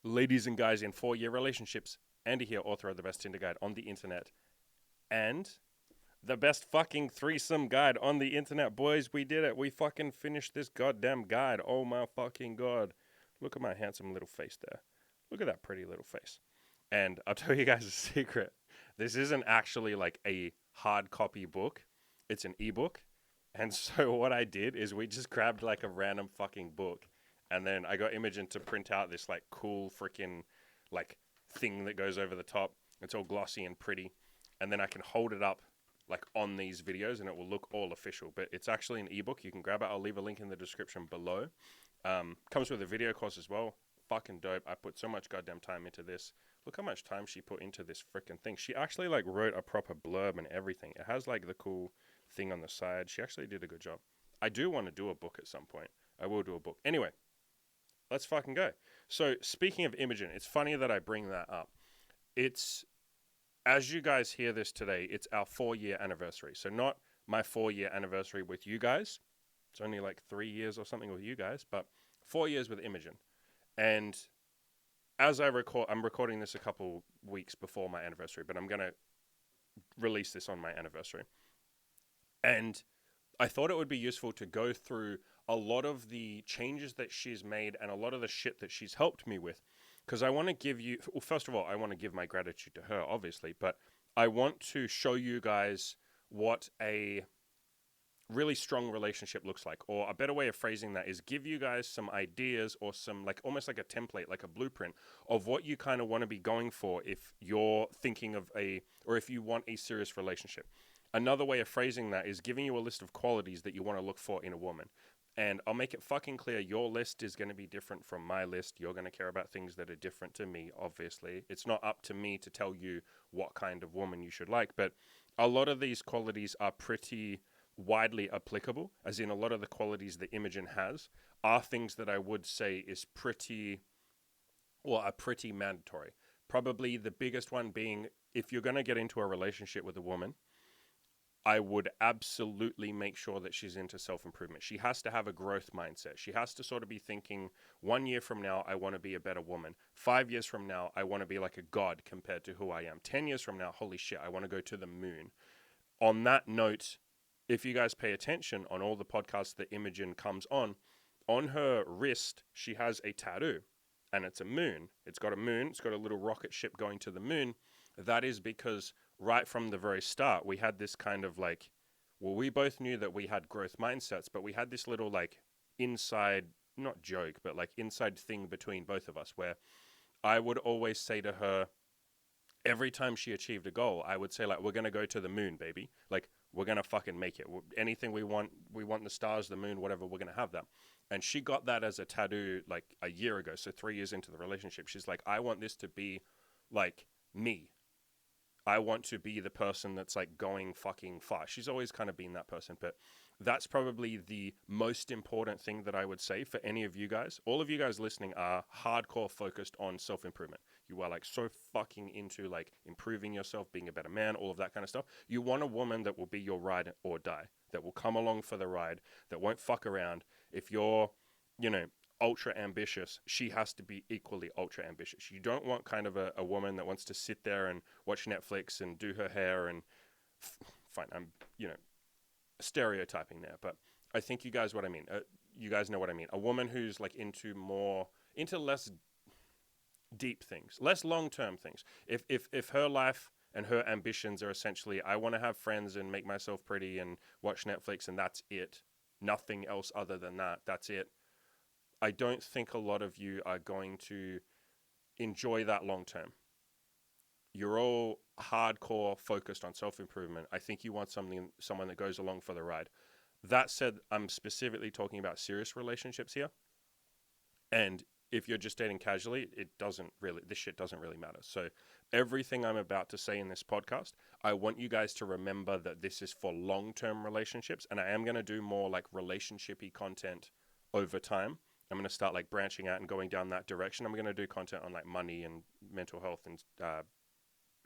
Ladies and guys in 4-year relationships. Andy here, author of the best Tinder guide on the internet. And the best fucking threesome guide on the internet. Boys, we did it. We fucking finished this goddamn guide. Oh my fucking god. Look at my handsome little face there. Look at that pretty little face. And I'll tell you guys a secret. This isn't actually like a hard copy book. It's an ebook. And so what I did is we just grabbed like a random fucking book. And then I got Imogen to print out this like cool freaking like thing that goes over the top. It's all glossy and pretty. And then I can hold it up like on these videos and it will look all official. But it's actually an ebook. You can grab it. I'll leave a link in the description below. Comes with a video course as well. Fucking dope. I put so much goddamn time into this. Look how much time she put into this freaking thing. She actually like wrote a proper blurb and everything. It has like the cool thing on the side. She actually did a good job. I do want to do a book at some point. I will do a book. Anyway, let's fucking go. So speaking of Imogen, it's funny that I bring that up. It's, as you guys hear this today, it's our 4-year anniversary. So not my 4-year anniversary with you guys. It's only like 3 years or something with you guys, but 4 years with Imogen. And as I record, I'm recording this a couple weeks before my anniversary, but I'm going to release this on my anniversary. And I thought it would be useful to go through a lot of the changes that she's made and a lot of the shit that she's helped me with. Because I want to give you, well, first of all, I want to give my gratitude to her, obviously, but I want to show you guys what a really strong relationship looks like. Or a better way of phrasing that is give you guys some ideas or some like almost like a template, like a blueprint of what you kind of want to be going for if you're thinking of or if you want a serious relationship. Another way of phrasing that is giving you a list of qualities that you want to look for in a woman. And I'll make it fucking clear, your list is going to be different from my list. You're going to care about things that are different to me, obviously. It's not up to me to tell you what kind of woman you should like, but a lot of these qualities are pretty widely applicable, as in a lot of the qualities that Imogen has are things that I would say is are pretty mandatory. Probably the biggest one being, if you're going to get into a relationship with a woman, I would absolutely make sure that she's into self-improvement. She has to have a growth mindset. She has to sort of be thinking, 1 year from now, I want to be a better woman. 5 years from now, I want to be like a god compared to who I am. 10 years from now, holy shit, I want to go to the moon. On that note, if you guys pay attention on all the podcasts that Imogen comes on her wrist, she has a tattoo, and it's a moon. It's got a moon. It's got a little rocket ship going to the moon. That is because right from the very start, we had this kind of like, well, we both knew that we had growth mindsets, but we had this little like inside, not joke, but like inside thing between both of us where I would always say to her, every time she achieved a goal, I would say like, we're going to go to the moon, baby. Like, we're going to fucking make it. Anything we want the stars, the moon, whatever, we're going to have that. And she got that as a tattoo like a year ago. So 3 years into the relationship, she's like, I want this to be like me. I want to be the person that's like going fucking far. She's always kind of been that person, but that's probably the most important thing that I would say for any of you guys. All of you guys listening are hardcore focused on self-improvement. You are like so fucking into like improving yourself, being a better man, all of that kind of stuff. You want a woman that will be your ride or die, that will come along for the ride, that won't fuck around. If you're, ultra ambitious, she has to be equally ultra ambitious. You don't want kind of a woman that wants to sit there and watch Netflix and do her hair and fine, I'm, stereotyping there, but I think you guys what I mean. You guys know what I mean. A woman who's like into less deep things, less long-term things. If her life and her ambitions are essentially, I want to have friends and make myself pretty and watch Netflix and that's it, nothing else other than that, that's it. I don't think a lot of you are going to enjoy that long term. You're all hardcore focused on self-improvement. I think you want someone that goes along for the ride. That said, I'm specifically talking about serious relationships here. And if you're just dating casually, this shit doesn't really matter. So everything I'm about to say in this podcast, I want you guys to remember that this is for long-term relationships. And I am going to do more like relationship-y content over time. I'm going to start like branching out and going down that direction. I'm going to do content on like money and mental health and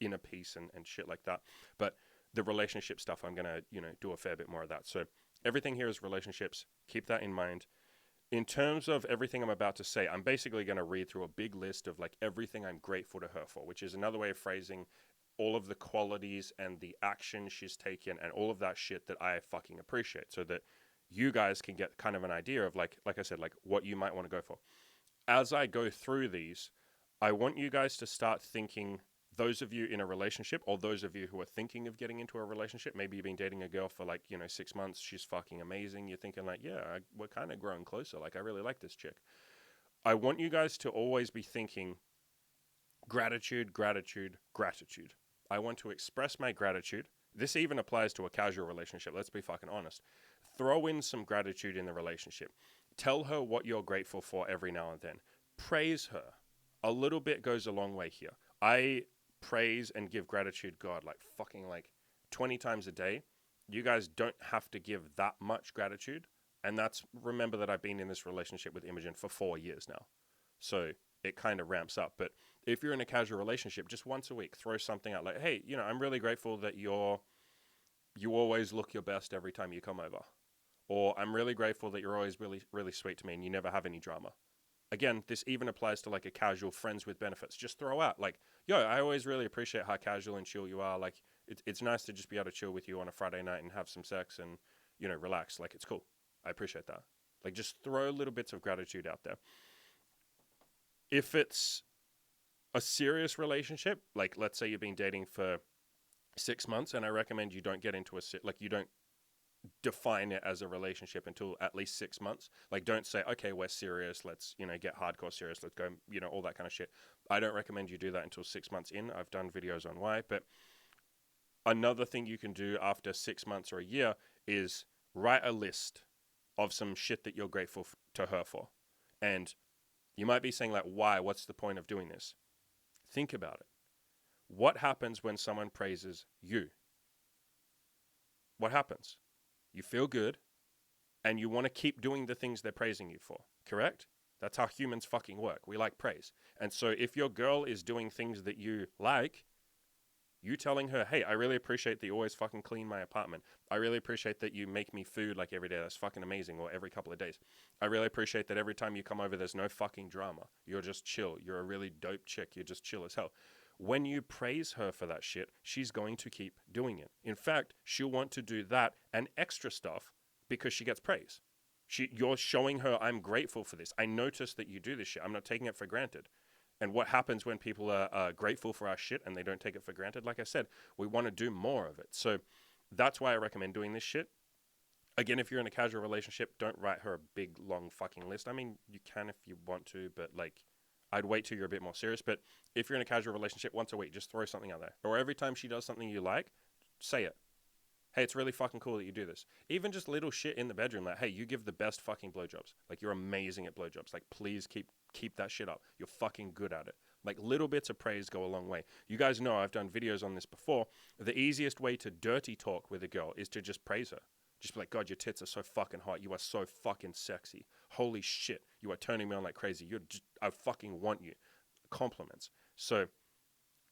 inner peace and shit like that. But the relationship stuff, I'm going to, do a fair bit more of that. So everything here is relationships. Keep that in mind. in terms of everything I'm about to say, I'm basically going to read through a big list of like everything I'm grateful to her for, which is another way of phrasing all of the qualities and the action she's taken and all of that shit that I fucking appreciate, so that you guys can get kind of an idea of like I said, like what you might want to go for. As I go through these, I want you guys to start thinking, those of you in a relationship or those of you who are thinking of getting into a relationship, maybe you've been dating a girl for like, 6 months, she's fucking amazing. You're thinking like, yeah, we're kind of growing closer. Like, I really like this chick. I want you guys to always be thinking gratitude, gratitude, gratitude. I want to express my gratitude. This even applies to a casual relationship. Let's be fucking honest. Throw in some gratitude in the relationship. Tell her what you're grateful for every now and then. Praise her. A little bit goes a long way here. I praise and give gratitude God like fucking like 20 times a day. You guys don't have to give that much gratitude. And that's, remember that I've been in this relationship with Imogen for 4 years now. So it kind of ramps up. But if you're in a casual relationship, just once a week, throw something out like, hey, I'm really grateful that you always look your best every time you come over. Or I'm really grateful that you're always really, really sweet to me and you never have any drama. Again, this even applies to like a casual friends with benefits. Just throw out like, yo, I always really appreciate how casual and chill you are. Like, it's nice to just be able to chill with you on a Friday night and have some sex and, relax. Like, it's cool. I appreciate that. Like, just throw little bits of gratitude out there. If it's a serious relationship, like let's say you've been dating for 6 months, and I recommend you don't get into you don't define it as a relationship until at least 6 months. Like, don't say, okay, we're serious, let's get hardcore serious, let's go, all that kind of shit. I don't recommend you do that until 6 months in. I've done videos on why. But another thing you can do after 6 months or a year is write a list of some shit that you're grateful to her for. And you might be saying like, why? What's the point of doing this? Think about it. What happens when someone praises you? What happens? You feel good, and you want to keep doing the things they're praising you for, correct? That's how humans fucking work. We like praise. And so if your girl is doing things that you like, you telling her, hey, I really appreciate that you always fucking clean my apartment. I really appreciate that you make me food like every day. That's fucking amazing. Or every couple of days. I really appreciate that every time you come over, there's no fucking drama. You're just chill. You're a really dope chick. You're just chill as hell. When you praise her for that shit, she's going to keep doing it. In fact, she'll want to do that and extra stuff because she gets praise. You're showing her, I'm grateful for this. I noticed that you do this shit. I'm not taking it for granted. And what happens when people are grateful for our shit and they don't take it for granted? Like I said, we want to do more of it. So that's why I recommend doing this shit. Again, if you're in a casual relationship, don't write her a big, long fucking list. I mean, you can if you want to, but like, I'd wait till you're a bit more serious. But if you're in a casual relationship, once a week, just throw something out there. Or every time she does something you like, say it. Hey, it's really fucking cool that you do this. Even just little shit in the bedroom, like, hey, you give the best fucking blowjobs. Like, you're amazing at blowjobs. Like, please keep that shit up. You're fucking good at it. Like, little bits of praise go a long way. You guys know I've done videos on this before. The easiest way to dirty talk with a girl is to just praise her. Just be like, God, your tits are so fucking hot. You are so fucking sexy. Holy shit. You are turning me on like crazy. I fucking want you. Compliments. So,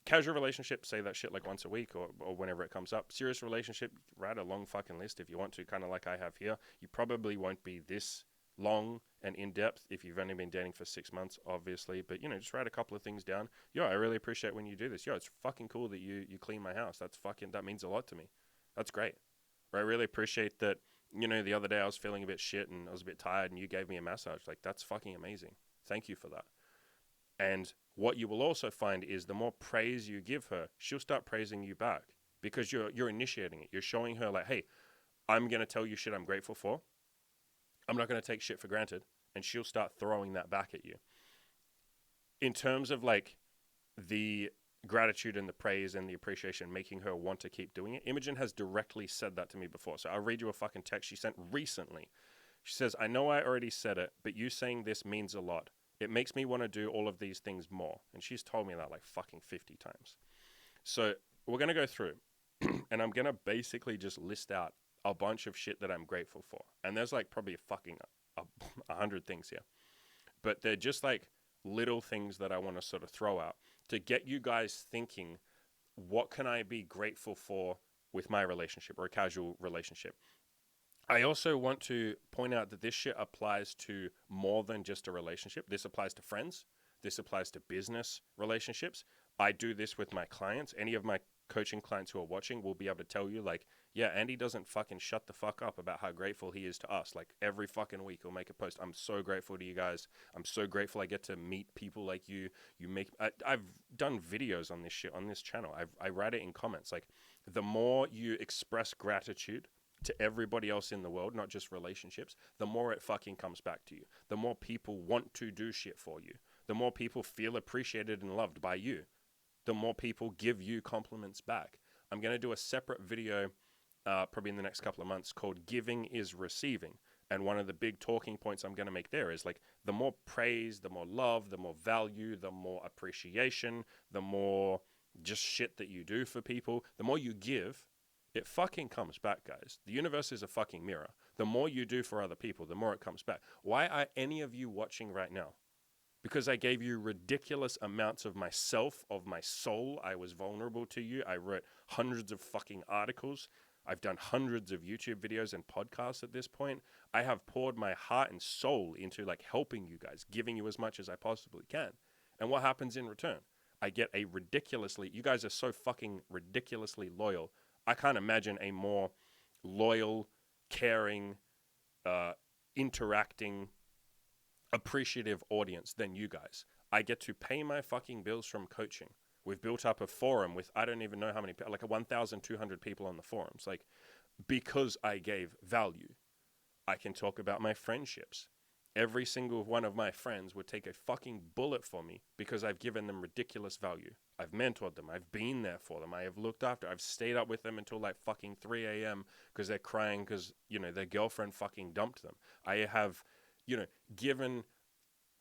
casual relationship, say that shit like once a week or whenever it comes up. Serious relationship, write a long fucking list if you want to, kind of like I have here. You probably won't be this long and in-depth if you've only been dating for 6 months, obviously. But, just write a couple of things down. Yo, I really appreciate when you do this. Yo, it's fucking cool that you clean my house. That means a lot to me. That's great. Or I really appreciate that, the other day I was feeling a bit shit and I was a bit tired and you gave me a massage. Like, that's fucking amazing. Thank you for that. And what you will also find is the more praise you give her, she'll start praising you back because you're initiating it. You're showing her like, hey, I'm going to tell you shit I'm grateful for. I'm not going to take shit for granted. And she'll start throwing that back at you. In terms of like the gratitude and the praise and the appreciation, making her want to keep doing it, Imogen has directly said that to me before. So I'll read you a fucking text she sent recently. She says, I know I already said it, but you saying this means a lot. It makes me want to do all of these things more. And she's told me that like fucking 50 times. So we're going to go through and I'm going to basically just list out a bunch of shit that I'm grateful for. And there's like probably fucking 100 things here. But they're just like little things that I want to sort of throw out to get you guys thinking, what can I be grateful for with my relationship or a casual relationship? I also want to point out that this shit applies to more than just a relationship. This applies to friends. This applies to business relationships. I do this with my clients. Any of my coaching clients who are watching will be able to tell you, like, yeah, Andy doesn't fucking shut the fuck up about how grateful he is to us. Like, every fucking week he'll make a post. I'm so grateful to you guys. I'm so grateful I get to meet people like you. I've done videos on this shit on this channel. I write it in comments. Like, the more you express gratitude to everybody else in the world, not just relationships, the more it fucking comes back to you. The more people want to do shit for you. The more people feel appreciated and loved by you. The more people give you compliments back. I'm going to do a separate video probably in the next couple of months called Giving is Receiving. And one of the big talking points I'm going to make there is like the more praise, the more love, the more value, the more appreciation, the more just shit that you do for people, the more you give, it fucking comes back, guys. The universe is a fucking mirror. The more you do for other people, the more it comes back. Why are any of you watching right now? Because I gave you ridiculous amounts of myself, of my soul. I was vulnerable to you. I wrote hundreds of fucking articles. I've done hundreds of YouTube videos and podcasts at this point. I have poured my heart and soul into like helping you guys, giving you as much as I possibly can. And what happens in return? I get a ridiculously, you guys are so fucking ridiculously loyal. I can't imagine a more loyal, caring, interacting, appreciative audience than you guys. I get to pay my fucking bills from coaching. We've built up a forum with, I don't even know how many, like 1,200 people on the forums. Like, because I gave value, I can talk about my friendships. Every single one of my friends would take a fucking bullet for me because I've given them ridiculous value. I've mentored them. I've been there for them. I have looked after. I've stayed up with them until like fucking 3 a.m. because they're crying because, you know, their girlfriend fucking dumped them. I have, you know,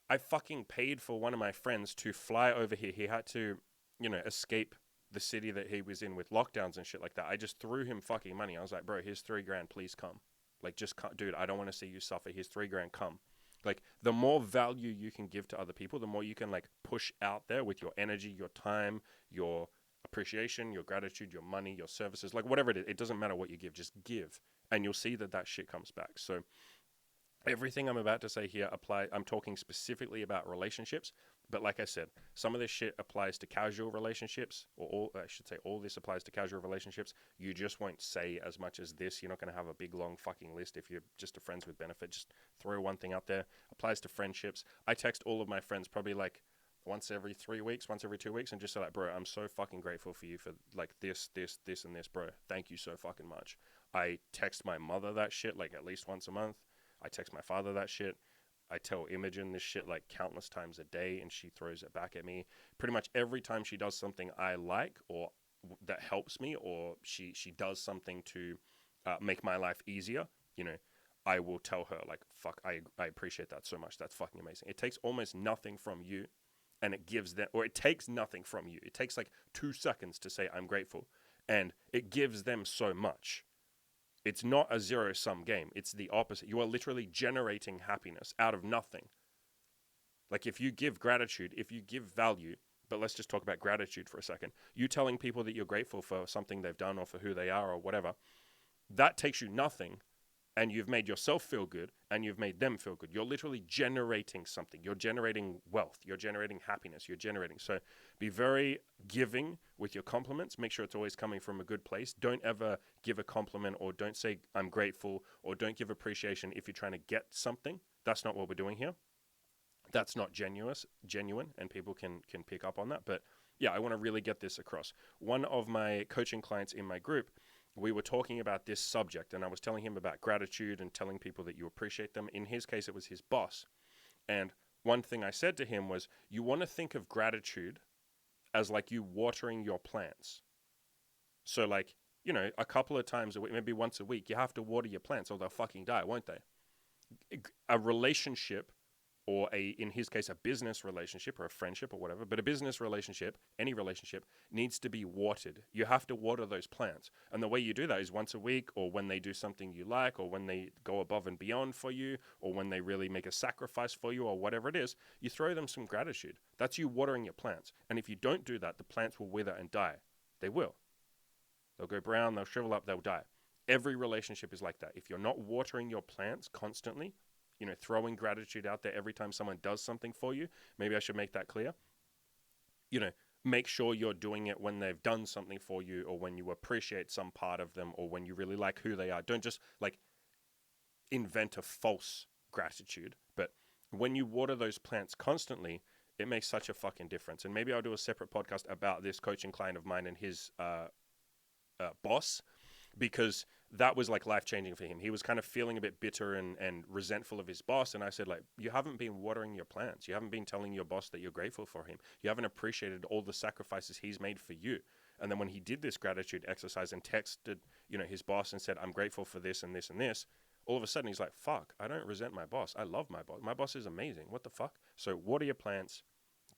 I fucking paid for one of my friends to fly over here. He had to, you know, escape the city that he was in with lockdowns and shit like that. I just threw him fucking money. I was like, bro, here's $3,000. Please come. Like, just come. Dude, I don't want to see you suffer. Here's $3,000. Come. Like, the more value you can give to other people, the more you can like push out there with your energy, your time, your appreciation, your gratitude, your money, your services, like whatever it is. It doesn't matter what you give, just give. And you'll see that shit comes back. So everything I'm about to say here I'm talking specifically about relationships, but like I said, some of this shit applies to casual relationships, or all this applies to casual relationships. You just won't say as much as this. You're not going to have a big, long fucking list if you're just a friends with benefit. Just throw one thing out there. Applies to friendships. I text all of my friends probably like once every 3 weeks, once every 2 weeks, and just say like, bro, I'm so fucking grateful for you for like this, and this, bro. Thank you so fucking much. I text my mother that shit like at least once a month. I text my father that shit. I tell Imogen this shit like countless times a day, and she throws it back at me. Pretty much every time she does something I like or that helps me, or she does something to make my life easier, you know, I will tell her like, fuck, I appreciate that so much. That's fucking amazing. It takes almost nothing from you, and it gives them, or it takes nothing from you. It takes like 2 seconds to say I'm grateful, and it gives them so much. It's not a zero-sum game. It's the opposite. You are literally generating happiness out of nothing. Like if you give gratitude, if you give value, but let's just talk about gratitude for a second. You telling people that you're grateful for something they've done or for who they are or whatever, that takes you nothing, and you've made yourself feel good, and you've made them feel good. You're literally generating something. You're generating wealth. You're generating happiness. You're generating. So be very giving with your compliments. Make sure it's always coming from a good place. Don't ever give a compliment, or don't say I'm grateful, or don't give appreciation if you're trying to get something. That's not what we're doing here. That's not genuine, and people can pick up on that. But yeah, I want to really get this across. One of my coaching clients in my group, we were talking about this subject, and I was telling him about gratitude and telling people that you appreciate them. In his case, it was his boss. And one thing I said to him was, you want to think of gratitude as like you watering your plants. So like, you know, a couple of times a week, maybe once a week, you have to water your plants or they'll fucking die, won't they? A relationship, or in his case, a business relationship or a friendship or whatever, but a business relationship, any relationship, needs to be watered. You have to water those plants. And the way you do that is once a week, or when they do something you like, or when they go above and beyond for you, or when they really make a sacrifice for you, or whatever it is, you throw them some gratitude. That's you watering your plants. And if you don't do that, the plants will wither and die. They will. They'll go brown, they'll shrivel up, they'll die. Every relationship is like that. If you're not watering your plants constantly, throwing gratitude out there every time someone does something for you, maybe I should make that clear. Make sure you're doing it when they've done something for you, or when you appreciate some part of them, or when you really like who they are. Don't just like invent a false gratitude, but when you water those plants constantly, it makes such a fucking difference. And maybe I'll do a separate podcast about this coaching client of mine and his boss, because that was like life-changing for him. He was kind of feeling a bit bitter and resentful of his boss. And I said, like, you haven't been watering your plants. You haven't been telling your boss that you're grateful for him. You haven't appreciated all the sacrifices he's made for you. And then when he did this gratitude exercise and texted, his boss and said, I'm grateful for this and this and this, all of a sudden he's like, fuck, I don't resent my boss. I love my boss. My boss is amazing. What the fuck? So water your plants,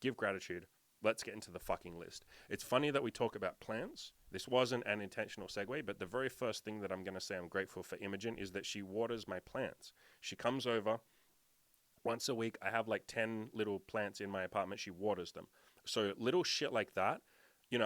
give gratitude. Let's get into the fucking list. It's funny that we talk about plants. This wasn't an intentional segue, but the very first thing that I'm going to say I'm grateful for Imogen is that she waters my plants. She comes over once a week. I have like 10 little plants in my apartment. She waters them. So little shit like that.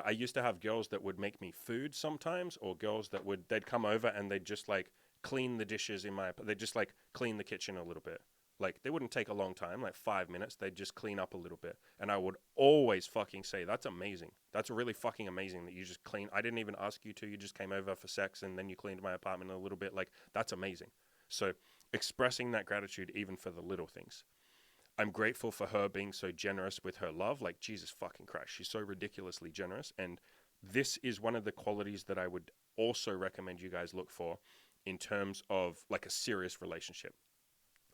I used to have girls that would make me food sometimes, or girls that they'd come over and they'd just like clean the dishes they'd just like clean the kitchen a little bit. Like, they wouldn't take a long time, like 5 minutes. They'd just clean up a little bit. And I would always fucking say, that's amazing. That's really fucking amazing that you just clean. I didn't even ask you to. You just came over for sex and then you cleaned my apartment a little bit. Like, that's amazing. So expressing that gratitude even for the little things. I'm grateful for her being so generous with her love. Like, Jesus fucking Christ. She's so ridiculously generous. And this is one of the qualities that I would also recommend you guys look for in terms of like a serious relationship.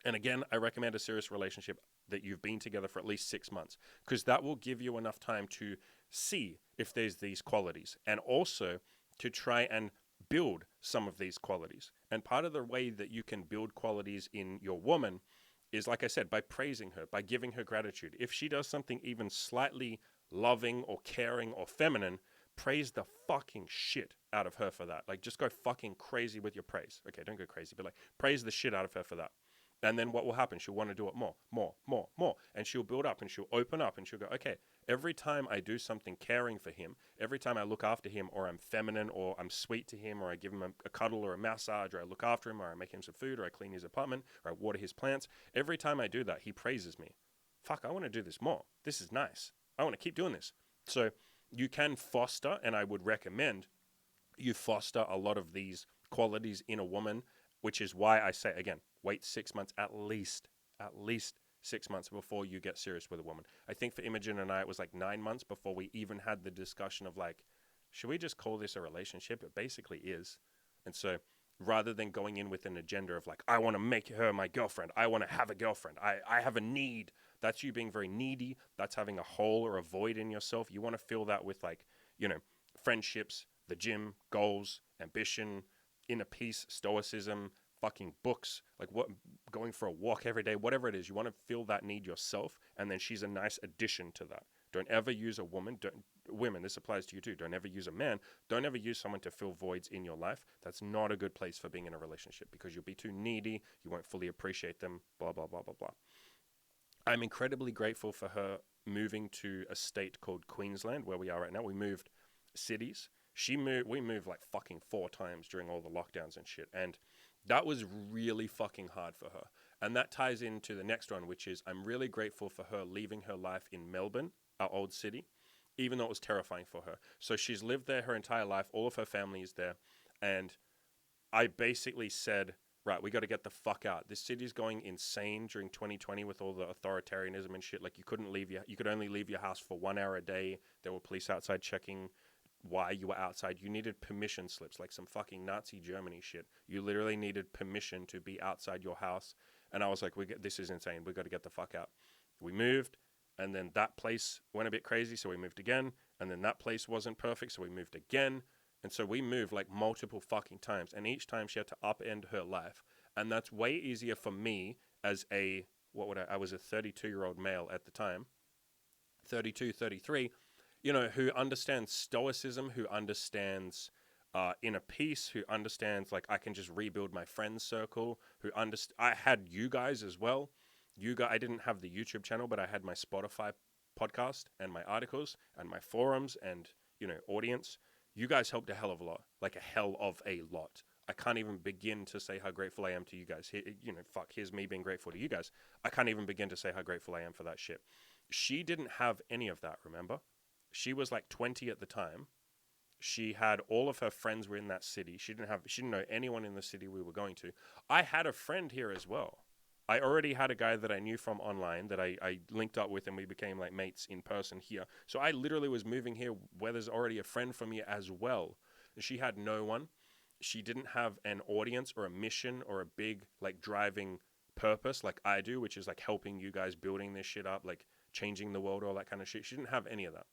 And again, I recommend a serious relationship that you've been together for at least 6 months, because that will give you enough time to see if there's these qualities, and also to try and build some of these qualities. And part of the way that you can build qualities in your woman is, like I said, by praising her, by giving her gratitude. If she does something even slightly loving or caring or feminine, praise the fucking shit out of her for that. Like, just go fucking crazy with your praise. Okay, don't go crazy, but like, praise the shit out of her for that. And then what will happen? She'll want to do it more. And she'll build up and she'll open up and she'll go, okay, every time I do something caring for him, every time I look after him, or I'm feminine, or I'm sweet to him, or I give him a cuddle or a massage, or I look after him, or I make him some food, or I clean his apartment, or I water his plants, every time I do that, he praises me. Fuck, I want to do this more. This is nice. I want to keep doing this. So you can foster, and I would recommend you foster a lot of these qualities in a woman, which is why I say, again, wait 6 months, at least 6 months before you get serious with a woman. I think for Imogen and I, it was like 9 months before we even had the discussion of like, should we just call this a relationship? It basically is. And so rather than going in with an agenda of like, I want to make her my girlfriend, I want to have a girlfriend, I have a need, that's you being very needy. That's having a hole or a void in yourself. You want to fill that with like, friendships, the gym, goals, ambition, inner peace, stoicism, fucking books, like what, going for a walk every day, whatever it is. You want to fill that need yourself, and then she's a nice addition to that. Don't ever use a woman, women, this applies to you too. Don't ever use a man. Don't ever use someone to fill voids in your life. That's not a good place for being in a relationship, because you'll be too needy. You won't fully appreciate them, blah, blah, blah, blah, blah. I'm incredibly grateful for her moving to a state called Queensland, where we are right now. We moved cities. We moved like fucking 4 times during all the lockdowns and shit. And that was really fucking hard for her. And that ties into the next one, which is I'm really grateful for her leaving her life in Melbourne, our old city, even though it was terrifying for her. So she's lived there her entire life. All of her family is there. And I basically said, right, we got to get the fuck out. This city's going insane during 2020 with all the authoritarianism and shit. Like, you could only leave your house for 1 hour a day. There were police outside checking why you were outside. You needed permission slips, like some fucking Nazi Germany shit. You literally needed permission to be outside your house. And I was like, this is insane. We got to get the fuck out. We moved, and then that place went a bit crazy, so we moved again. And then that place wasn't perfect, so we moved again. And so we moved like multiple fucking times, and each time she had to upend her life. And that's way easier for me as I was a 32-year-old male at the time, 32, 33, who understands stoicism, who understands inner peace, who understands like I can just rebuild my friend circle, I had you guys as well. I didn't have the YouTube channel, but I had my Spotify podcast and my articles and my forums and, audience. You guys helped a hell of a lot, like a hell of a lot. I can't even begin to say how grateful I am to you guys. Here's me being grateful to you guys. I can't even begin to say how grateful I am for that shit. She didn't have any of that, remember? She was like 20 at the time. She had all of her friends were in that city. She didn't know anyone in the city we were going to. I had a friend here as well. I already had a guy that I knew from online that I linked up with, and we became like mates in person here. So I literally was moving here where there's already a friend for me as well. She had no one. She didn't have an audience or a mission or a big like driving purpose like I do, which is like helping you guys building this shit up, like changing the world, all that kind of shit. She didn't have any of that.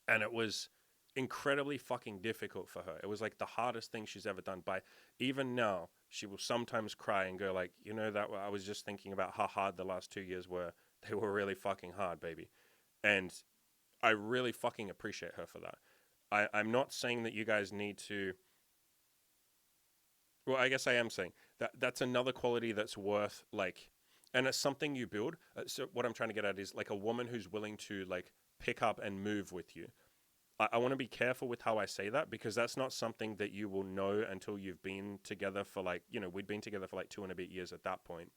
And it was incredibly fucking difficult for her. It was like the hardest thing she's ever done. By even now, she will sometimes cry and go like, that I was just thinking about how hard the last 2 years were. They were really fucking hard, baby. And I really fucking appreciate her for that. I'm not saying that you guys need to. Well, I guess I am saying that that's another quality that's worth like, and it's something you build. So what I'm trying to get at is like a woman who's willing to like pick up and move with you. I want to be careful with how I say that, because that's not something that you will know until you've been together for like, we'd been together for like 2 and a bit years at that point.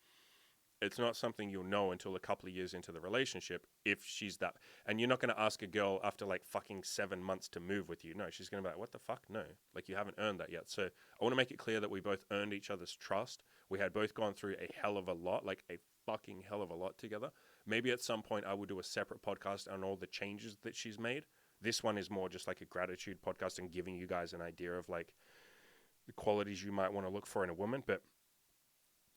It's not something you'll know until a couple of years into the relationship if she's that. And you're not going to ask a girl after like fucking 7 months to move with you. No, she's going to be like, what the fuck? No. Like, you haven't earned that yet. So I want to make it clear that we both earned each other's trust. We had both gone through a hell of a lot, like a fucking hell of a lot together. Maybe at some point I will do a separate podcast on all the changes that she's made. This one is more just like a gratitude podcast and giving you guys an idea of like the qualities you might want to look for in a woman. But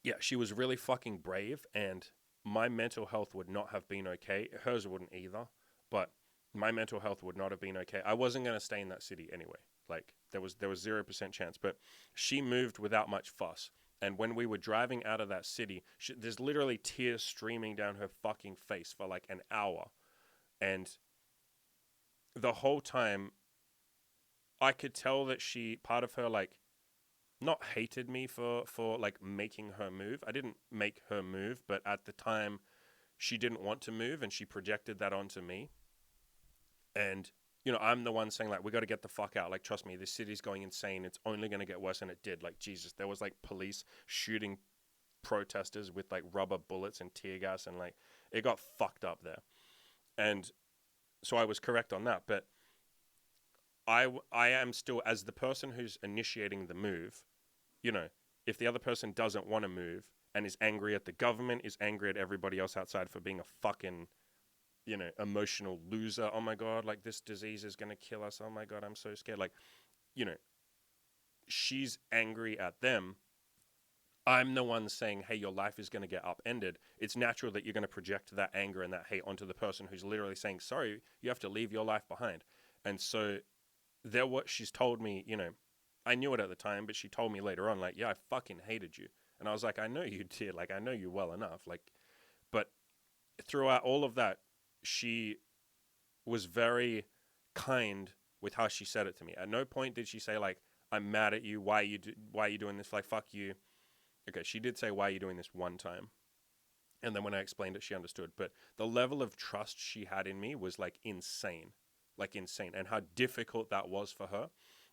yeah, she was really fucking brave, and my mental health would not have been okay. Hers wouldn't either, but my mental health would not have been okay. I wasn't going to stay in that city anyway. Like, there was 0% chance, but she moved without much fuss. And when we were driving out of that city, there's literally tears streaming down her fucking face for like an hour. And the whole time, I could tell that part of her, like, not hated me for like making her move. I didn't make her move, but at the time she didn't want to move, and she projected that onto me. And I'm the one saying like, we got to get the fuck out. Like, trust me, this city's going insane. It's only going to get worse. And it did. Like, Jesus, there was like police shooting protesters with like rubber bullets and tear gas, and like it got fucked up there. And so I was correct on that, but I am still, as the person who's initiating the move, if the other person doesn't want to move and is angry at the government, is angry at everybody else outside for being a fucking, emotional loser. Oh my God, like, this disease is going to kill us. Oh my God, I'm so scared. Like, she's angry at them. I'm the one saying, hey, your life is going to get upended. It's natural that you're going to project that anger and that hate onto the person who's literally saying, sorry, you have to leave your life behind. And so what she's told me, I knew it at the time, but she told me later on, like, yeah, I fucking hated you. And I was like, I know you did. Like, I know you well enough. Like, but throughout all of that, she was very kind with how she said it to me. At no point did she say, like, I'm mad at you. Why are you doing this? Like, fuck you. Okay, she did say, why are you doing this one time? And then when I explained it, she understood. But the level of trust she had in me was like insane. Like, insane. And how difficult that was for her.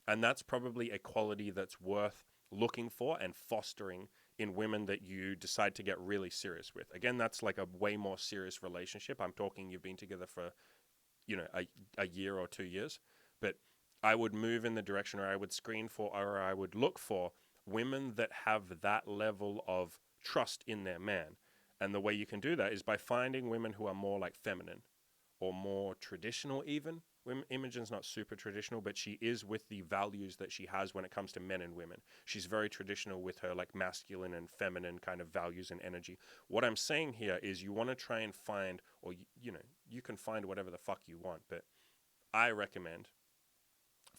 And that's probably a quality that's worth looking for and fostering in women that you decide to get really serious with. Again, that's like a way more serious relationship. I'm talking you've been together for, a year or 2 years. But I would move in the direction, or I would screen for, or I would look for women that have that level of trust in their man. And the way you can do that is by finding women who are more like feminine or more traditional even. Imogen's not super traditional, but she is with the values that she has when it comes to men and women. She's very traditional with her like masculine and feminine kind of values and energy. What I'm saying here is you want to try and find, or you can find whatever the fuck you want, but I recommend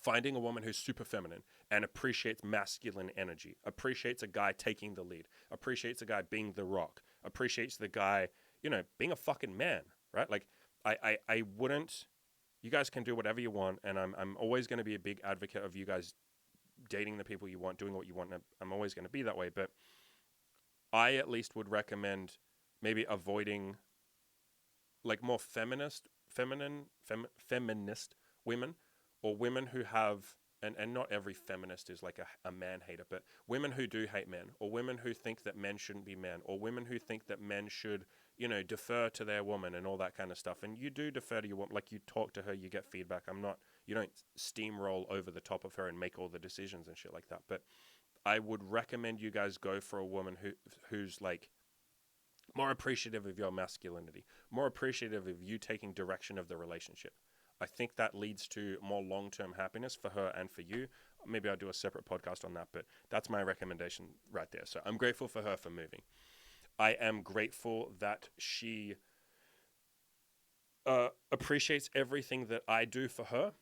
finding a woman who's super feminine and appreciates masculine energy, appreciates a guy taking the lead, appreciates a guy being the rock, appreciates the guy, being a fucking man, right? Like, I wouldn't. You guys can do whatever you want, and I'm always going to be a big advocate of you guys dating the people you want, doing what you want. And I'm always going to be that way, but I at least would recommend maybe avoiding like more feminist women, or women who have and not every feminist is like a man hater, but women who do hate men, or women who think that men shouldn't be men, or women who think that men should, defer to their woman and all that kind of stuff. And you do defer to your woman, like you talk to her, you get feedback. You don't steamroll over the top of her and make all the decisions and shit like that. But I would recommend you guys go for a woman who's like more appreciative of your masculinity, more appreciative of you taking direction of the relationship. I think that leads to more long-term happiness for her and for you. Maybe I'll do a separate podcast on that, but that's my recommendation right there. So I'm grateful for her for moving. I am grateful that she appreciates everything that I do for her.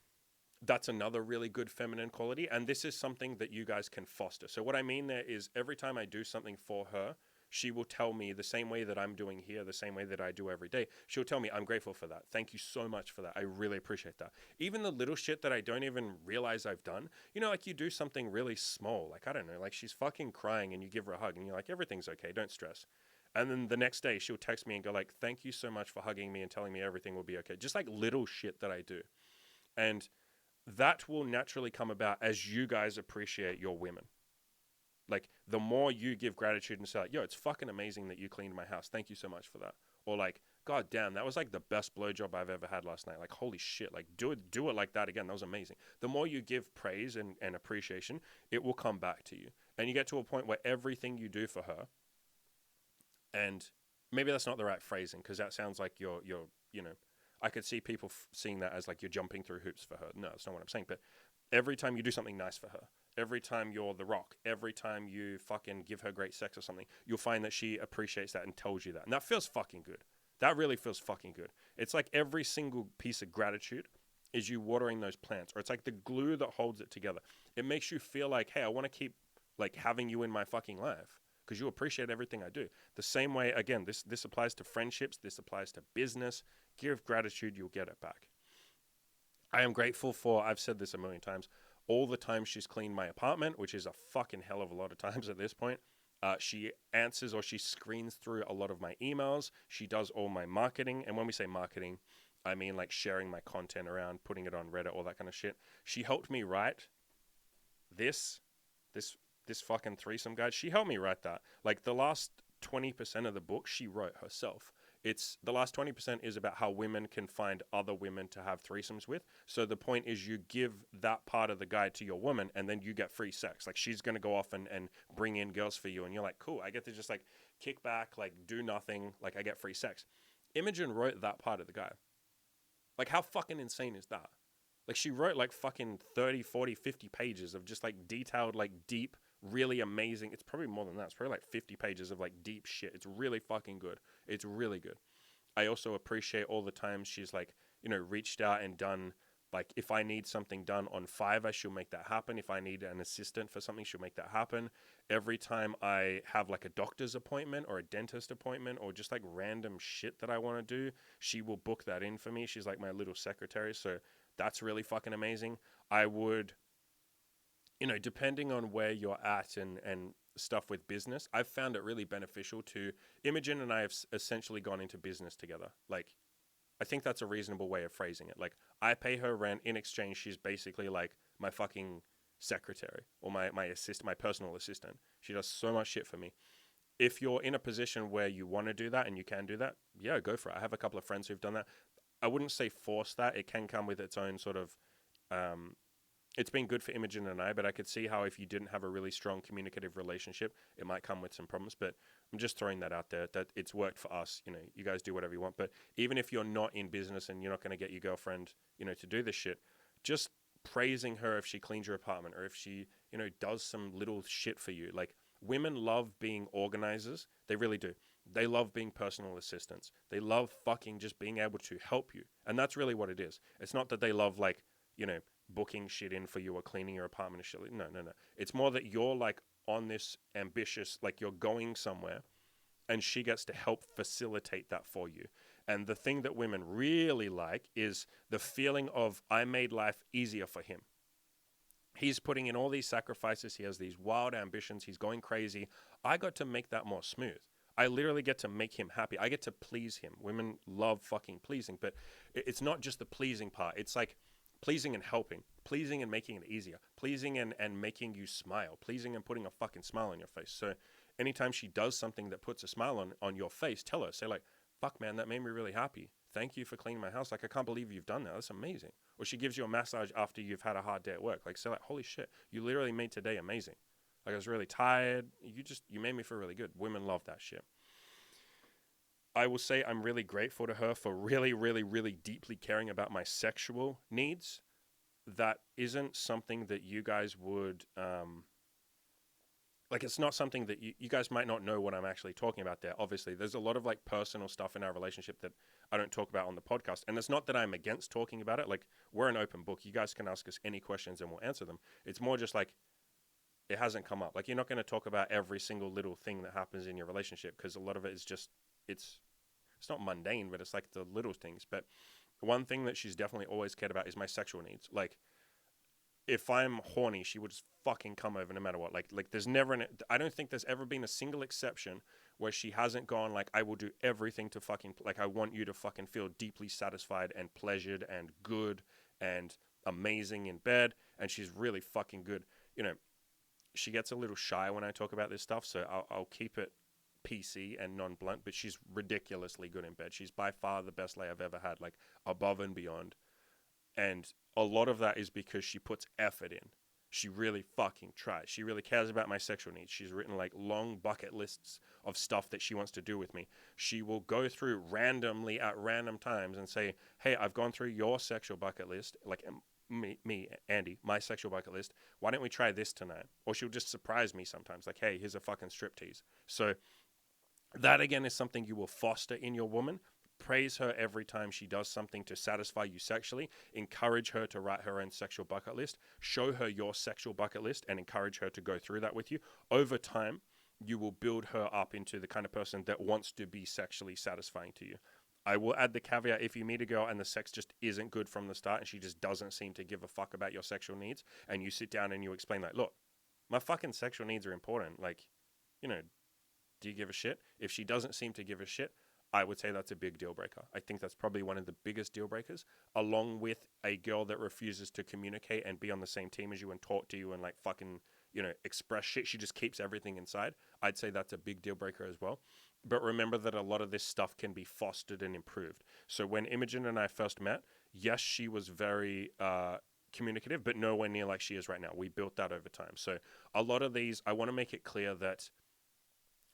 That's another really good feminine quality. And this is something that you guys can foster. So what I mean there is every time I do something for her, she will tell me the same way that I'm doing here, the same way that I do every day. She'll tell me, I'm grateful for that. Thank you so much for that. I really appreciate that. Even the little shit that I don't even realize I've done, like you do something really small. Like, I don't know, like she's fucking crying and you give her a hug and you're like, everything's okay, don't stress. And then the next day she'll text me and go like, thank you so much for hugging me and telling me everything will be okay. Just like little shit that I do. And that will naturally come about as you guys appreciate your women. Like, the more you give gratitude and say, like, yo, it's fucking amazing that you cleaned my house. Thank you so much for that. Or like, God damn, that was like the best blowjob I've ever had last night. Like, holy shit, like do it like that again. That was amazing. The more you give praise and appreciation, it will come back to you. And you get to a point where everything you do for her, and maybe that's not the right phrasing because that sounds like you're I could see people seeing that as like you're jumping through hoops for her. No, that's not what I'm saying. But every time you do something nice for her, every time you're the rock, every time you fucking give her great sex or something, you'll find that she appreciates that and tells you that. And that feels fucking good. That really feels fucking good. It's like every single piece of gratitude is you watering those plants, or it's like the glue that holds it together. It makes you feel like, hey, I want to keep like having you in my fucking life because you appreciate everything I do. The same way, again, this applies to friendships. This applies to business. Give gratitude, you'll get it back. I am grateful for, I've said this a million times, all the time she's cleaned my apartment, which is a fucking hell of a lot of times at this point. She answers or she screens through a lot of my emails. She does all my marketing. And when we say marketing, I mean like sharing my content around, putting it on Reddit, all that kind of shit. She helped me write this fucking threesome guide. She helped me write that. Like the last 20% of the book she wrote herself. It's the last 20% is about how women can find other women to have threesomes with. So the point is you give that part of the guide to your woman and then you get free sex. Like she's going to go off and bring in girls for you. And you're like, cool, I get to just like kick back, like do nothing. Like I get free sex. Imogen wrote that part of the guide. Like how fucking insane is that? Like she wrote like fucking 30, 40, 50 pages of just like detailed, like deep, really amazing. It's probably more than that. It's probably like 50 pages of like deep shit. It's really fucking good. It's really good. I also appreciate all the times she's like, reached out and done, like if I need something done on Fiverr, she'll make that happen. If I need an assistant for something, she'll make that happen. Every time I have like a doctor's appointment or a dentist appointment or just like random shit that I want to do, she will book that in for me. She's like my little secretary. So that's really fucking amazing. I would, depending on where you're at and stuff with business, I've found it really beneficial to, Imogen and I have essentially gone into business together. Like, I think that's a reasonable way of phrasing it. Like, I pay her rent. In exchange, she's basically like my fucking secretary or my personal assistant. She does so much shit for me. If you're in a position where you want to do that and you can do that, yeah, go for it. I have a couple of friends who've done that. I wouldn't say force that. It can come with its own sort of, it's been good for Imogen and I, but I could see how if you didn't have a really strong communicative relationship, it might come with some problems. But I'm just throwing that out there that it's worked for us. You guys do whatever you want. But even if you're not in business and you're not going to get your girlfriend, to do this shit, just praising her if she cleans your apartment or if she, does some little shit for you. Like women love being organizers. They really do. They love being personal assistants. They love fucking just being able to help you. And that's really what it is. It's not that they love like, booking shit in for you or cleaning your apartment and shit. No. It's more that you're like on this ambitious, like you're going somewhere and she gets to help facilitate that for you. And the thing that women really like is the feeling of I made life easier for him. He's putting in all these sacrifices. He has these wild ambitions. He's going crazy. I got to make that more smooth. I literally get to make him happy. I get to please him. Women love fucking pleasing, but it's not just the pleasing part. It's like pleasing and helping, pleasing and making it easier, pleasing and making you smile, pleasing and putting a fucking smile on your face. So anytime she does something that puts a smile on your face, tell her, say like, fuck man, that made me really happy. Thank you for cleaning my house. Like, I can't believe you've done that. That's amazing. Or she gives you a massage after you've had a hard day at work. Like, say like, holy shit, you literally made today amazing. Like, I was really tired. You made me feel really good. Women love that shit. I will say I'm really grateful to her for really, really, really deeply caring about my sexual needs. That isn't something that you guys would, like, it's not something that you guys might not know what I'm actually talking about there. Obviously, there's a lot of like personal stuff in our relationship that I don't talk about on the podcast. And it's not that I'm against talking about it. Like, we're an open book. You guys can ask us any questions and we'll answer them. It's more just like, it hasn't come up. Like, you're not going to talk about every single little thing that happens in your relationship, because a lot of it is just, it's not mundane, but it's like the little things. But one thing that she's definitely always cared about is my sexual needs. Like, if I'm horny, she would just fucking come over no matter what. Like there's never I don't think there's ever been a single exception where she hasn't gone like, I will do everything to fucking, like, I want you to fucking feel deeply satisfied and pleasured and good and amazing in bed. And she's really fucking good. You know, she gets a little shy when I talk about this stuff, so I'll keep it PC and non-blunt, but she's ridiculously good in bed. She's by far the best lay I've ever had, like above and beyond. And a lot of that is because she puts effort in. She really fucking tries. She really cares about my sexual needs. She's written like long bucket lists of stuff that she wants to do with me. She will go through randomly at random times and say, hey, I've gone through your sexual bucket list, like me, Andy, my sexual bucket list. Why don't we try this tonight? Or she'll just surprise me sometimes, like, hey, here's a fucking striptease. So that, again, is something you will foster in your woman. Praise her every time she does something to satisfy you sexually. Encourage her to write her own sexual bucket list. Show her your sexual bucket list and encourage her to go through that with you. Over time, you will build her up into the kind of person that wants to be sexually satisfying to you. I will add the caveat, if you meet a girl and the sex just isn't good from the start and she just doesn't seem to give a fuck about your sexual needs, and you sit down and you explain, like, look, my fucking sexual needs are important. Like, you know, do you give a shit? If she doesn't seem to give a shit, I would say that's a big deal breaker. I think that's probably one of the biggest deal breakers, along with a girl that refuses to communicate and be on the same team as you and talk to you and like fucking, you know, express shit. She just keeps everything inside. I'd say that's a big deal breaker as well. But remember that a lot of this stuff can be fostered and improved. So when Imogen and I first met, yes, she was very communicative, but nowhere near like she is right now. We built that over time. So a lot of these, I want to make it clear that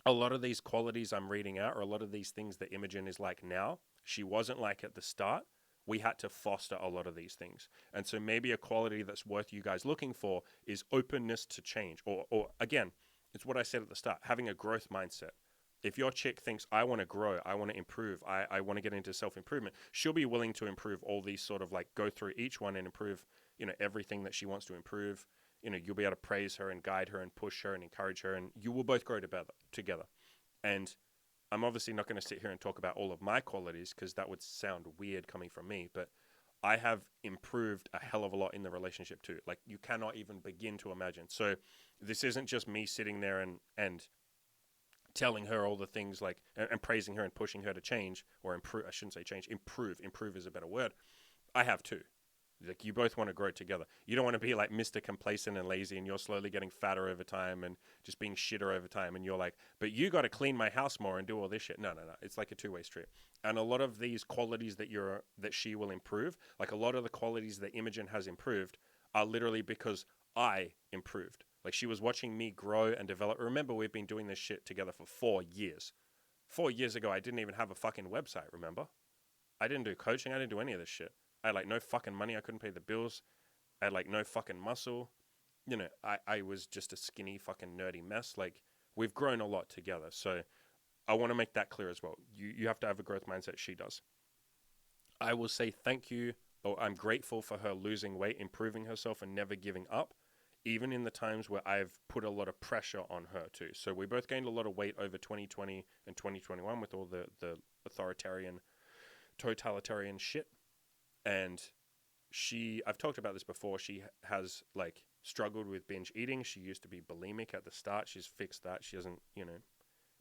a lot of these qualities I'm reading out, or a lot of these things that Imogen is like now, she wasn't like at the start. We had to foster a lot of these things. And so maybe a quality that's worth you guys looking for is openness to change. Or again, it's what I said at the start, having a growth mindset. If your chick thinks, I want to grow, I want to improve, I want to get into self-improvement, she'll be willing to improve all these sort of like, go through each one and improve, you know, everything that she wants to improve. You know, you'll be able to praise her and guide her and push her and encourage her, and you will both grow together. And I'm obviously not going to sit here and talk about all of my qualities, because that would sound weird coming from me, but I have improved a hell of a lot in the relationship too. Like, you cannot even begin to imagine. So this isn't just me sitting there and telling her all the things, like, and praising her and pushing her to change or improve. I shouldn't say change, improve. Improve is a better word. I have too. Like, you both want to grow together. You don't want to be like Mr. Complacent and lazy, and you're slowly getting fatter over time and just being shitter over time. And you're like, but you got to clean my house more and do all this shit. No. It's like a two-way street. And a lot of these qualities that she will improve, like a lot of the qualities that Imogen has improved, are literally because I improved. Like, she was watching me grow and develop. Remember, we've been doing this shit together for 4 years. 4 years ago, I didn't even have a fucking website, remember? I didn't do coaching. I didn't do any of this shit. I had like no fucking money. I couldn't pay the bills. I had like no fucking muscle. You know, I was just a skinny fucking nerdy mess. Like, we've grown a lot together. So I want to make that clear as well. You have to have a growth mindset. She does. I will say thank you. I'm grateful for her losing weight, improving herself, and never giving up, even in the times where I've put a lot of pressure on her too. So we both gained a lot of weight over 2020 and 2021 with all the authoritarian, totalitarian shit. And I've talked about this before, she has like struggled with binge eating. She used to be bulimic at the start. She's fixed that. She doesn't, you know,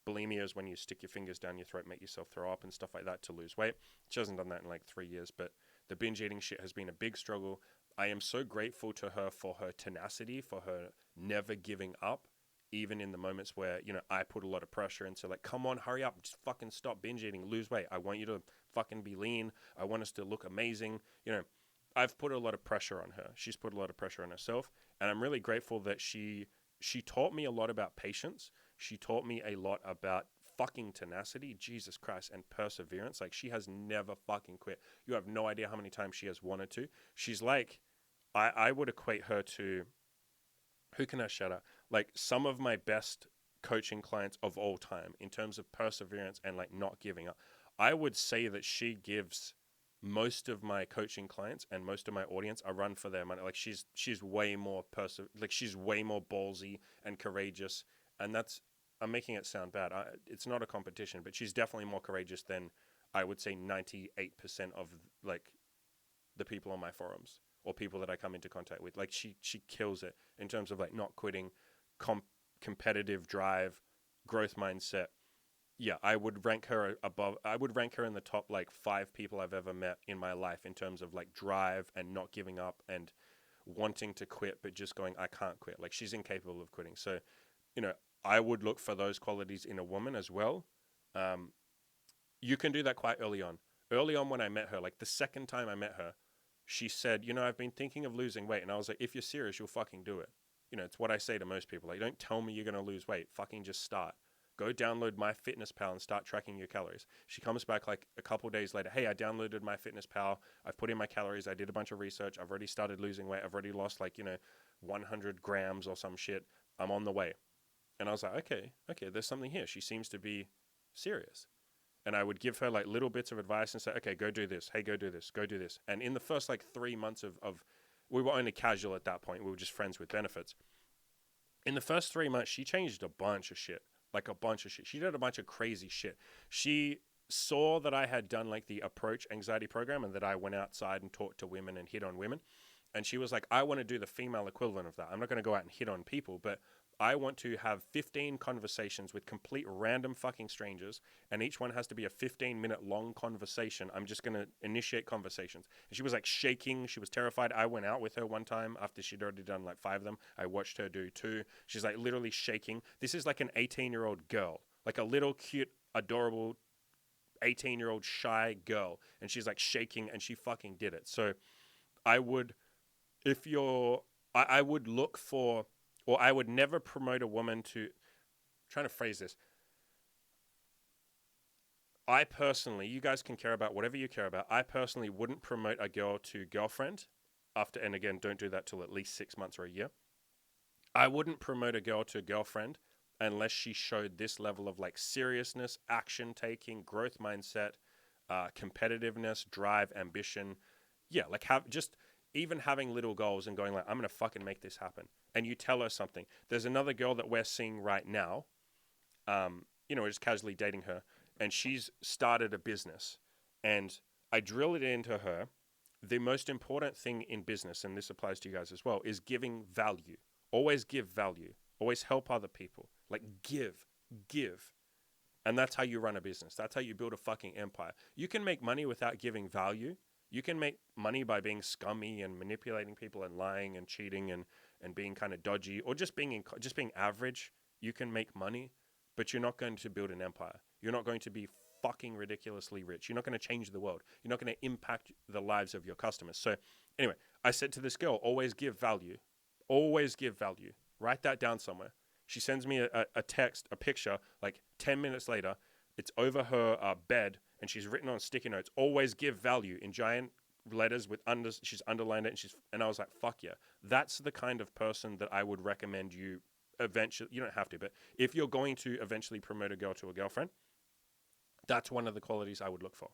bulimia is when you stick your fingers down your throat, make yourself throw up and stuff like that to lose weight. She hasn't done that in like 3 years, but The binge eating shit has been a big struggle. I am so grateful to her for her tenacity, for her never giving up, even in the moments where, I put a lot of pressure into like, come on, hurry up, just fucking stop binge eating, lose weight. I want you to fucking be lean. I want us to look amazing. I've put a lot of pressure on her. She's put a lot of pressure on herself. And I'm really grateful that she taught me a lot about patience. She taught me a lot about fucking tenacity, Jesus Christ, and perseverance. Like, she has never fucking quit. You have no idea how many times she has wanted to. She's like, I would equate her to, who can I shout out? Like, some of my best coaching clients of all time in terms of perseverance and like not giving up. I would say that she gives most of my coaching clients and most of my audience a run for their money. Like, she's way more she's way more ballsy and courageous. And that's, I'm making it sound bad. It's not a competition, but she's definitely more courageous than, I would say, 98% of like the people on my forums or people that I come into contact with. Like, she kills it in terms of like not quitting, competitive drive, growth mindset. Yeah, I would rank her above. I would rank her in the top like 5 people I've ever met in my life in terms of like drive and not giving up and wanting to quit, but just going, I can't quit. Like, she's incapable of quitting. So, I would look for those qualities in a woman as well. You can do that quite early on. Early on when I met her, like the second time I met her, she said, I've been thinking of losing weight. And I was like, if you're serious, you'll fucking do it. It's what I say to most people. Like, don't tell me you're going to lose weight. Fucking just start. Go download MyFitnessPal and start tracking your calories. She comes back like a couple days later. Hey, I downloaded MyFitnessPal. I've put in my calories. I did a bunch of research. I've already started losing weight. I've already lost 100 grams or some shit. I'm on the way. And I was like, okay, there's something here. She seems to be serious. And I would give her like little bits of advice and say, okay, go do this. Hey, go do this. Go do this. And in the first 3 months of we were only casual at that point. We were just friends with benefits. In the first 3 months, she changed a bunch of shit. Like a bunch of shit. She did a bunch of crazy shit. She saw that I had done like the approach anxiety program and that I went outside and talked to women and hit on women. And she was like, I want to do the female equivalent of that. I'm not going to go out and hit on people, but I want to have 15 conversations with complete random fucking strangers, and each one has to be a 15-minute long conversation. I'm just going to initiate conversations. And she was like shaking. She was terrified. I went out with her one time after she'd already done like 5 of them. I watched her do 2. She's like literally shaking. This is like an 18-year-old girl, like a little cute, adorable 18-year-old shy girl. And she's like shaking, and she fucking did it. So I would, I would look for, or I would never promote a woman to, I'm trying to phrase this. I personally, you guys can care about whatever you care about. I personally wouldn't promote a girl to girlfriend after, and again, don't do that till at least 6 months or a year. I wouldn't promote a girl to girlfriend unless she showed this level of like seriousness, action taking, growth mindset, competitiveness, drive, ambition. Yeah, like even having little goals and going like, I'm going to fucking make this happen. And you tell her something. There's another girl that we're seeing right now. We're just casually dating her. And she's started a business. And I drill it into her. The most important thing in business, and this applies to you guys as well, is giving value. Always give value. Always help other people. Like, give. And that's how you run a business. That's how you build a fucking empire. You can make money without giving value. You can make money by being scummy and manipulating people and lying and cheating and being kind of dodgy, or just being average. You can make money, but you're not going to build an empire. You're not going to be fucking ridiculously rich. You're not going to change the world. You're not going to impact the lives of your customers. So anyway, I said to this girl, always give value. Always give value. Write that down somewhere. She sends me a text, a picture, like 10 minutes later. It's over her bed, and she's written on sticky notes, always give value in giant letters with she's underlined it, and I was like, fuck yeah. That's the kind of person that I would recommend you eventually, you don't have to, but if you're going to eventually promote a girl to a girlfriend, that's one of the qualities I would look for.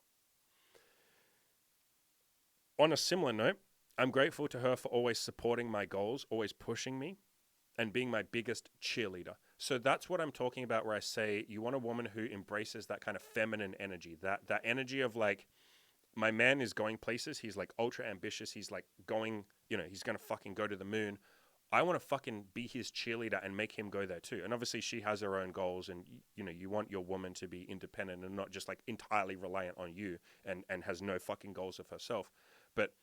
On a similar note, I'm grateful to her for always supporting my goals, always pushing me, and being my biggest cheerleader. So that's what I'm talking about where I say you want a woman who embraces that kind of feminine energy, that energy of like, my man is going places. He's like ultra ambitious. He's like going, he's going to fucking go to the moon. I want to fucking be his cheerleader and make him go there too. And obviously she has her own goals, and you want your woman to be independent and not just like entirely reliant on you and has no fucking goals of herself. But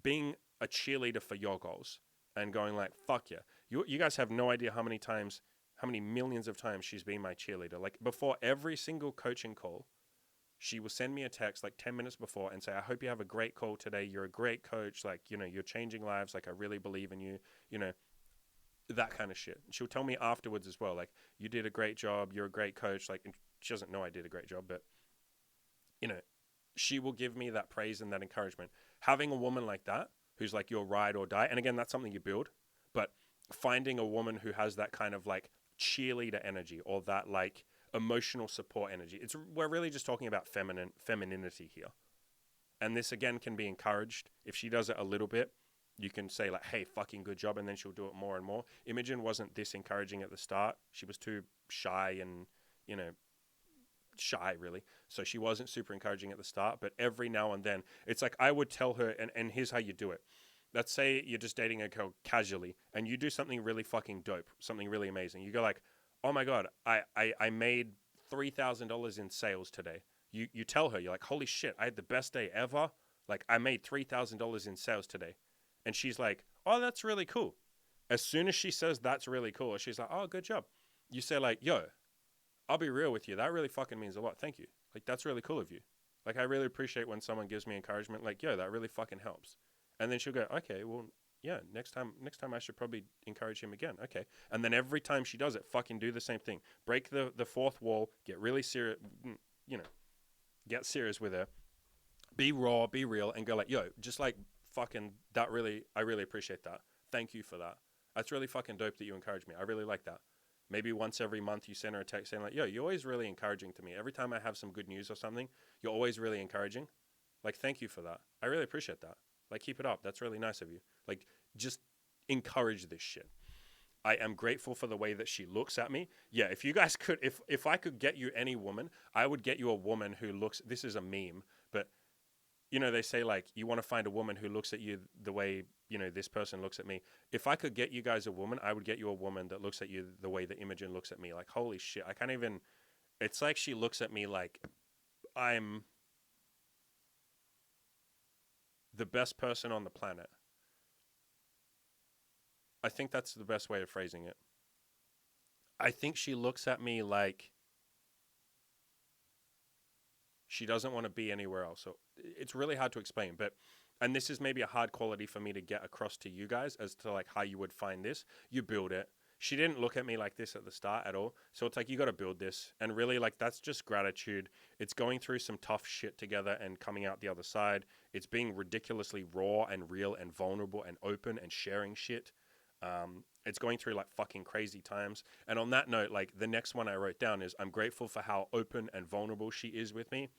being a cheerleader for your goals and going like, fuck yeah. You guys have no idea how many millions of times she's been my cheerleader. Like before every single coaching call, she will send me a text like 10 minutes before and say, I hope you have a great call today. You're a great coach. Like, you're changing lives. Like, I really believe in you, that kind of shit. She'll tell me afterwards as well, like, you did a great job. You're a great coach. Like, and she doesn't know I did a great job, but, she will give me that praise and that encouragement. Having a woman like that, who's like your ride or die, and again, that's something you build, but finding a woman who has that kind of like cheerleader energy or that like emotional support energy. We're really just talking about femininity here. And this again can be encouraged. If she does it a little bit, you can say like, hey, fucking good job. And then she'll do it more and more. Imogen wasn't this encouraging at the start. She was too shy and, shy really. So she wasn't super encouraging at the start, but every now and then it's like, I would tell her, and here's how you do it. Let's say you're just dating a girl casually and you do something really fucking dope, something really amazing. You go like, oh my God, I made $3,000 in sales today. You tell her, you're like, holy shit, I had the best day ever. Like I made $3,000 in sales today. And she's like, oh, that's really cool. As soon as she says that's really cool, she's like, oh, good job. You say like, yo, I'll be real with you. That really fucking means a lot. Thank you. Like, that's really cool of you. Like, I really appreciate when someone gives me encouragement. Like, yo, that really fucking helps. And then she'll go, okay, well, yeah, next time I should probably encourage him again. Okay. And then every time she does it, fucking do the same thing. Break the fourth wall, get really serious, get serious with her. Be raw, be real, and go like, yo, just like fucking I really appreciate that. Thank you for that. That's really fucking dope that you encourage me. I really like that. Maybe once every month you send her a text saying like, yo, you're always really encouraging to me. Every time I have some good news or something, you're always really encouraging. Like, thank you for that. I really appreciate that. Like, keep it up. That's really nice of you. Like, just encourage this shit. I am grateful for the way that she looks at me. Yeah, if you guys could, if I could get you any woman, I would get you a woman who looks, this is a meme, but they say like, you want to find a woman who looks at you the way, this person looks at me. If I could get you guys a woman, I would get you a woman that looks at you the way that Imogen looks at me. Like, holy shit, I can't even, it's like she looks at me like I'm the best person on the planet. I think that's the best way of phrasing it. I think she looks at me like she doesn't want to be anywhere else. So it's really hard to explain, and this is maybe a hard quality for me to get across to you guys as to like how you would find this. You build it. She didn't look at me like this at the start at all. So it's like, you got to build this. And really, like, that's just gratitude. It's going through some tough shit together and coming out the other side. It's being ridiculously raw and real and vulnerable and open and sharing shit. It's going through like fucking crazy times. And on that note, like, the next one I wrote down is, I'm grateful for how open and vulnerable she is with me,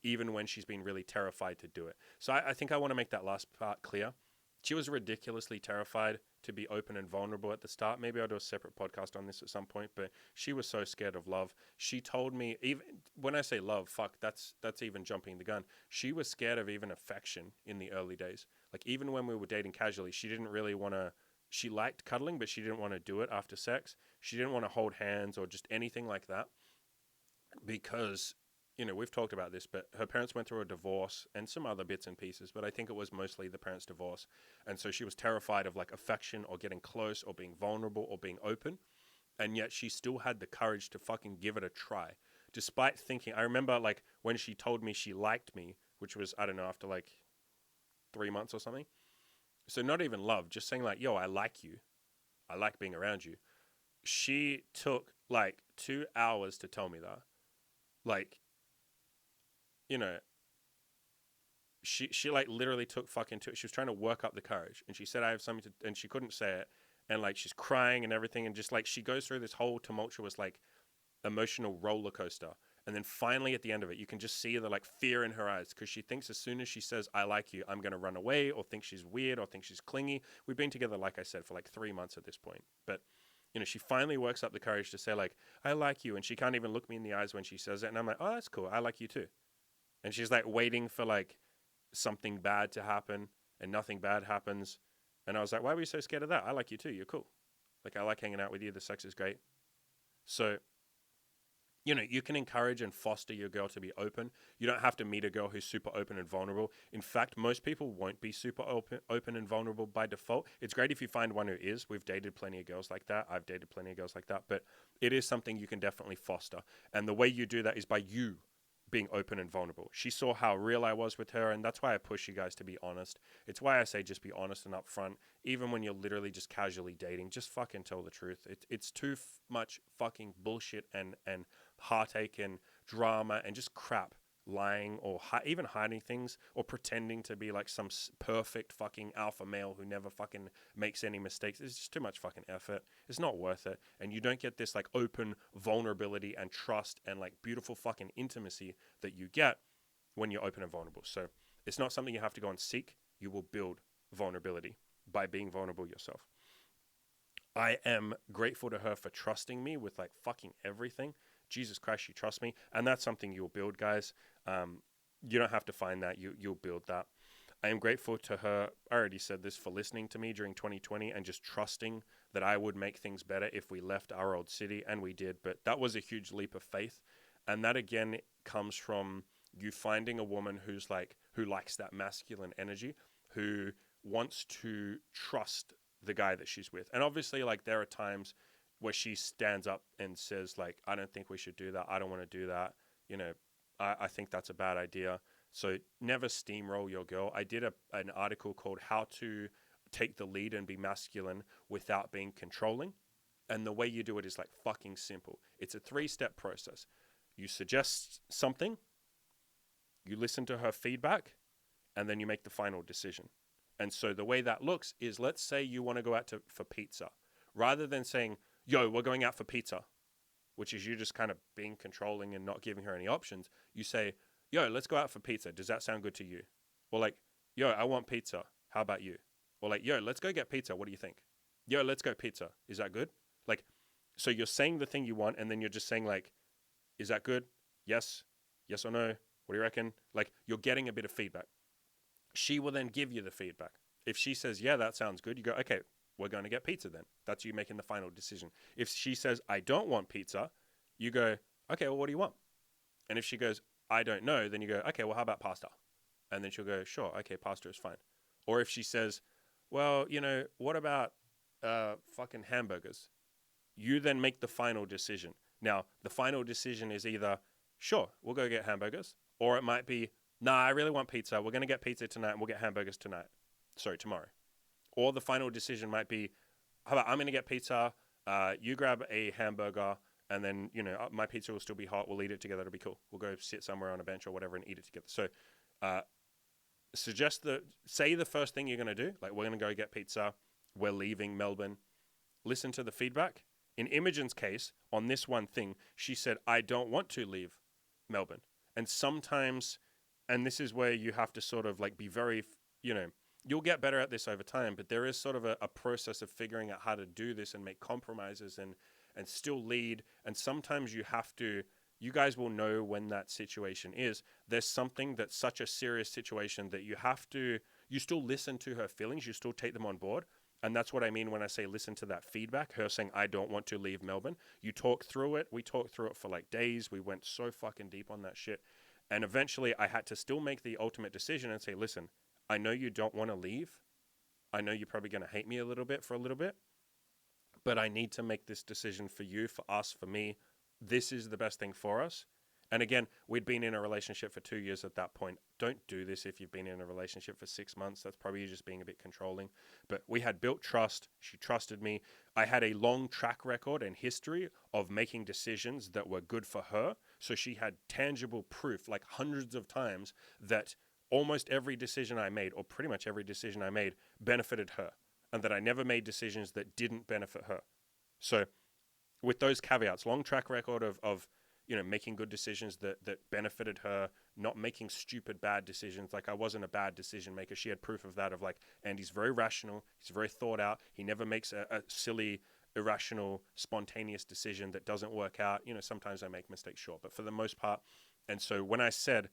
even when she's been really terrified to do it. So I think I want to make that last part clear. She was ridiculously terrified to be open and vulnerable at the start. Maybe I'll do a separate podcast on this at some point, but she was so scared of love. She told me, even when I say love, fuck, that's even jumping the gun. She was scared of even affection in the early days. Like, even when we were dating casually, she didn't really want to, she liked cuddling, but she didn't want to do it after sex. She didn't want to hold hands or just anything like that, because we've talked about this, but her parents went through a divorce and some other bits and pieces, but I think it was mostly the parents' divorce. And so she was terrified of like affection or getting close or being vulnerable or being open. And yet she still had the courage to fucking give it a try. Despite thinking, I remember like when she told me she liked me, which was, I don't know, after like 3 months or something. So not even love, just saying like, yo, I like you. I like being around you. She took like 2 hours to tell me that. Like, she like literally took fucking two. She was trying to work up the courage, and she said, I have something to, and she couldn't say it. And like, she's crying and everything. And just like, she goes through this whole tumultuous, like, emotional roller coaster. And then finally at the end of it, you can just see the like fear in her eyes, because she thinks as soon as she says, I like you, I'm going to run away, or think she's weird, or think she's clingy. We've been together, like I said, for like 3 months at this point. But she finally works up the courage to say like, I like you. And she can't even look me in the eyes when she says it. And I'm like, oh, that's cool. I like you too. And she's like waiting for like something bad to happen, and nothing bad happens. And I was like, why were you so scared of that? I like you too. You're cool. Like, I like hanging out with you. The sex is great. So You can encourage and foster your girl to be open. You don't have to meet a girl who's super open and vulnerable. In fact, most people won't be super open and vulnerable by default. It's great if you find one who is. We've dated plenty of girls like that. I've dated plenty of girls like that. But it is something you can definitely foster. And the way you do that is by you being open and vulnerable. She saw how real I was with her, and that's why I push you guys to be honest. It's why I say just be honest and upfront, even when you're literally just casually dating. Just fucking tell the truth. It's too much fucking bullshit and heartache and drama and just crap lying or even hiding things or pretending to be like some perfect fucking alpha male who never fucking makes any mistakes. It's just too much fucking effort. It's not worth it. And you don't get this like open vulnerability and trust and like beautiful fucking intimacy that you get when you're open and vulnerable. So it's not something you have to go and seek. You will build vulnerability by being vulnerable yourself. I am grateful to her for trusting me with like fucking everything. Jesus Christ, she trusts me. And that's something you'll build, guys. You don't have to find that. You'll build that. I am grateful to her, I already said this, for listening to me during 2020 and just trusting that I would make things better if we left our old city, and we did. But that was a huge leap of faith. And that, again, comes from you finding a woman who likes that masculine energy, who wants to trust the guy that she's with. And obviously, like, there are times where she stands up and says, like, I don't think we should do that. I don't want to do that. I think that's a bad idea. So never steamroll your girl. I did an article called How to Take the Lead and Be Masculine Without Being Controlling. And the way you do it is like fucking simple. It's a 3-step process. You suggest something, you listen to her feedback, and then you make the final decision. And so the way that looks is, let's say you want to go out for pizza. Rather than saying, yo, we're going out for pizza, which is you just kind of being controlling and not giving her any options, you say, yo, let's go out for pizza. Does that sound good to you? Or like, yo, I want pizza. How about you? Or like, yo, let's go get pizza. What do you think? Yo, let's go pizza. Is that good? Like, so you're saying the thing you want, and then you're just saying like, is that good? Yes. Yes or no? What do you reckon? Like, you're getting a bit of feedback. She will then give you the feedback. If she says, yeah, that sounds good, you go, okay, we're going to get pizza then. That's you making the final decision. If she says, I don't want pizza, you go, okay, well, what do you want? And if she goes, I don't know, then you go, okay, well, how about pasta? And then she'll go, sure, okay, pasta is fine. Or if she says, well, what about fucking hamburgers? You then make the final decision. Now, the final decision is either, sure, we'll go get hamburgers, or it might be, nah, I really want pizza. We're going to get pizza tonight, and we'll get hamburgers tomorrow. Or the final decision might be, how about I'm going to get pizza, you grab a hamburger, and then, my pizza will still be hot. We'll eat it together. It'll be cool. We'll go sit somewhere on a bench or whatever and eat it together. So say the first thing you're going to do, like we're going to go get pizza. We're leaving Melbourne. Listen to the feedback. In Imogen's case, on this one thing, she said, I don't want to leave Melbourne. And sometimes, and this is where you have to sort of like be very, you'll get better at this over time, but there is sort of a process of figuring out how to do this and make compromises and still lead. And sometimes you guys will know when that situation is. There's something that's such a serious situation that you still listen to her feelings, you still take them on board. And that's what I mean when I say listen to that feedback, her saying, I don't want to leave Melbourne. You talk through it. We talked through it for like days. We went so fucking deep on that shit. And eventually I had to still make the ultimate decision and say, listen, I know you don't want to leave. I know you're probably going to hate me a little bit for a little bit, but I need to make this decision for you, for us, for me. This is the best thing for us. And again, we'd been in a relationship for 2 years at that point. Don't do this if you've been in a relationship for 6 months. That's probably just being a bit controlling. But we had built trust. She trusted me. I had a long track record and history of making decisions that were good for her. So she had tangible proof, like hundreds of times, that almost every decision I made, or pretty much every decision I made, benefited her. And that I never made decisions that didn't benefit her. So with those caveats, long track record of making good decisions that benefited her, not making stupid bad decisions. Like I wasn't a bad decision maker. She had proof of that, of like, Andy's very rational. He's very thought out. He never makes a silly, irrational, spontaneous decision that doesn't work out. Sometimes I make mistakes, sure, but for the most part. And so when I said,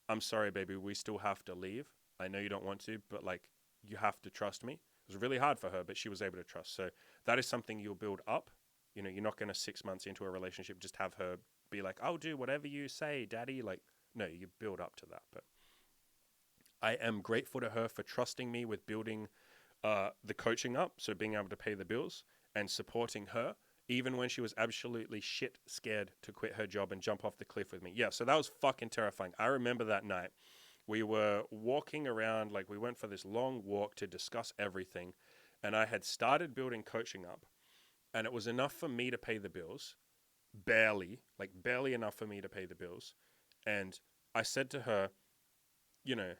I'm sorry, baby, we still have to leave. I know you don't want to, but like, you have to trust me. It was really hard for her, but she was able to trust. So that is something you'll build up. You're not going to 6 months into a relationship just have her be like, I'll do whatever you say, daddy. Like, no, you build up to that. But I am grateful to her for trusting me with building the coaching up. So being able to pay the bills and supporting her, even when she was absolutely shit scared to quit her job and jump off the cliff with me. Yeah, so that was fucking terrifying. I remember that night. We were walking around, like we went for this long walk to discuss everything. And I had started building coaching up. And it was enough for me to pay the bills. Barely enough for me to pay the bills. And I said to her, you know,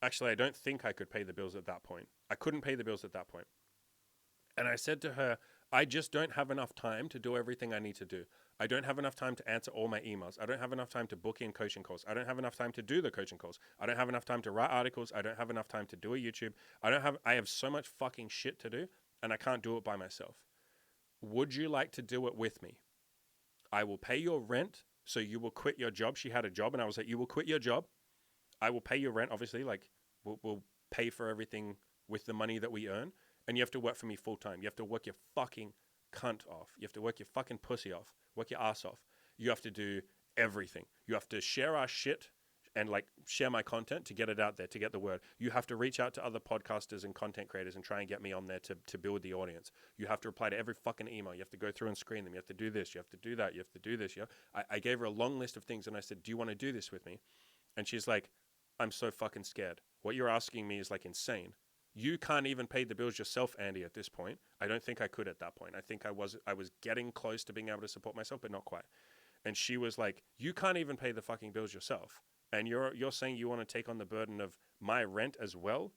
actually, I don't think I could pay the bills at that point. I couldn't pay the bills at that point. And I said to her, I just don't have enough time to do everything I need to do. I don't have enough time to answer all my emails. I don't have enough time to book in coaching calls. I don't have enough time to do the coaching calls. I don't have enough time to write articles. I don't have enough time to do a YouTube. I have so much fucking shit to do, and I can't do it by myself. Would you like to do it with me? I will pay your rent, so you will quit your job. She had a job, and I was like, you will quit your job. I will pay your rent, obviously. Like, we'll pay for everything with the money that we earn. And you have to work for me full time. You have to work your fucking cunt off. You have to work your fucking pussy off. Work your ass off. You have to do everything. You have to share our shit and like share my content to get it out there, to get the word. You have to reach out to other podcasters and content creators and try and get me on there to build the audience. You have to reply to every fucking email. You have to go through and screen them. You have to do this. You have to do that. You have to do this. I gave her a long list of things and I said, do you want to do this with me? And she's like, I'm so fucking scared. What you're asking me is like insane. You can't even pay the bills yourself, Andy, at this point. I don't think I could at that point. I think I was getting close to being able to support myself, but not quite. And she was like, you can't even pay the fucking bills yourself. And you're saying you want to take on the burden of my rent as well,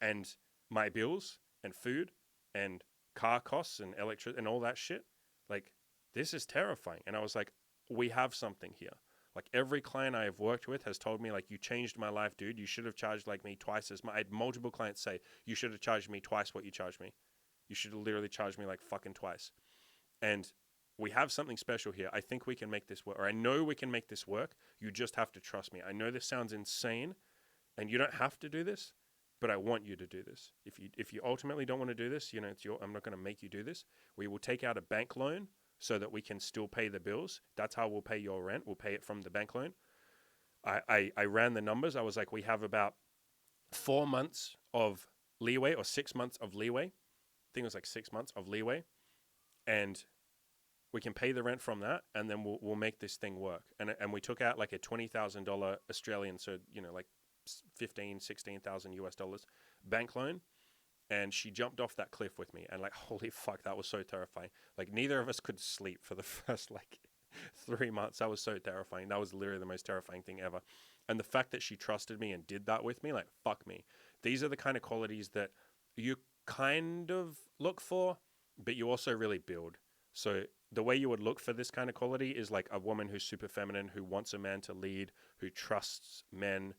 and my bills and food and car costs and electricity and all that shit? Like, this is terrifying. And I was like, we have something here. Like every client I have worked with has told me like, you changed my life, dude. You should have charged like me twice as much. I had multiple clients say, you should have charged me twice what you charged me. You should have literally charged me like fucking twice. And we have something special here. I think we can make this work, or I know we can make this work. You just have to trust me. I know this sounds insane and you don't have to do this, but I want you to do this. If you ultimately don't want to do this, you know, I'm not going to make you do this. We will take out a bank loan so that we can still pay the bills. That's how we'll pay your rent. We'll pay it from the bank loan. I ran the numbers. I was like, we have about 4 months of leeway or 6 months of leeway. I think it was like 6 months of leeway. And we can pay the rent from that, and then we'll make this thing work. And we took out like a $20,000 Australian, so, you know, like 16,000 US dollars bank loan. And she jumped off that cliff with me. And like, holy fuck, that was so terrifying. Like neither of us could sleep for the first like 3 months. That was so terrifying. That was literally the most terrifying thing ever. And the fact that she trusted me and did that with me, like, fuck me. These are the kind of qualities that you kind of look for, but you also really build. So the way you would look for this kind of quality is like a woman who's super feminine, who wants a man to lead, who trusts men,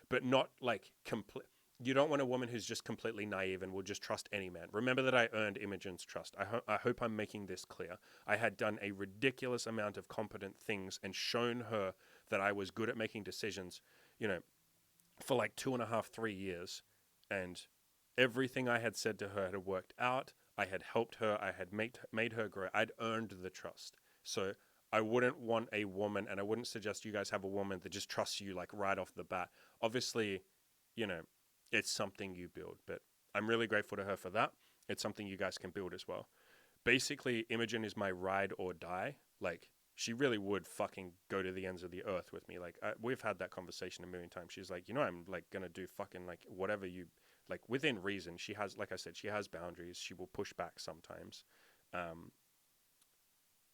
but not like complete. You don't want a woman who's just completely naive and will just trust any man. Remember that I earned Imogen's trust. I hope I'm making this clear. I had done a ridiculous amount of competent things and shown her that I was good at making decisions, you know, for like 2.5, 3 years. And everything I had said to her had worked out. I had helped her. I had made her grow. I'd earned the trust. So I wouldn't want a woman, and I wouldn't suggest you guys have a woman that just trusts you like right off the bat. Obviously, you know, it's something you build, but I'm really grateful to her for that. It's something you guys can build as well. Basically, Imogen is my ride or die. Like, she really would fucking go to the ends of the earth with me. Like, we've had that conversation a million times. She's like, you know, I'm like going to do fucking like whatever you, like within reason. She has, like I said, she has boundaries. She will push back sometimes.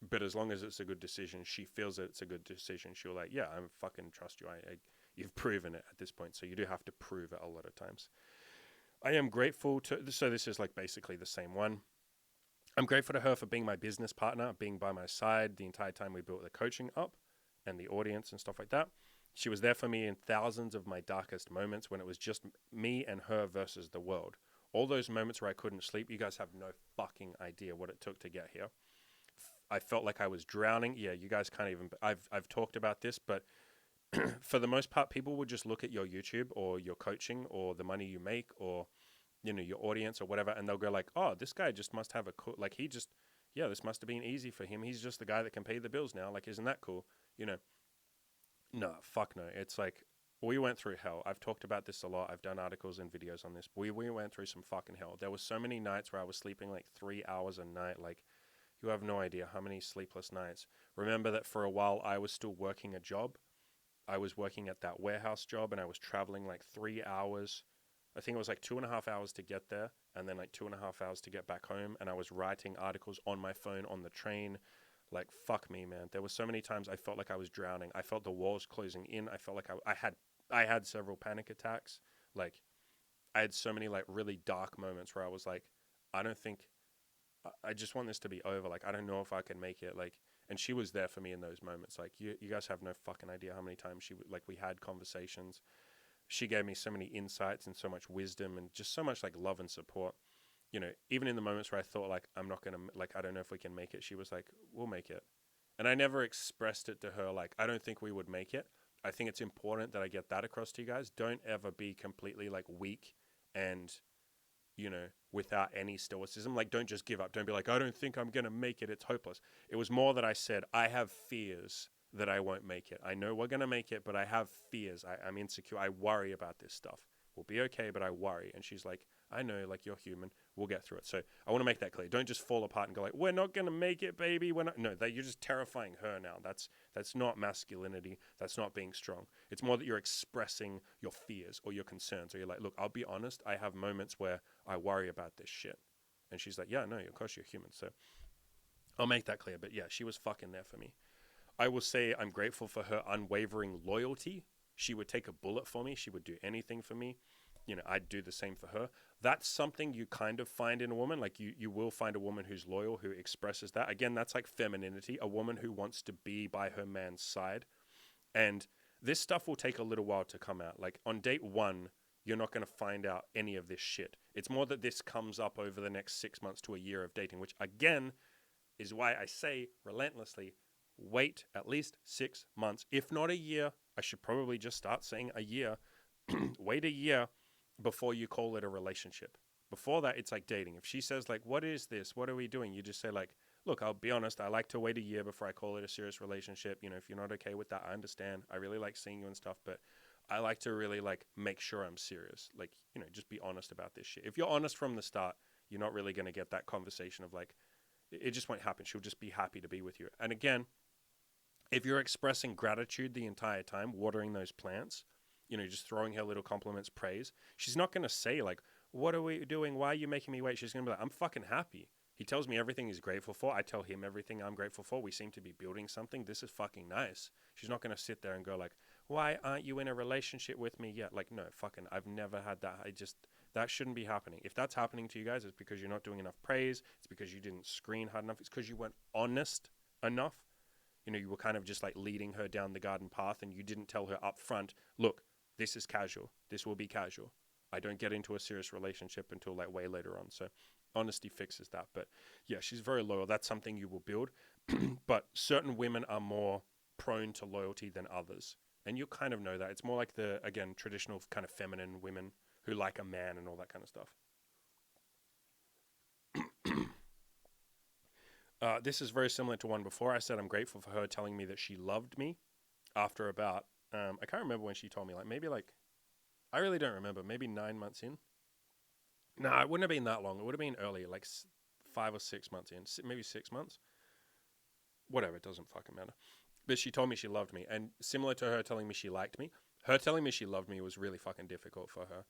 But as long as it's a good decision, she feels that it's a good decision. She'll like, yeah, I fucking trust you. You've proven it at this point. So you do have to prove it a lot of times. I am grateful to, so this is like basically the same one. I'm grateful to her for being my business partner, being by my side the entire time we built the coaching up and the audience and stuff like that. She was there for me in thousands of my darkest moments when it was just me and her versus the world. All those moments where I couldn't sleep, you guys have no fucking idea what it took to get here. I felt like I was drowning. Yeah, you guys can't even, I've talked about this, but for the most part, people would just look at your YouTube or your coaching or the money you make or, you know, your audience or whatever, and they'll go like, oh, this guy just must have like yeah, this must have been easy for him. He's just the guy that can pay the bills now. Like, isn't that cool? You know, no, fuck no. It's like, we went through hell. I've talked about this a lot. I've done articles and videos on this. We went through some fucking hell. There was so many nights where I was sleeping like 3 hours a night. Like, you have no idea how many sleepless nights. Remember that for a while I was still working a job. I was working at that warehouse job and I was traveling like 3 hours. I think it was like 2.5 hours to get there and then like 2.5 hours to get back home. And I was writing articles on my phone on the train. Like, fuck me, man. There were so many times I felt like I was drowning. I felt the walls closing in. I felt like I had several panic attacks. Like, I had so many like really dark moments where I was like, I don't think, I just want this to be over. Like, I don't know if I can make it. Like, and she was there for me in those moments. Like, you guys have no fucking idea how many times we had conversations. She gave me so many insights and so much wisdom and just so much like love and support. You know, even in the moments where I thought like, I'm not going to, like, I don't know if we can make it. She was like, we'll make it. And I never expressed it to her. Like, I don't think we would make it. I think it's important that I get that across to you guys. Don't ever be completely like weak and, you know, without any stoicism. Like, don't just give up. Don't be like, I don't think I'm going to make it. It's hopeless. It was more that I said, I have fears that I won't make it. I know we're going to make it, but I have fears. I'm insecure. I worry about this stuff. We'll be okay, but I worry. And she's like, I know, like, you're human. We'll get through it. So I want to make that clear. Don't just fall apart and go like, we're not going to make it, baby. We're not. No, you're just terrifying her now. That's not masculinity. That's not being strong. It's more that you're expressing your fears or your concerns. Or you're like, look, I'll be honest. I have moments where I worry about this shit. And she's like, yeah, no, of course you're human. So I'll make that clear. But yeah, she was fucking there for me. I will say I'm grateful for her unwavering loyalty. She would take a bullet for me. She would do anything for me. You know, I'd do the same for her. That's something you kind of find in a woman. Like, you will find a woman who's loyal, who expresses that. Again, that's like femininity, a woman who wants to be by her man's side. And this stuff will take a little while to come out. Like, on date one, you're not going to find out any of this shit. It's more that this comes up over the next 6 months to a year of dating, which again is why I say relentlessly, wait at least 6 months, if not a year. I should probably just start saying a year. Wait a year before you call it a relationship. Before that, it's like dating. If she says like, what is this? What are we doing? You just say like, look, I'll be honest. I like to wait a year before I call it a serious relationship. You know, if you're not okay with that, I understand. I really like seeing you and stuff, but I like to really like make sure I'm serious. Like, you know, just be honest about this shit. If you're honest from the start, you're not really going to get that conversation of like, it just won't happen. She'll just be happy to be with you. And again, if you're expressing gratitude the entire time, watering those plants, you know, just throwing her little compliments, praise, she's not going to say like, what are we doing? Why are you making me wait? She's going to be like, I'm fucking happy. He tells me everything he's grateful for. I tell him everything I'm grateful for. We seem to be building something. This is fucking nice. She's not going to sit there and go like, why aren't you in a relationship with me yet? Like, no, fucking, I've never had that. That shouldn't be happening. If that's happening to you guys, it's because you're not doing enough praise. It's because you didn't screen hard enough. It's because you weren't honest enough. You know, you were kind of just like leading her down the garden path and you didn't tell her up front, look, this is casual. This will be casual. I don't get into a serious relationship until like way later on. So honesty fixes that. But yeah, she's very loyal. That's something you will build. But certain women are more prone to loyalty than others. And you kind of know that. It's more like the, again, traditional kind of feminine women who like a man and all that kind of stuff. This is very similar to one before. I said I'm grateful for her telling me that she loved me after about, I can't remember when she told me, like maybe like, I really don't remember, maybe 9 months in. No, it wouldn't have been that long. It would have been earlier, like 5 or 6 months in, maybe 6 months. Whatever, it doesn't fucking matter. But she told me she loved me. And similar to her telling me she liked me, her telling me she loved me was really fucking difficult for her.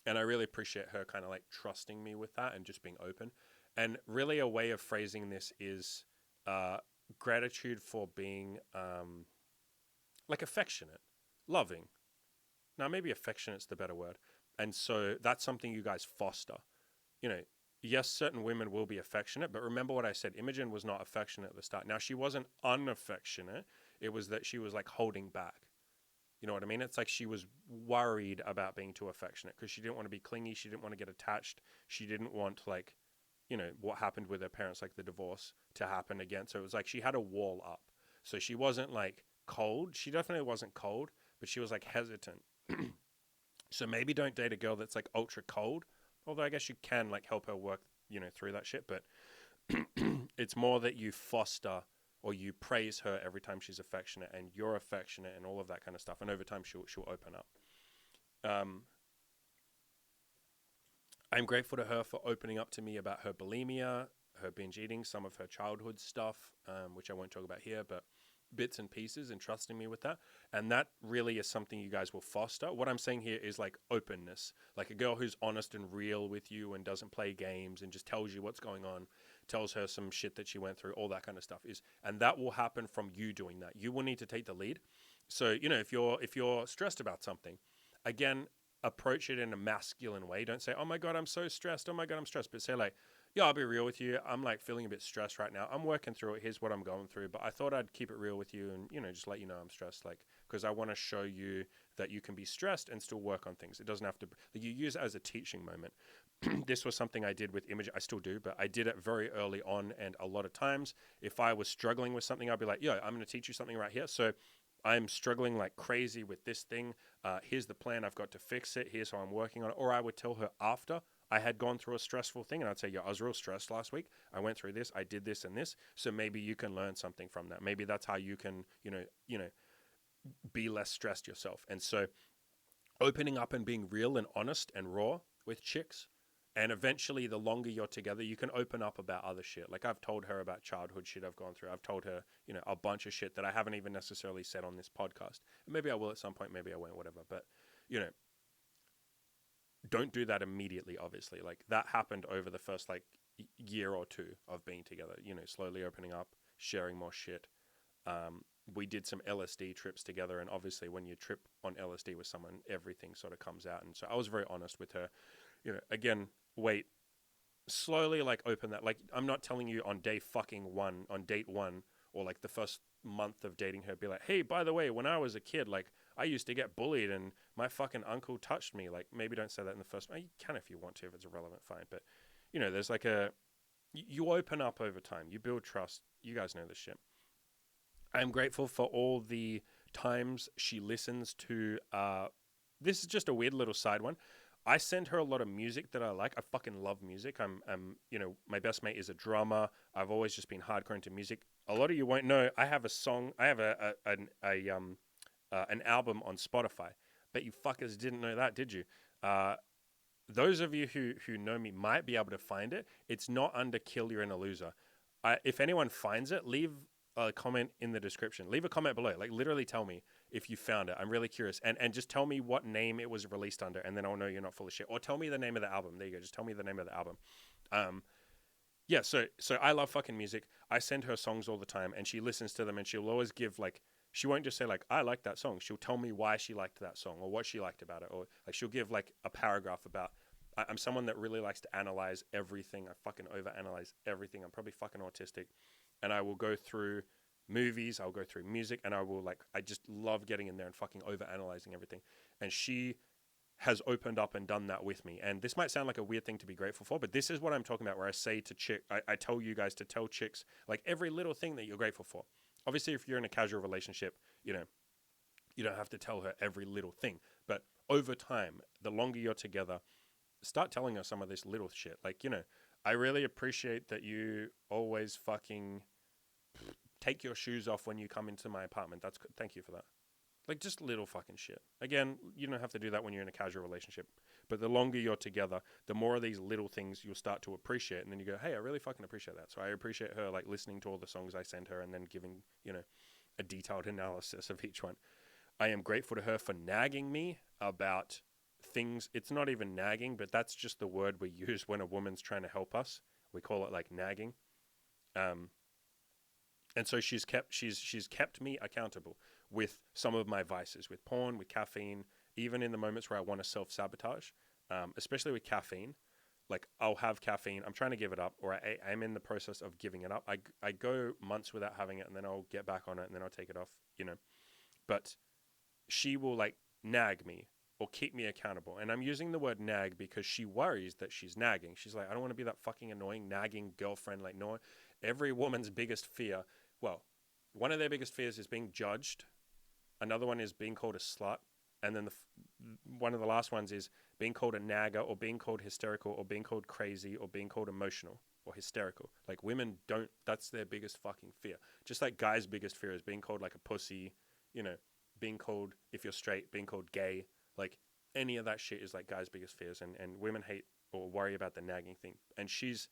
And I really appreciate her kind of like trusting me with that and just being open. And really a way of phrasing this is gratitude for being like affectionate, loving. Now, maybe affectionate's the better word. And so that's something you guys foster. You know, yes, certain women will be affectionate, but remember what I said. Imogen was not affectionate at the start. Now, she wasn't unaffectionate. It was that she was like holding back. You know what I mean? It's like she was worried about being too affectionate because she didn't want to be clingy. She didn't want to get attached. She didn't want like, you know, what happened with her parents, like the divorce, to happen again. So it was like she had a wall up. So she wasn't like cold. She definitely wasn't cold, but she was like hesitant. So maybe don't date a girl that's like ultra cold. Although I guess you can like help her work, you know, through that shit. But It's more that you foster or you praise her every time she's affectionate, and you're affectionate, and all of that kind of stuff. And over time, she'll open up. I'm grateful to her for opening up to me about her bulimia, her binge eating, some of her childhood stuff, which I won't talk about here, but bits and pieces, and trusting me with that. And that really is something you guys will foster. What I'm saying here is like openness, like a girl who's honest and real with you and doesn't play games and just tells you what's going on, tells her some shit that she went through, all that kind of stuff and that will happen from you doing that. You will need to take the lead. So, if you're stressed about something, again, approach it in a masculine way. Don't say, "Oh my God, I'm so stressed. Oh my God, I'm stressed." But say like, "Yeah, I'll be real with you. I'm like feeling a bit stressed right now. I'm working through it. Here's what I'm going through. But I thought I'd keep it real with you and, just let you know I'm stressed. Like, because I want to show you that you can be stressed and still work on things. It doesn't have to, like, you use it as a teaching moment." This was something I did with Imogen. I still do, but I did it very early on. And a lot of times, if I was struggling with something, I'd be like, "Yo, I'm going to teach you something right here. So I'm struggling like crazy with this thing. Here's the plan. I've got to fix it. Here's how I'm working on it." Or I would tell her after I had gone through a stressful thing, and I'd say, "Yeah, I was real stressed last week. I went through this. I did this and this. So maybe you can learn something from that. Maybe that's how you can, be less stressed yourself." And so opening up and being real and honest and raw with chicks. And eventually, the longer you're together, you can open up about other shit. Like I've told her about childhood shit I've gone through. I've told her, a bunch of shit that I haven't even necessarily said on this podcast. And maybe I will at some point, maybe I won't, whatever. But, don't do that immediately, obviously. Like that happened over the first like year or two of being together, slowly opening up, sharing more shit. We did some LSD trips together, and obviously when you trip on LSD with someone, everything sort of comes out. And so I was very honest with her. Again, wait, slowly like open that. Like I'm not telling you on date one, or like the first month of dating her, be like, "Hey, by the way, when I was a kid, like I used to get bullied and my fucking uncle touched me." Like maybe don't say that in the first. You can if you want to, if it's irrelevant, fine. But there's like you open up over time, you build trust. You guys know this shit. I'm grateful for all the times she listens to. This is just a weird little side one. I send her a lot of music that I like. I fucking love music. My best mate is a drummer. I've always just been hardcore into music. A lot of you won't know. I have a song. I have an album on Spotify. Bet you fuckers didn't know that, did you? Those of you who know me might be able to find it. It's not under Kill You're in a Loser. If anyone finds it, leave a comment in the description. Leave a comment below. Like literally tell me if you found it. I'm really curious. And just tell me what name it was released under, and then I'll know you're not full of shit. Or tell me the name of the album. There you go. Just tell me the name of the album. Yeah, so I love fucking music. I send her songs all the time, and she listens to them, and she'll always give like, she won't just say like, "I like that song." She'll tell me why she liked that song or what she liked about it. Or like she'll give like a paragraph about, I'm someone that really likes to analyze everything. I fucking overanalyze everything. I'm probably fucking autistic. And I will go through movies, I'll go through music, and I just love getting in there and fucking overanalyzing everything. And she has opened up and done that with me. And this might sound like a weird thing to be grateful for, but this is what I'm talking about, where I say to I tell you guys to tell chicks like every little thing that you're grateful for. Obviously, if you're in a casual relationship, you don't have to tell her every little thing. But over time, the longer you're together, start telling her some of this little shit. Like, I really appreciate that you always fucking take your shoes off when you come into my apartment. Thank you for that. Like, just little fucking shit. Again, you don't have to do that when you're in a casual relationship. But the longer you're together, the more of these little things you'll start to appreciate. And then you go, "Hey, I really fucking appreciate that." So I appreciate her, like, listening to all the songs I send her and then giving, a detailed analysis of each one. I am grateful to her for nagging me about things. It's not even nagging, but that's just the word we use when a woman's trying to help us. We call it, like, nagging. And so she's kept me accountable with some of my vices, with porn, with caffeine, even in the moments where I want to self-sabotage, especially with caffeine. Like, I'll have caffeine, I'm trying to give it up, or I'm in the process of giving it up. I go months without having it, and then I'll get back on it, and then I'll take it off, But she will, like, nag me or keep me accountable. And I'm using the word nag because she worries that she's nagging. She's like, "I don't want to be that fucking annoying, nagging girlfriend." Like, no, every woman's biggest fear, well, one of their biggest fears is being judged. Another one is being called a slut. And then one of the last ones is being called a nagger, or being called hysterical, or being called crazy, or being called emotional. or hysterical. Like women don't, that's their biggest fucking fear. Just like guys' biggest fear is being called like a pussy, you know, being called, if you're straight, being called gay. Like any of that shit is like guys' biggest fears. And women hate or worry about the nagging thing. And she's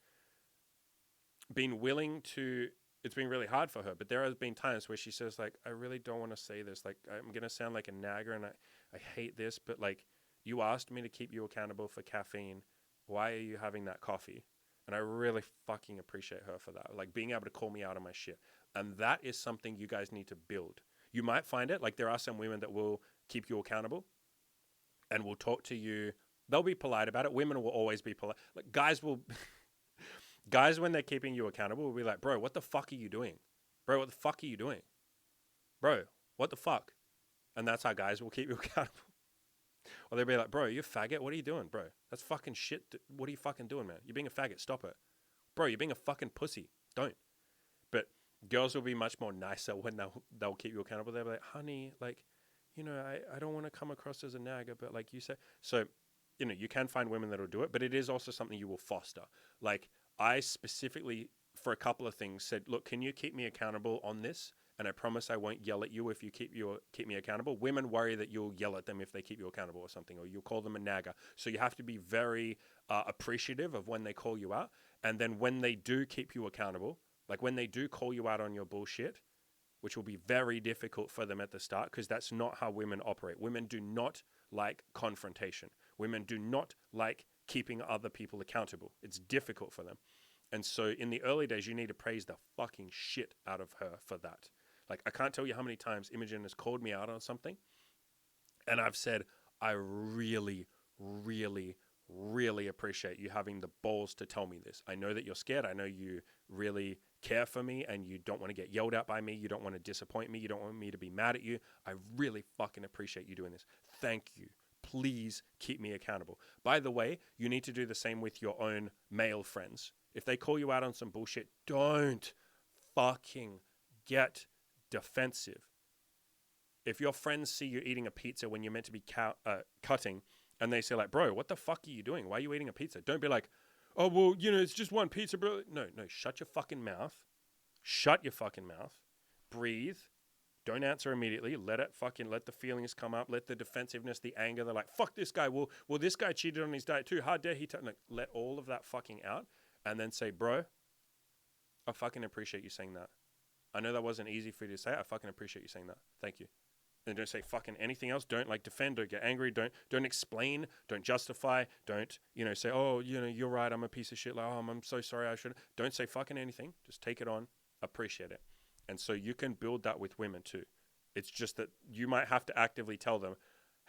been willing to, it's been really hard for her, but there has been times where she says like, I really don't want to say this. Like I'm going to sound like a nagger and I hate this, but like you asked me to keep you accountable for caffeine. Why are you having that coffee? And I really fucking appreciate her for that. Like being able to call me out on my shit. And that is something you guys need to build. You might find it, like there are some women that will keep you accountable and will talk to you. They'll be polite about it. Women will always be polite. Like guys will, guys when they're keeping you accountable will be like, bro, what the fuck are you doing? Bro, what the fuck are you doing? Bro, what the fuck? And that's how guys will keep you accountable. Or they'll be like, bro, you faggot? What are you doing, bro? That's fucking shit. What are you fucking doing, man? You're being a faggot. Stop it. Bro, you're being a fucking pussy. Don't. But girls will be much more nicer when they'll keep you accountable. They'll be like, honey, like, you know, I don't want to come across as a nagger, but like you said. So, you know, you can find women that'll do it, but it is also something you will foster. Like, I specifically, for a couple of things, said, look, can you keep me accountable on this? And I promise I won't yell at you if you keep me accountable. Women worry that you'll yell at them if they keep you accountable or something, or you'll call them a nagger. So you have to be very appreciative of when they call you out. And then when they do keep you accountable, like when they do call you out on your bullshit, which will be very difficult for them at the start because that's not how women operate. Women do not like confrontation. Women do not like keeping other people accountable. It's difficult for them. And so in the early days, you need to praise the fucking shit out of her for that. Like, I can't tell you how many times Imogen has called me out on something. And I've said, I really, really, really appreciate you having the balls to tell me this. I know that you're scared. I know you really care for me and you don't want to get yelled at by me. You don't want to disappoint me. You don't want me to be mad at you. I really fucking appreciate you doing this. Thank you. Please keep me accountable. By the way, you need to do the same with your own male friends. If they call you out on some bullshit, don't fucking get defensive. If your friends see you eating a pizza when you're meant to be cutting and they say like, bro, what the fuck are you doing? Why are you eating a pizza? Don't be like, oh, well, you know, it's just one pizza, bro. No, shut your fucking mouth. Shut your fucking mouth. Breathe. Don't answer immediately. Let the feelings come up. Let the defensiveness, the anger, they're like, fuck this guy. Well, this guy cheated on his diet too. How dare he? Like, let all of that fucking out and then say, bro, I fucking appreciate you saying that. I know that wasn't easy for you to say. I fucking appreciate you saying that. Thank you. And don't say fucking anything else. Don't like defend. Don't get angry. Don't explain. Don't justify. Don't, you know, say, oh, you know, you're right. I'm a piece of shit. Like, oh, I'm so sorry. I should. Don't say fucking anything. Just take it on. Appreciate it. And so you can build that with women too. It's just that you might have to actively tell them,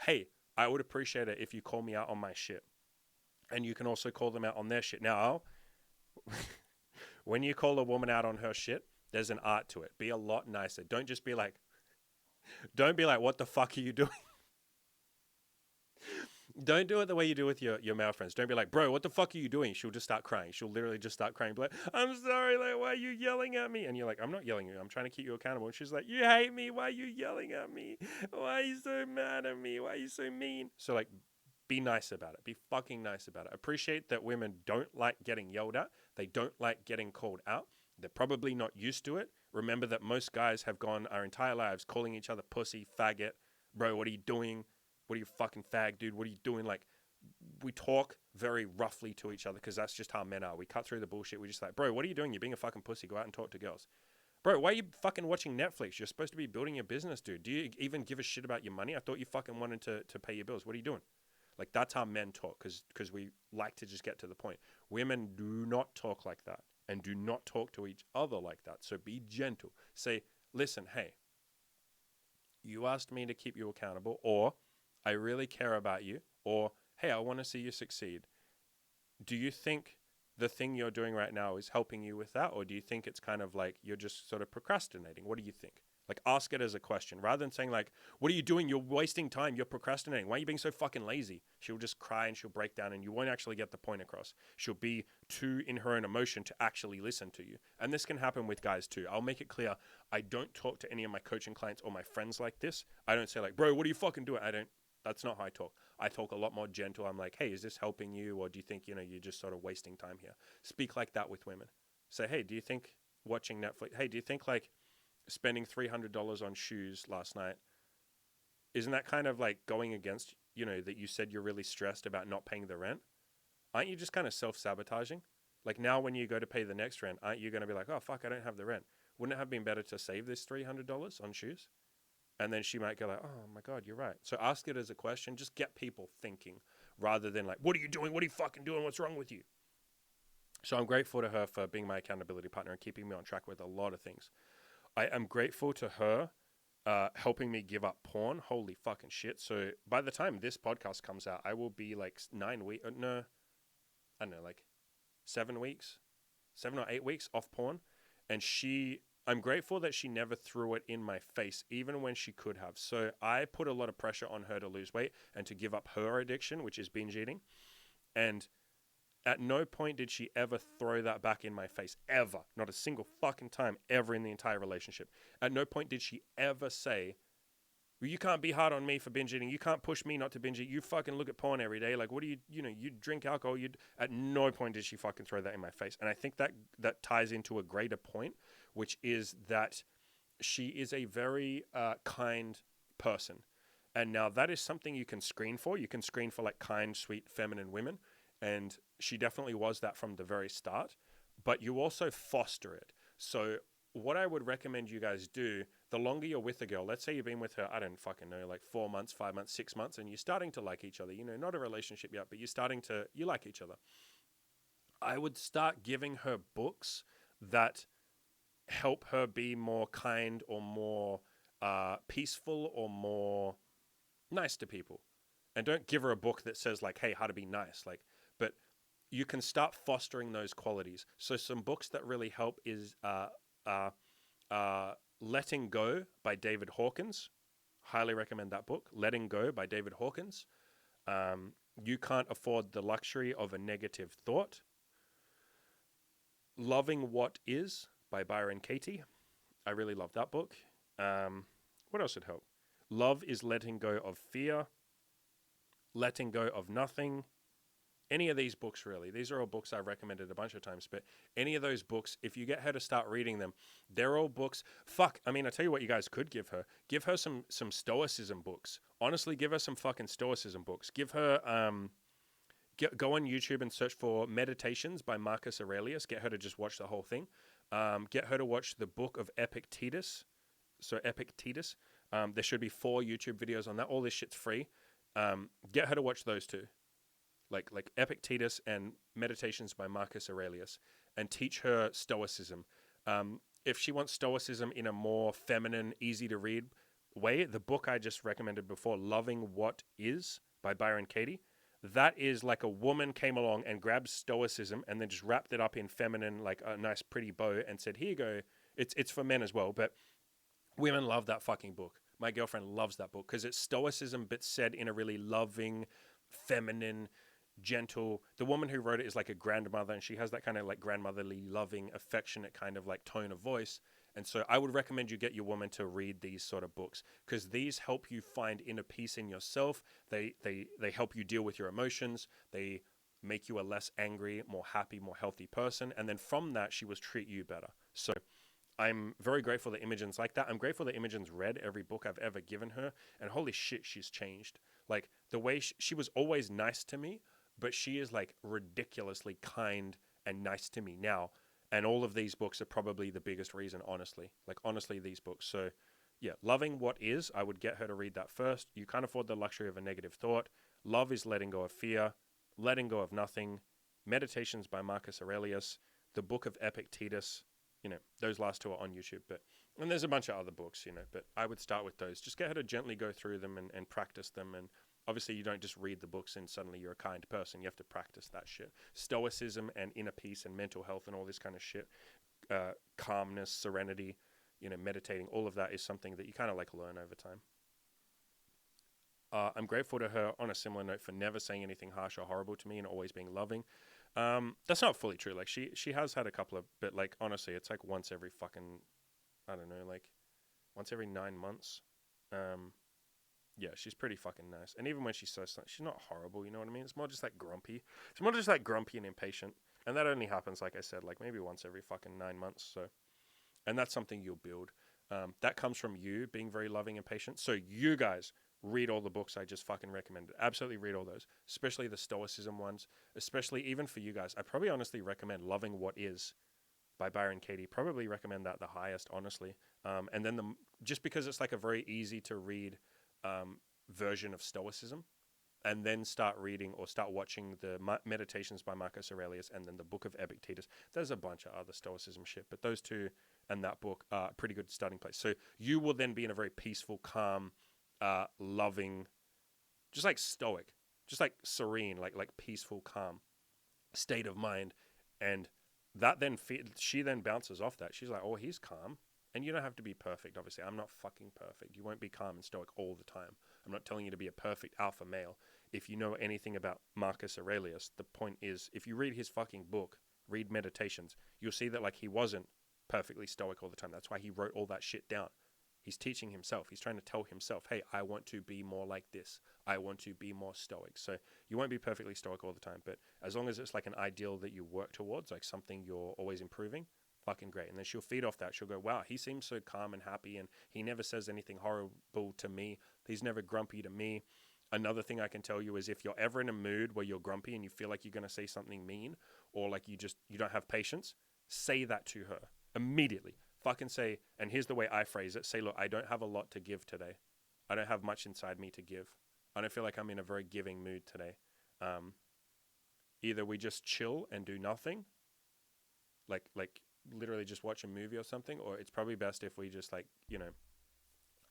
hey, I would appreciate it if you call me out on my shit. And you can also call them out on their shit. Now, when you call a woman out on her shit, there's an art to it. Be a lot nicer. Don't be like, what the fuck are you doing? Don't do it the way you do with your male friends. Don't be like, bro, what the fuck are you doing? She'll just start crying. She'll literally just start crying. Be like, I'm sorry, like, why are you yelling at me? And you're like, I'm not yelling at you. I'm trying to keep you accountable. And she's like, you hate me. Why are you yelling at me? Why are you so mad at me? Why are you so mean? So like, be nice about it. Be fucking nice about it. Appreciate that women don't like getting yelled at. They don't like getting called out. They're probably not used to it. Remember that most guys have gone our entire lives calling each other pussy, faggot, bro, what are you doing? What are you fucking fag, dude? What are you doing? Like, we talk very roughly to each other because that's just how men are. We cut through the bullshit. We're just like, bro, what are you doing? You're being a fucking pussy. Go out and talk to girls. Bro, why are you fucking watching Netflix? You're supposed to be building your business, dude. Do you even give a shit about your money? I thought you fucking wanted to pay your bills. What are you doing? Like, that's how men talk because we like to just get to the point. Women do not talk like that and do not talk to each other like that. So be gentle. Say, listen, hey, you asked me to keep you accountable, or I really care about you, or hey, I want to see you succeed. Do you think the thing you're doing right now is helping you with that? Or do you think it's kind of like you're just sort of procrastinating? What do you think? Like, ask it as a question rather than saying like, what are you doing? You're wasting time. You're procrastinating. Why are you being so fucking lazy? She'll just cry and she'll break down and you won't actually get the point across. She'll be too in her own emotion to actually listen to you. And this can happen with guys too. I'll make it clear. I don't talk to any of my coaching clients or my friends like this. I don't say like, bro, what are you fucking doing? I don't. That's not how I talk. I talk a lot more gentle. I'm like, hey, is this helping you? Or do you think, you're just sort of wasting time here? Speak like that with women. Say, hey, do you think watching Netflix, hey, do you think like spending $300 on shoes last night, isn't that kind of like going against, that you said you're really stressed about not paying the rent? Aren't you just kind of self-sabotaging? Like now when you go to pay the next rent, aren't you going to be like, oh, fuck, I don't have the rent. Wouldn't it have been better to save this $300 on shoes? And then she might go like, oh my God, you're right. So ask it as a question. Just get people thinking rather than like, what are you doing? What are you fucking doing? What's wrong with you? So I'm grateful to her for being my accountability partner and keeping me on track with a lot of things. I am grateful to her helping me give up porn. Holy fucking shit. So by the time this podcast comes out, I will be like 9 weeks. No, I don't know, like 7 weeks, 7 or 8 weeks off porn. And I'm grateful that she never threw it in my face, even when she could have. So I put a lot of pressure on her to lose weight and to give up her addiction, which is binge eating. And at no point did she ever throw that back in my face, ever. Not a single fucking time, ever in the entire relationship. At no point did she ever say, well, you can't be hard on me for binge eating. You can't push me not to binge eat. You fucking look at porn every day. Like, what do you drink alcohol. At no point did she fucking throw that in my face. And I think that ties into a greater point, which is that she is a very kind person. And now that is something you can screen for. You can screen for like kind, sweet, feminine women. And she definitely was that from the very start. But you also foster it. So what I would recommend you guys do, the longer you're with a girl, let's say you've been with her, I don't fucking know, like 4 months, 5 months, 6 months, and you're starting to like each other, not a relationship yet, but you like each other. I would start giving her books that help her be more kind or more peaceful or more nice to people. And don't give her a book that says like, hey, how to be nice. But you can start fostering those qualities. So some books that really help is Letting Go by David Hawkins. Highly recommend that book. Letting Go by David Hawkins. You Can't Afford the Luxury of a Negative Thought. Loving What Is by Byron Katie. I really love that book. What else would help? Love is Letting Go of Fear. Letting Go of Nothing. Any of these books, really. These are all books I've recommended a bunch of times, but any of those books, if you get her to start reading them, they're all books. I tell you what you guys could give her. Give her some stoicism books. Honestly, give her some fucking stoicism books. Give her, go on YouTube and search for Meditations by Marcus Aurelius. Get her to just watch the whole thing. Get her to watch the book of Epictetus. So Epictetus. There should be 4 YouTube videos on that. All this shit's free. Get her to watch those two. Like Epictetus and Meditations by Marcus Aurelius, and teach her stoicism. If she wants stoicism in a more feminine, easy to read way, the book I just recommended before, Loving What Is by Byron Katie, that is like a woman came along and grabbed stoicism and then just wrapped it up in feminine, like a nice pretty bow, and said, here you go. It's for men as well, but women love that fucking book. My girlfriend loves that book because it's stoicism but said in a really loving, feminine, gentle. The woman who wrote it is like a grandmother, and she has that kind of like grandmotherly, loving, affectionate kind of like tone of voice. And so I would recommend you get your woman to read these sort of books, because these help you find inner peace in yourself. They help you deal with your emotions. They make you a less angry, more happy, more healthy person. And then from that, she will treat you better. So I'm very grateful that Imogen's like that. I'm grateful that Imogen's read every book I've ever given her, and holy shit, she's changed. Like the way she was always nice to me, but she is like ridiculously kind and nice to me now. And all of these books are probably the biggest reason, honestly. Like, honestly, these books. So, yeah, Loving What Is, I would get her to read that first. You Can't Afford the Luxury of a Negative Thought. Love is Letting Go of Fear. Letting Go of Nothing. Meditations by Marcus Aurelius. The Book of Epictetus. Those last two are on YouTube. And there's a bunch of other books, but I would start with those. Just get her to gently go through them and practice them. And obviously, you don't just read the books and suddenly you're a kind person. You have to practice that shit. Stoicism and inner peace and mental health and all this kind of shit. Calmness, serenity, meditating. All of that is something that you kind of like learn over time. I'm grateful to her, on a similar note, for never saying anything harsh or horrible to me and always being loving. That's not fully true. Like, she has had a couple of, but like, honestly, it's like once every fucking, I don't know, like once every 9 months. Yeah, she's pretty fucking nice. And even when she's so she's not horrible, you know what I mean? It's more just like grumpy. It's more just like grumpy and impatient. And that only happens, like I said, like maybe once every fucking 9 months. So, and that's something you'll build. That comes from you being very loving and patient. So you guys read all the books I just fucking recommended. Absolutely read all those, especially the Stoicism ones. Especially even for you guys, I probably honestly recommend Loving What Is by Byron Katie. Probably recommend that the highest, honestly. And then just because it's like a very easy to read version of Stoicism, and then start reading or start watching the Meditations by Marcus Aurelius and then the Book of Epictetus. There's a bunch of other Stoicism shit, but those two and that book are a pretty good starting place. So you will then be in a very peaceful, calm, loving, just like stoic, just like serene, like peaceful, calm state of mind. And that then, she then bounces off that. She's like, oh, he's calm. And you don't have to be perfect, obviously. I'm not fucking perfect. You won't be calm and stoic all the time. I'm not telling you to be a perfect alpha male. If you know anything about Marcus Aurelius, the point is, if you read his fucking book, read Meditations, you'll see that like he wasn't perfectly stoic all the time. That's why he wrote all that shit down. He's teaching himself. He's trying to tell himself, hey, I want to be more like this. I want to be more stoic. So you won't be perfectly stoic all the time, but as long as it's like an ideal that you work towards, like something you're always improving, fucking great. And then she'll feed off that. She'll go, wow, he seems so calm and happy, and he never says anything horrible to me. He's never grumpy to me. Another thing I can tell you is if you're ever in a mood where you're grumpy and you feel like you're going to say something mean, or like you don't have patience, say that to her immediately. Fucking say, and here's the way I phrase it. Say, look, I don't have a lot to give today. I don't have much inside me to give. I don't feel like I'm in a very giving mood today. Either we just chill and do nothing, like literally just watch a movie or something, or it's probably best if we just like,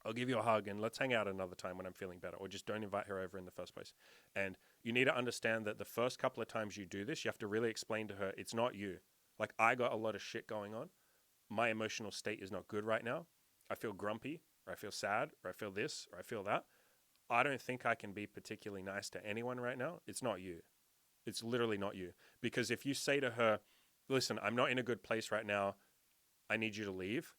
I'll give you a hug and let's hang out another time when I'm feeling better, or just don't invite her over in the first place. And you need to understand that the first couple of times you do this, you have to really explain to her, it's not you. Like, I got a lot of shit going on. My emotional state is not good right now. I feel grumpy, or I feel sad, or I feel this, or I feel that. I don't think I can be particularly nice to anyone right now. It's not you. It's literally not you. Because if you say to her, listen, I'm not in a good place right now, I need you to leave,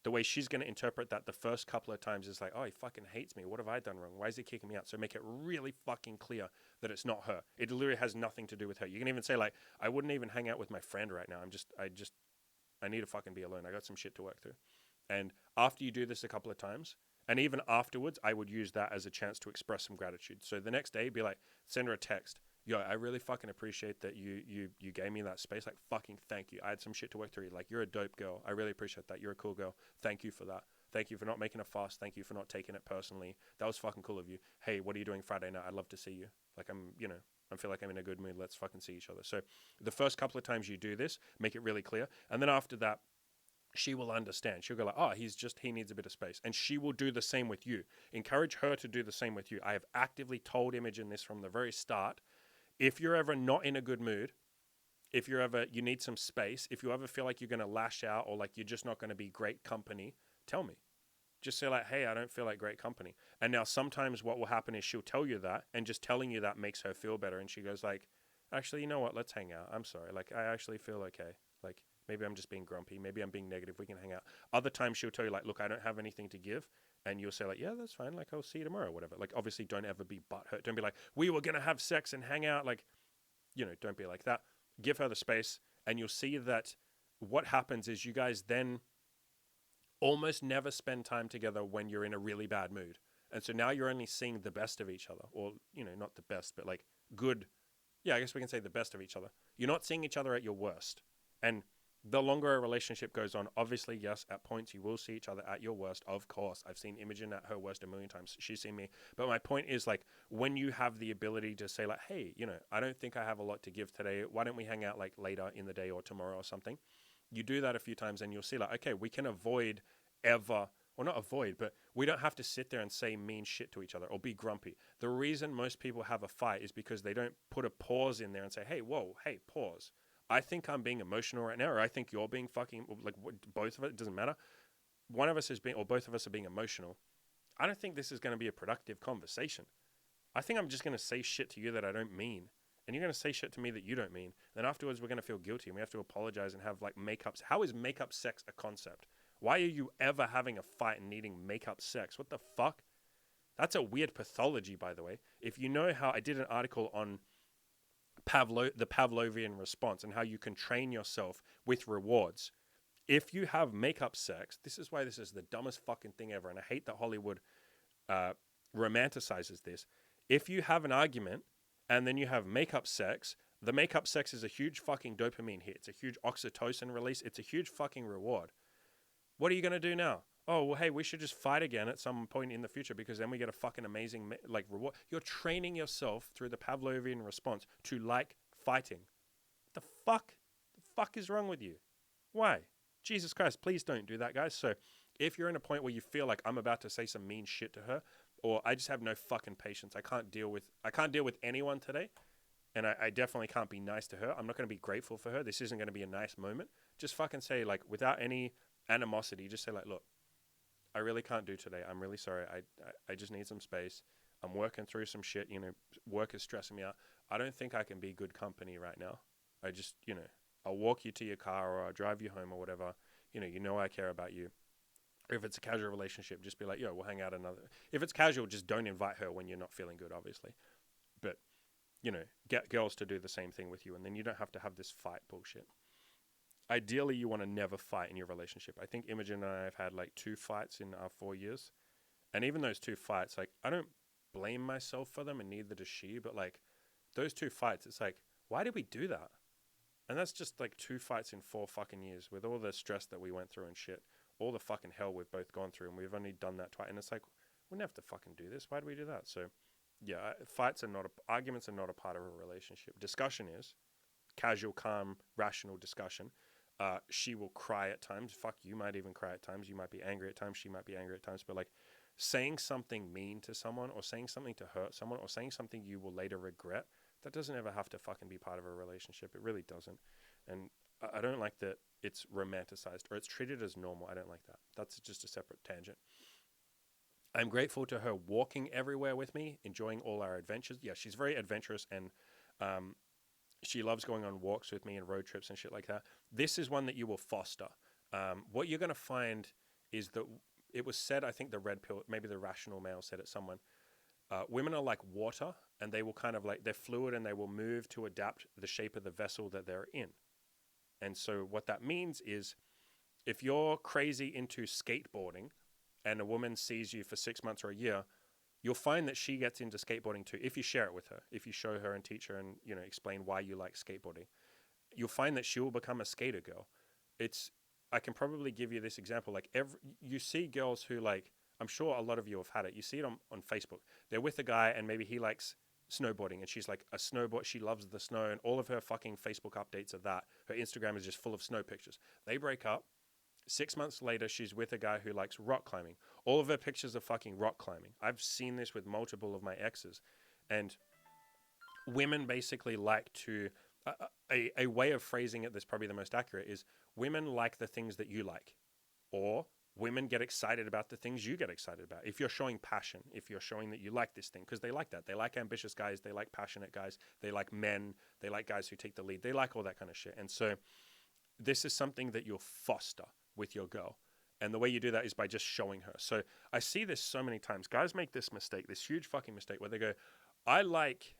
the way she's going to interpret that the first couple of times is like, oh, he fucking hates me. What have I done wrong? Why is he kicking me out? So make it really fucking clear that it's not her. It literally has nothing to do with her. You can even say like, I wouldn't even hang out with my friend right now. I need to fucking be alone. I got some shit to work through. And after you do this a couple of times, and even afterwards, I would use that as a chance to express some gratitude. So the next day, be like, send her a text. Yo, I really fucking appreciate that you gave me that space. Like, fucking thank you. I had some shit to work through. Like, you're a dope girl. I really appreciate that. You're a cool girl. Thank you for that. Thank you for not making a fuss. Thank you for not taking it personally. That was fucking cool of you. Hey, what are you doing Friday night? I'd love to see you. Like, I feel like I'm in a good mood. Let's fucking see each other. So the first couple of times you do this, make it really clear. And then after that, she will understand. She'll go like, oh, he needs a bit of space. And she will do the same with you. Encourage her to do the same with you. I have actively told Imogen this from the very start. If you're ever not in a good mood, if you need some space, if you ever feel like you're going to lash out or like you're just not going to be great company, tell me. Just say like, hey, I don't feel like great company. And now sometimes what will happen is she'll tell you that, and just telling you that makes her feel better. And she goes like, actually, you know what? Let's hang out. I'm sorry. Like, I actually feel okay. Like, maybe I'm just being grumpy. Maybe I'm being negative. We can hang out. Other times she'll tell you like, look, I don't have anything to give. And you'll say like, yeah, that's fine. Like, I'll see you tomorrow, whatever. Like, obviously don't ever be butthurt. Don't be like, we were going to have sex and hang out. Like, don't be like that. Give her the space, and you'll see that what happens is you guys then almost never spend time together when you're in a really bad mood. And so now you're only seeing the best of each other, or, not the best, but like good. Yeah, I guess we can say the best of each other. You're not seeing each other at your worst. And the longer a relationship goes on, obviously, yes, at points you will see each other at your worst. Of course, I've seen Imogen at her worst a million times. She's seen me. But my point is, like, when you have the ability to say, like, hey, I don't think I have a lot to give today. Why don't we hang out, like, later in the day or tomorrow or something? You do that a few times and you'll see, like, okay, we can avoid ever, or not avoid, but we don't have to sit there and say mean shit to each other or be grumpy. The reason most people have a fight is because they don't put a pause in there and say, hey, whoa, hey, pause. I think I'm being emotional right now, or I think you're being fucking, like, both of it, it doesn't matter. One of us is being, or both of us are being emotional. I don't think this is going to be a productive conversation. I think I'm just going to say shit to you that I don't mean. And you're going to say shit to me that you don't mean. Then afterwards, we're going to feel guilty and we have to apologize and have, like, makeups. How is makeup sex a concept? Why are you ever having a fight and needing makeup sex? What the fuck? That's a weird pathology, by the way. If you know how I did an article on the Pavlovian response and how you can train yourself with rewards. If you have makeup sex, this is why this is the dumbest fucking thing ever, and I hate that Hollywood romanticizes this. If you have an argument and then you have makeup sex, the makeup sex is a huge fucking dopamine hit. It's a huge oxytocin release. It's a huge fucking reward. What are you going to do now? Oh, well, hey, we should just fight again at some point in the future because then we get a fucking amazing reward. You're training yourself through the Pavlovian response to like fighting. The fuck? The fuck is wrong with you? Why? Jesus Christ, please don't do that, guys. So if you're in a point where you feel like I'm about to say some mean shit to her, or I just have no fucking patience, I can't deal with anyone today, and I definitely can't be nice to her. I'm not going to be grateful for her. This isn't going to be a nice moment. Just fucking say, like, without any animosity, just say, like, look, I really can't do today. I'm really sorry. I just need some space. I'm working through some shit. Work is stressing me out. I don't think I can be good company right now. I just, I'll walk you to your car or I'll drive you home or whatever. You know I care about you. Or if it's a casual relationship, just be like, yo, we'll hang out another. If it's casual, just don't invite her when you're not feeling good, obviously. But, get girls to do the same thing with you, and then you don't have to have this fight bullshit. Ideally, you want to never fight in your relationship. I think Imogen and I have had like 2 fights in our 4 years. And even those 2 fights, like, I don't blame myself for them, and neither does she. But like, those 2 fights, it's like, why did we do that? And that's just like 2 fights in 4 fucking years with all the stress that we went through and shit. All the fucking hell we've both gone through, and we've only done that twice. And it's like, we didn't have to fucking do this. Why do we do that? So, yeah, arguments are not a part of a relationship. Discussion is casual, calm, rational discussion. She will cry at times. Fuck, you might even cry at times. You might be angry at times. She might be angry at times. But like, saying something mean to someone, or saying something to hurt someone, or saying something you will later regret, that doesn't ever have to fucking be part of a relationship. It really doesn't. And I don't like that it's romanticized or it's treated as normal. I don't like that. That's just a separate tangent. I'm grateful to her walking everywhere with me, enjoying all our adventures. Yeah, she's very adventurous, and she loves going on walks with me and road trips and shit like that. This is one that you will foster. What you're going to find is that it was said, I think the red pill, maybe the rational male said it, someone, women are like water, and they will kind of like, they're fluid and they will move to adapt the shape of the vessel that they're in. And so what that means is if you're crazy into skateboarding and a woman sees you for 6 months or a year, you'll find that she gets into skateboarding too. If you share it with her, if you show her and teach her and, explain why you like skateboarding, you'll find that she will become a skater girl. I can probably give you this example. Like you see girls who like, I'm sure a lot of you have had it. You see it on Facebook. They're with a guy and maybe he likes snowboarding and she's like a snowboard. She loves the snow and all of her fucking Facebook updates are that. Her Instagram is just full of snow pictures. They break up. 6 months later, she's with a guy who likes rock climbing. All of her pictures are fucking rock climbing. I've seen this with multiple of my exes. And women basically like to... A way of phrasing it that's probably the most accurate is women like the things that you like. Or women get excited about the things you get excited about. If you're showing passion, if you're showing that you like this thing, because they like that. They like ambitious guys. They like passionate guys. They like men. They like guys who take the lead. They like all that kind of shit. And so this is something that you'll foster with your girl. And the way you do that is by just showing her. So I see this so many times. Guys make this mistake, this huge fucking mistake where they go, I like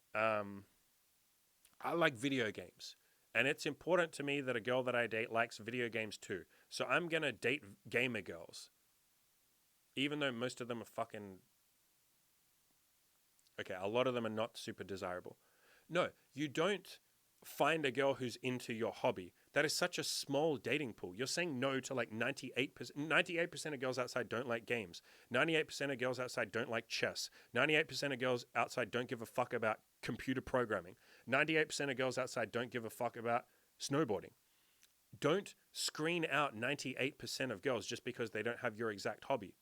video games. And it's important to me that a girl that I date likes video games too. So I'm going to date gamer girls. Even though most of them are fucking... Okay, a lot of them are not super desirable. No, you don't find a girl who's into your hobby. That is such a small dating pool. You're saying no to like 98%. 98% of girls outside don't like games. 98% of girls outside don't like chess. 98% of girls outside don't give a fuck about computer programming. 98% of girls outside don't give a fuck about snowboarding. Don't screen out 98% of girls just because they don't have your exact hobby.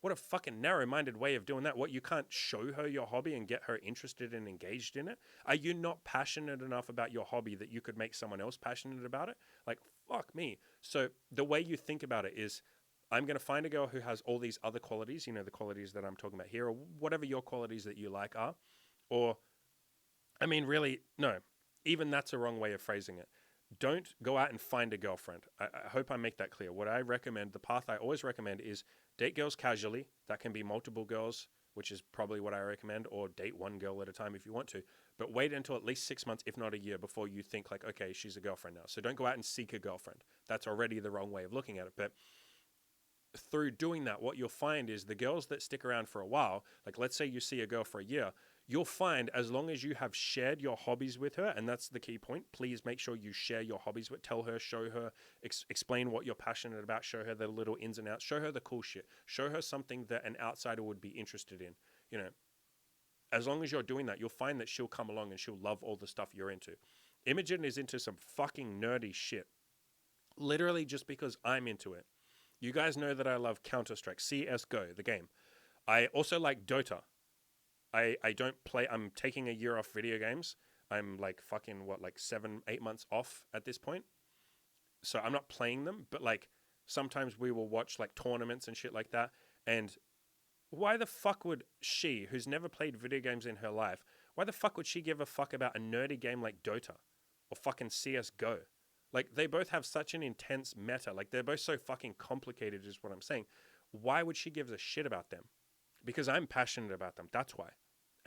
What a fucking narrow-minded way of doing that. What, you can't show her your hobby and get her interested and engaged in it? Are you not passionate enough about your hobby that you could make someone else passionate about it? Like, fuck me. So the way you think about it is, I'm going to find a girl who has all these other qualities, the qualities that I'm talking about here, or whatever your qualities that you like are. Or, I mean, really, no. Even that's a wrong way of phrasing it. Don't go out and find a girlfriend. I hope I make that clear. What I recommend, the path I always recommend is date girls casually. That can be multiple girls which is probably what I recommend, or date one girl at a time if you want to. But wait until at least 6 months, if not a year, before you think like, okay, she's a girlfriend now. So don't go out and seek a girlfriend. That's already the wrong way of looking at it. But through doing that, what you'll find is the girls that stick around for a while, like let's say you see a girl for a year, you'll find as long as you have shared your hobbies with her, and that's the key point, please make sure you share your hobbies with, tell her, show her, explain what you're passionate about, show her the little ins and outs, show her the cool shit, show her something that an outsider would be interested in. You know, as long as you're doing that, you'll find that she'll come along and she'll love all the stuff you're into. Imogen is into some fucking nerdy shit, literally just because I'm into it. You guys know that I love Counter-Strike, CSGO, the game. I also like Dota. I don't play, I'm taking a year off video games. I'm like fucking, what, like 7-8 months off at this point. So I'm not playing them, but like sometimes we will watch like tournaments and shit like that. And why the fuck would she, who's never played video games in her life, why the fuck would she give a fuck about a nerdy game like Dota or fucking CSGO? Like, they both have such an intense meta. Like, they're both so fucking complicated is what I'm saying. Why would she give a shit about them? Because I'm passionate about them. That's why.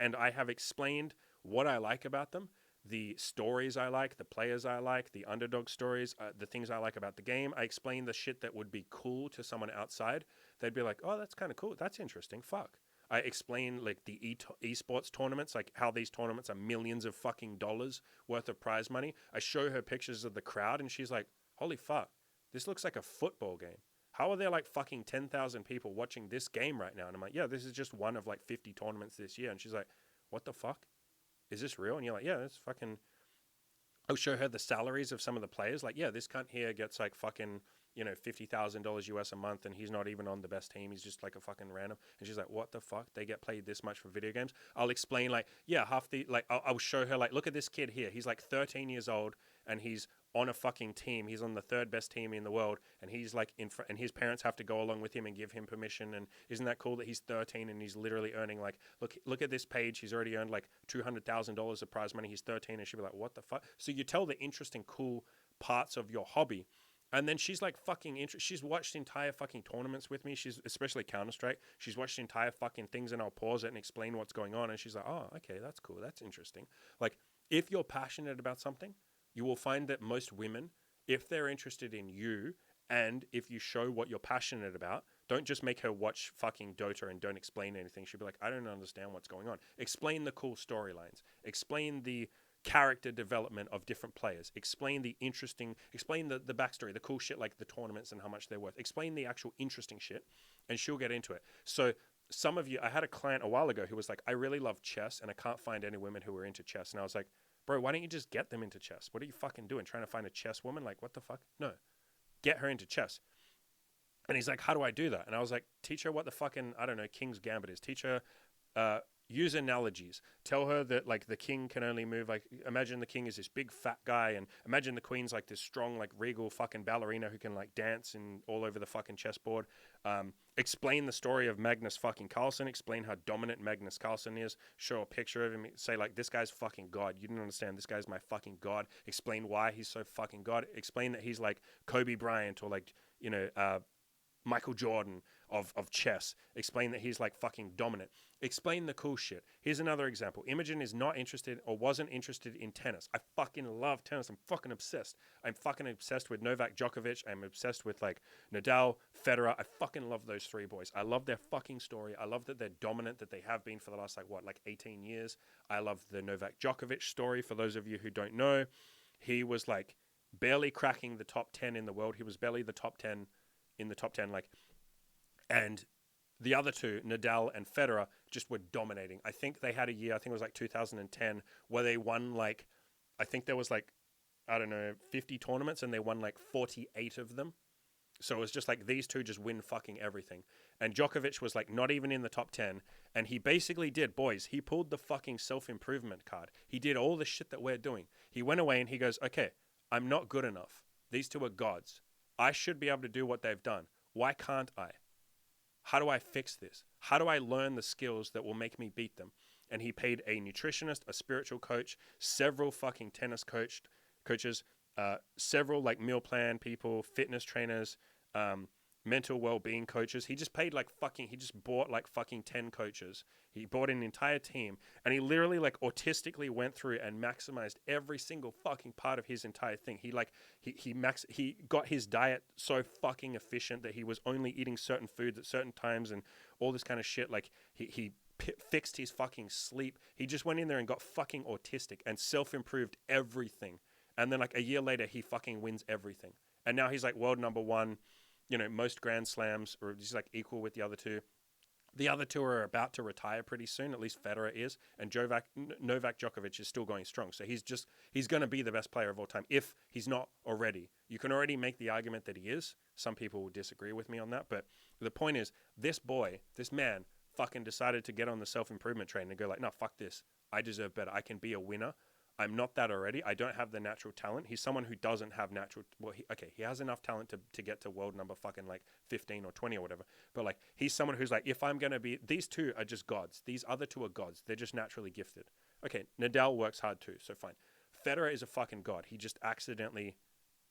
And I have explained what I like about them, the stories I like, the players I like, the underdog stories, the things I like about the game. I explain the shit that would be cool to someone outside. They'd be like, oh, that's kind of cool. That's interesting. Fuck. I explain like the esports tournaments, like how these tournaments are millions of fucking dollars worth of prize money. I show her pictures of the crowd and she's like, holy fuck, this looks like a football game. How are there like fucking 10,000 people watching this game right now? And I'm like, yeah, this is just one of like 50 tournaments this year. And she's like, what the fuck? Is this real? And you're like, yeah, it's fucking... I'll show her the salaries of some of the players. Like, yeah, this cunt here gets like fucking, you know, $50,000 US a month and he's not even on the best team. He's just like a fucking random. And she's like, what the fuck? They get paid this much for video games? I'll explain like, yeah, I'll show her like, look at this kid here. He's like 13 years old and he's on a fucking team. He's on the third best team in the world and he's like and his parents have to go along with him and give him permission. And isn't that cool that he's 13 and he's literally earning like, look at this page. He's already earned like $200,000 of prize money. He's 13 and she'll be like, what the fuck? So you tell the interesting, cool parts of your hobby. And then she's like fucking she's watched entire fucking tournaments with me. She's especially Counter-Strike. She's watched entire fucking things and I'll pause it and explain what's going on. And she's like, oh, okay, that's cool. That's interesting. Like, if you're passionate about something, you will find that most women, if they're interested in you and if you show what you're passionate about, don't just make her watch fucking Dota and don't explain anything. She'll be like, I don't understand what's going on. Explain the cool storylines. Explain the character development of different players. Explain the backstory, the cool shit like the tournaments and how much they're worth. Explain the actual interesting shit and she'll get into it. So some of you, I had a client a while ago who was like, I really love chess and I can't find any women who are into chess. And I was like, bro, why don't you just get them into chess? What are you fucking doing? Trying to find a chess woman? Like, what the fuck? No. Get her into chess. And he's like, how do I do that? And I was like, teach her what the fucking, I don't know, King's Gambit is. Teach her, use analogies. Tell her that, like, the king can only move, like, imagine the king is this big fat guy, and imagine the queen's, like, this strong, like, regal fucking ballerina who can, like, dance and all over the fucking chessboard. Explain the story of Magnus fucking Carlsen. Explain how dominant Magnus Carlsen is. Show a picture of him. Say, like, this guy's fucking God. You didn't understand. This guy's my fucking God. Explain why he's so fucking God. Explain that he's, like, Kobe Bryant or, like, you know, Michael Jordan of chess. Explain that he's like fucking dominant. Explain the cool shit. Here's another example. Imogen is not interested or wasn't interested in tennis. I fucking love tennis. I'm fucking obsessed. I'm fucking obsessed with Novak Djokovic. I'm obsessed with like Nadal, Federer. I fucking love those three boys. I love their fucking story. I love that they're dominant, that they have been for the last like 18 years. I love the Novak Djokovic story. For those of you who don't know, he was like barely cracking the top 10 in the world. He was barely the top 10 in the top 10, like, and the other two, Nadal and Federer, just were dominating. I think they had a year, I think it was like 2010, where they won like, I think there was like, I don't know, 50 tournaments and they won like 48 of them. So it was just like these two just win fucking everything. And Djokovic was like not even in the top 10. And he basically did, boys, he pulled the fucking self-improvement card. He did all the shit that we're doing. He went away and he goes, okay, I'm not good enough. These two are gods. I should be able to do what they've done. Why can't I? How do I fix this? How do I learn the skills that will make me beat them? And he paid a nutritionist, a spiritual coach, several fucking tennis coaches, several like meal plan people, fitness trainers, mental well-being coaches. He just paid like fucking, he just bought like fucking 10 coaches. He bought an entire team, and he literally like autistically went through and maximized every single fucking part of his entire thing. He got his diet so fucking efficient that he was only eating certain foods at certain times and all this kind of shit. Like he fixed his fucking sleep. He just went in there and got fucking autistic and self-improved everything. And then like a year later, he fucking wins everything. And now he's like world number one, you know, most Grand Slams, or he's like equal with the other two. The other two are about to retire pretty soon, at least Federer is, and Novak Djokovic is still going strong. So he's going to be the best player of all time if he's not already. You can already make the argument that he is. Some people will disagree with me on that, but the point is, this man, fucking decided to get on the self-improvement train and go like, no, fuck this. I deserve better. I can be a winner. I'm not that already. I don't have the natural talent. He's someone who doesn't have natural. Well, he has enough talent to get to world number fucking like 15 or 20 or whatever. But like, he's someone who's like, if I'm going to be, these two are just gods. These other two are gods. They're just naturally gifted. Okay, Nadal works hard too, so fine. Federer is a fucking god. He just accidentally,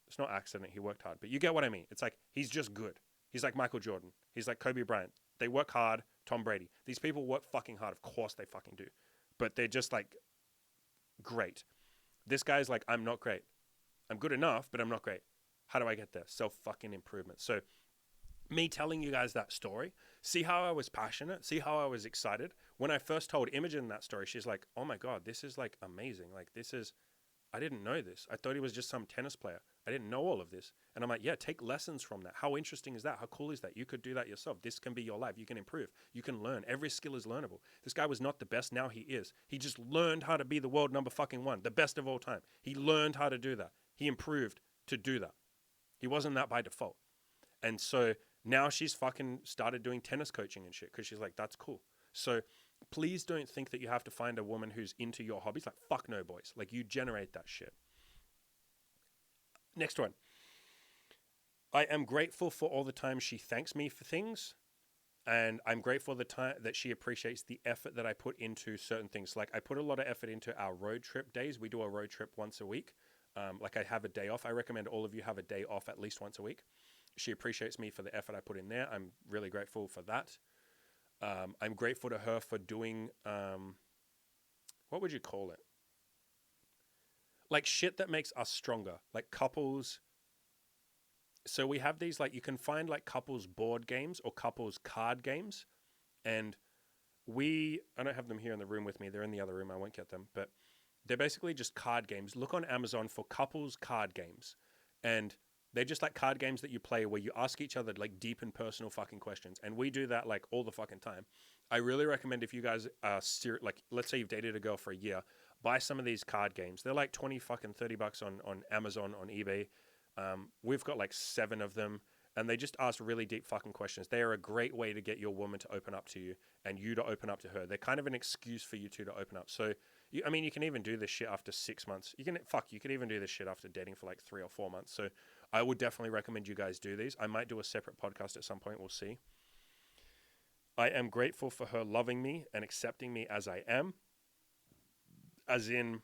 it's not accident, he worked hard. But you get what I mean. It's like, he's just good. He's like Michael Jordan. He's like Kobe Bryant. They work hard. Tom Brady. These people work fucking hard. Of course they fucking do. But they're just like, great. This guy's like, I'm not great. I'm good enough, but I'm not great. How do I get there? Self-fucking improvement. So me telling you guys that story, see how I was passionate, see how I was excited. When I first told Imogen that story, she's like, oh my God, this is like amazing. Like I didn't know this. I thought he was just some tennis player. I didn't know all of this. And I'm like, yeah, take lessons from that. How interesting is that? How cool is that? You could do that yourself. This can be your life. You can improve. You can learn. Every skill is learnable. This guy was not the best. Now he is. He just learned how to be the world number fucking one, the best of all time. He learned how to do that. He improved to do that. He wasn't that by default. And so now she's fucking started doing tennis coaching and shit because she's like, that's cool. So please don't think that you have to find a woman who's into your hobbies. Like, fuck no, boys. Like, you generate that shit. Next one. I am grateful for all the time she thanks me for things. And I'm grateful the time that she appreciates the effort that I put into certain things. Like, I put a lot of effort into our road trip days. We do a road trip once a week. Like, I have a day off. I recommend all of you have a day off at least once a week. She appreciates me for the effort I put in there. I'm really grateful for that. I'm grateful to her for doing, what would you call it? Like shit that makes us stronger, like couples. So we have these, like, you can find like couples board games or couples card games. And I don't have them here in the room with me. They're in the other room. I won't get them, but they're basically just card games. Look on Amazon for couples card games. And they're just like card games that you play where you ask each other like deep and personal fucking questions. And we do that like all the fucking time. I really recommend if you guys are like, let's say you've dated a girl for a year, buy some of these card games. They're like 20 fucking $30 on Amazon, on eBay. We've got like 7 of them, and they just ask really deep fucking questions. They are a great way to get your woman to open up to you and you to open up to her. They're kind of an excuse for you two to open up. So, you can even do this shit after 6 months. You could even do this shit after dating for like 3 or 4 months. So I would definitely recommend you guys do these. I might do a separate podcast at some point. We'll see. I am grateful for her loving me and accepting me as I am. As in,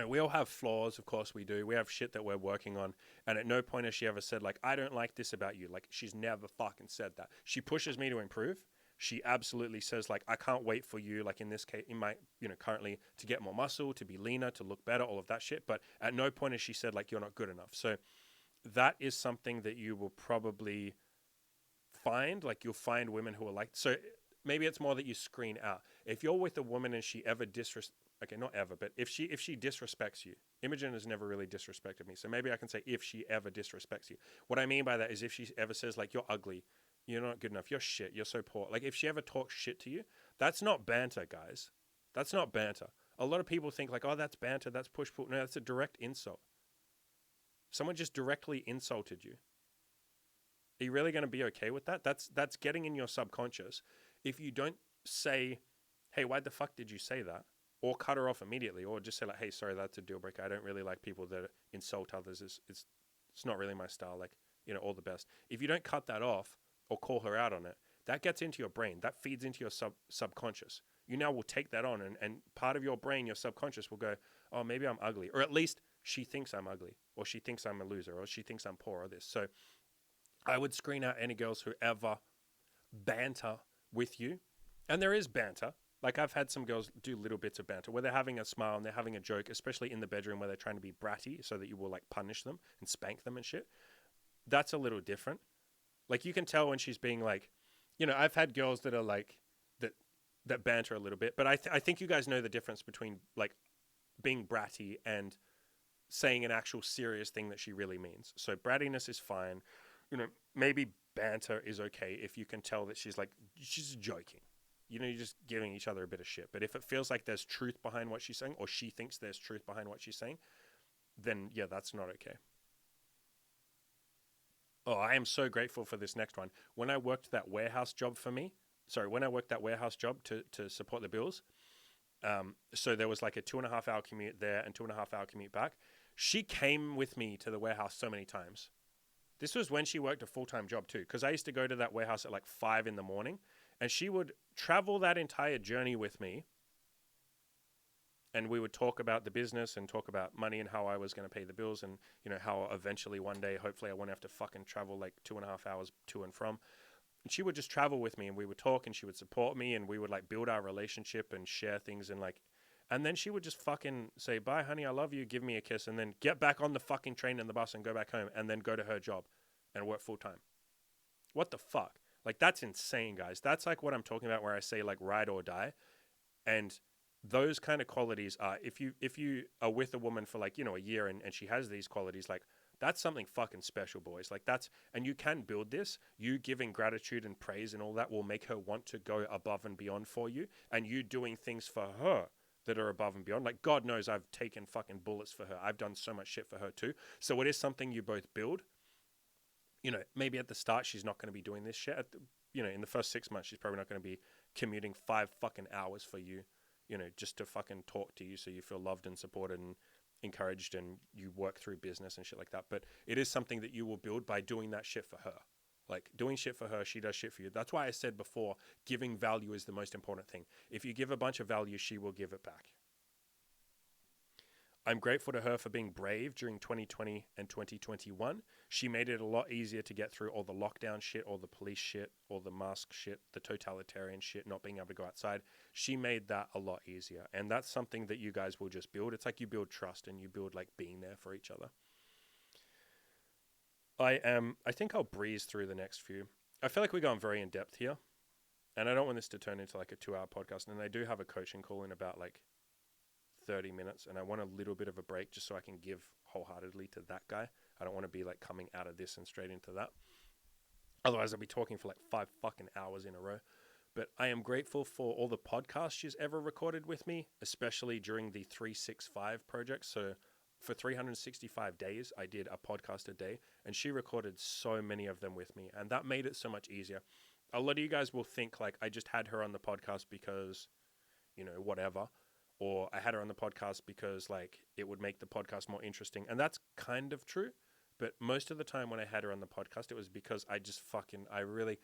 we all have flaws. Of course we do. We have shit that we're working on. And at no point has she ever said, like, I don't like this about you. Like, she's never fucking said that. She pushes me to improve. She absolutely says, like, I can't wait for you, like in this case, in my, currently to get more muscle, to be leaner, to look better, all of that shit. But at no point has she said, like, you're not good enough. So that is something that you will probably find. Like, you'll find women who are like, so maybe it's more that you screen out. If you're with a woman and she ever okay, not ever, but if she disrespects you, Imogen has never really disrespected me. So maybe I can say if she ever disrespects you. What I mean by that is if she ever says, like, you're ugly, you're not good enough, you're shit, you're so poor. Like, if she ever talks shit to you, that's not banter, guys. That's not banter. A lot of people think like, oh, that's banter, that's push-pull. No, that's a direct insult. Someone just directly insulted you. Are you really going to be okay with that? That's getting in your subconscious. If you don't say, hey, why the fuck did you say that? Or cut her off immediately, or just say like, hey, sorry, that's a deal breaker. I don't really like people that insult others. It's not really my style. Like, all the best. If you don't cut that off or call her out on it, that gets into your brain. That feeds into your subconscious. You now will take that on, and part of your brain, your subconscious, will go, oh, maybe I'm ugly. Or at least she thinks I'm ugly, or she thinks I'm a loser, or she thinks I'm poor, or this. So I would screen out any girls who ever banter with you. And there is banter. Like I've had some girls do little bits of banter where they're having a smile and they're having a joke, especially in the bedroom where they're trying to be bratty so that you will like punish them and spank them and shit. That's a little different. Like you can tell when she's being like, I've had girls that are like that banter a little bit, but I think you guys know the difference between like being bratty and saying an actual serious thing that she really means. So brattiness is fine. Maybe banter is okay if you can tell that she's joking. You're just giving each other a bit of shit. But if it feels like there's truth behind what she's saying, or she thinks there's truth behind what she's saying, then yeah, that's not okay. Oh, I am so grateful for this next one. When I worked that warehouse job to support the bills, so there was like a 2.5 hour commute there and 2.5 hour commute back. She came with me to the warehouse so many times. This was when she worked a full-time job too, because I used to go to that warehouse at like 5 in the morning, and she would travel that entire journey with me, and we would talk about the business and talk about money and how I was going to pay the bills, and how eventually one day, hopefully, I won't have to fucking travel like 2.5 hours to and from. And she would just travel with me, and we would talk, and she would support me, and we would like build our relationship and share things, and then she would just fucking say, "Bye, honey, I love you," give me a kiss, and then get back on the fucking train and the bus and go back home, and then go to her job and work full time. What the fuck? Like, that's insane, guys. That's like what I'm talking about where I say like ride or die. And those kind of qualities are, if you are with a woman for like, a year and she has these qualities, like that's something fucking special, boys. Like and you can build this. You giving gratitude and praise and all that will make her want to go above and beyond for you, and you doing things for her that are above and beyond. Like God knows I've taken fucking bullets for her. I've done so much shit for her too. So it is something you both build. Maybe at the start she's not going to be doing this shit. In the first 6 months, she's probably not going to be commuting 5 fucking hours for you, just to fucking talk to you so you feel loved and supported and encouraged and you work through business and shit like that. But it is something that you will build by doing that shit for her. Like doing shit for her, she does shit for you. That's why I said before, giving value is the most important thing. If you give a bunch of value, she will give it back. I'm grateful to her for being brave during 2020 and 2021. She made it a lot easier to get through all the lockdown shit, all the police shit, all the mask shit, the totalitarian shit, not being able to go outside. She made that a lot easier. And that's something that you guys will just build. It's like you build trust and you build like being there for each other. I think I'll breeze through the next few. I feel like we're going very in depth here. And I don't want this to turn into like a 2-hour podcast. And I do have a coaching call in about like 30 minutes, and I want a little bit of a break just so I can give wholeheartedly to that guy. I don't want to be like coming out of this and straight into that. Otherwise, I'll be talking for like 5 fucking hours in a row. But I am grateful for all the podcasts she's ever recorded with me, especially during the 365 project. So for 365 days, I did a podcast a day, and she recorded so many of them with me, and that made it so much easier. A lot of you guys will think like I just had her on the podcast because, whatever. Or I had her on the podcast because like it would make the podcast more interesting. And that's kind of true. But most of the time when I had her on the podcast, it was because I really,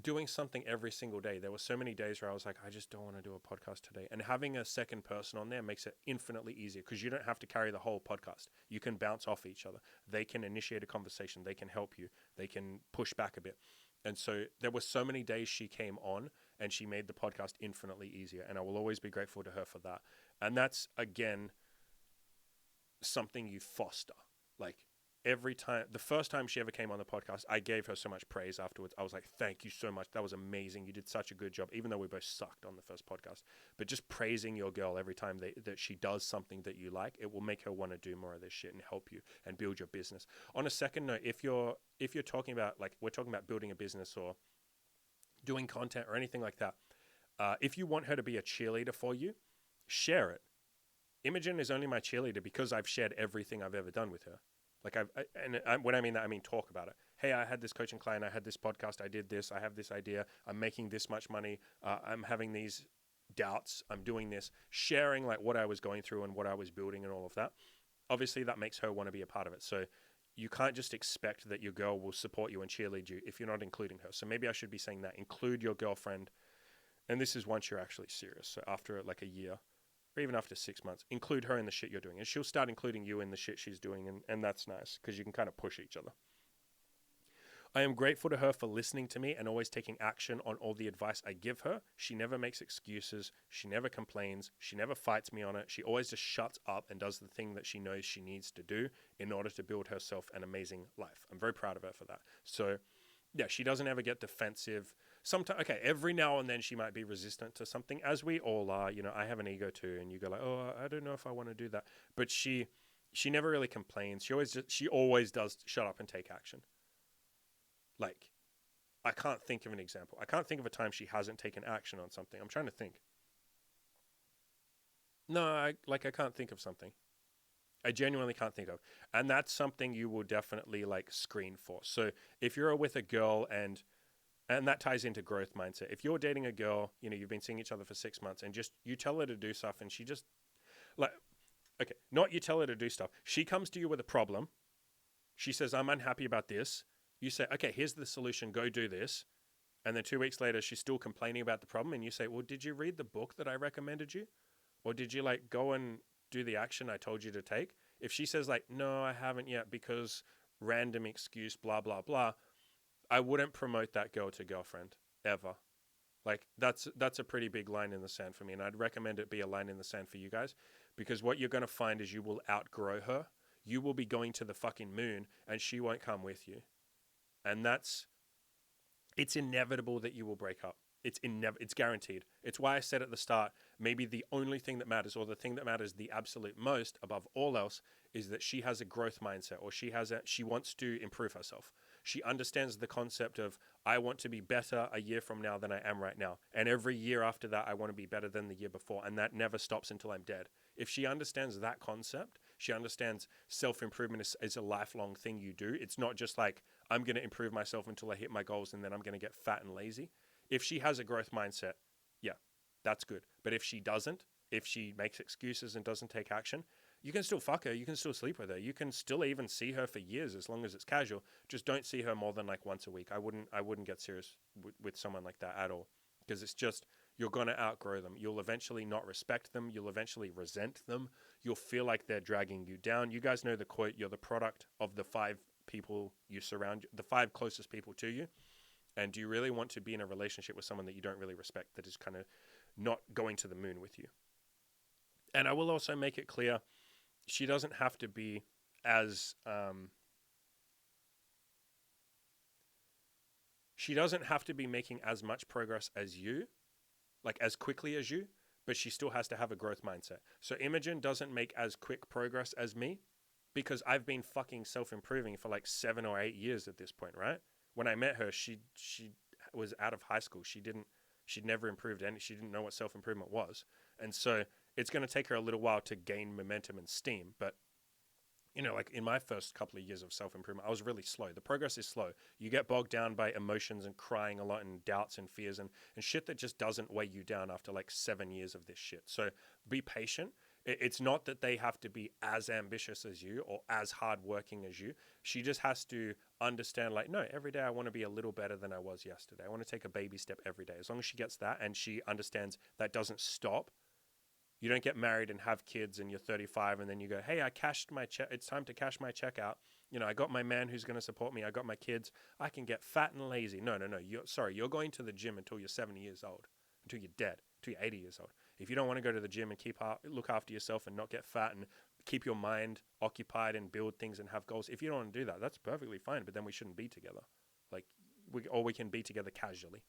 doing something every single day. There were so many days where I was like, I just don't want to do a podcast today. And having a second person on there makes it infinitely easier because you don't have to carry the whole podcast. You can bounce off each other. They can initiate a conversation. They can help you. They can push back a bit. And so there were so many days she came on and she made the podcast infinitely easier. And I will always be grateful to her for that. And that's, again, something you foster. Like every time, the first time she ever came on the podcast, I gave her so much praise afterwards. I was like, thank you so much. That was amazing. You did such a good job, even though we both sucked on the first podcast. But just praising your girl every time that she does something that you like, it will make her want to do more of this shit and help you and build your business. On a second note, if you're talking about, like, we're talking about building a business or doing content or anything like that, if you want her to be a cheerleader for you, share it. Imogen is only my cheerleader because I've shared everything I've ever done with her. Like when I mean that, I mean talk about it. Hey, I had this coaching client. I had this podcast. I did this. I have this idea. I'm making this much money. I'm having these doubts. I'm doing this. Sharing like what I was going through and what I was building and all of that. Obviously, that makes her want to be a part of it. So you can't just expect that your girl will support you and cheerlead you if you're not including her. So maybe I should be saying that. Include your girlfriend. And this is once you're actually serious. So after like a year, or even after 6 months, include her in the shit you're doing. And she'll start including you in the shit she's doing. And that's nice because you can kind of push each other. I am grateful to her for listening to me and always taking action on all the advice I give her. She never makes excuses. She never complains. She never fights me on it. She always just shuts up and does the thing that she knows she needs to do in order to build herself an amazing life. I'm very proud of her for that. So, yeah, she doesn't ever get defensive. Sometimes, okay, every now and then she might be resistant to something, as we all are. You know, I have an ego too, and you go like, oh, I don't know if I want to do that. But she never really complains. She always does shut up and take action. Like, I can't think of an example. I can't think of a time she hasn't taken action on something. I'm trying to think. No, I can't think of something. I genuinely can't think of. And that's something you will definitely like screen for. So if you're with a girl and that ties into growth mindset. If you're dating a girl, you know, you've been seeing each other for 6 months and just you tell her to do stuff and she just like, okay, not you tell her to do stuff. She comes to you with a problem. She says, I'm unhappy about this. You say, okay, here's the solution. Go do this. And then 2 weeks later, she's still complaining about the problem. And you say, well, did you read the book that I recommended you? Or did you like go and do the action I told you to take? If she says like, no, I haven't yet because random excuse, blah, blah, blah, I wouldn't promote that girl to girlfriend ever. Like that's a pretty big line in the sand for me. And I'd recommend it be a line in the sand for you guys, because what you're going to find is you will outgrow her. You will be going to the fucking moon and she won't come with you. And it's inevitable that you will break up. It's guaranteed. It's why I said at the start, maybe the only thing that matters, or the thing that matters the absolute most above all else, is that she has a growth mindset, or she wants to improve herself. She understands the concept of, I want to be better a year from now than I am right now. And every year after that, I want to be better than the year before. And that never stops until I'm dead. If she understands that concept, she understands self-improvement is a lifelong thing you do. It's not just like, I'm going to improve myself until I hit my goals and then I'm going to get fat and lazy. If she has a growth mindset, yeah, that's good. But if she doesn't, if she makes excuses and doesn't take action, you can still fuck her. You can still sleep with her. You can still even see her for years as long as it's casual. Just don't see her more than like once a week. I wouldn't get serious with someone like that at all, because it's just, you're going to outgrow them. You'll eventually not respect them. You'll eventually resent them. You'll feel like they're dragging you down. You guys know the quote, you're the product of the 5 people you surround, the 5 closest people to you. And do you really want to be in a relationship with someone that you don't really respect, that is kind of not going to the moon with you? And I will also make it clear, she doesn't have to be as she doesn't have to be making as much progress as you, like as quickly as you, but she still has to have a growth mindset. So Imogen doesn't make as quick progress as me because I've been fucking self-improving for like 7 or 8 years at this point, right? When I met her, she was out of high school. She'd never improved any. She didn't know what self-improvement was. And so it's going to take her a little while to gain momentum and steam. But, you know, like in my first couple of years of self-improvement, I was really slow. The progress is slow. You get bogged down by emotions and crying a lot and doubts and fears and shit that just doesn't weigh you down after like 7 years of this shit. So be patient. It's not that they have to be as ambitious as you or as hardworking as you. She just has to understand, like, no, every day I want to be a little better than I was yesterday. I want to take a baby step every day. As long as she gets that and she understands that doesn't stop. You don't get married and have kids and you're 35 and then you go, hey, I cashed my check. It's time to cash my check out. You know, I got my man who's going to support me. I got my kids. I can get fat and lazy. No. You're going to the gym until you're 70 years old, until you're dead, until you're 80 years old. If you don't want to go to the gym and look after yourself and not get fat and keep your mind occupied and build things and have goals, if you don't want to do that, that's perfectly fine. But then we shouldn't be together. Like, we can be together casually.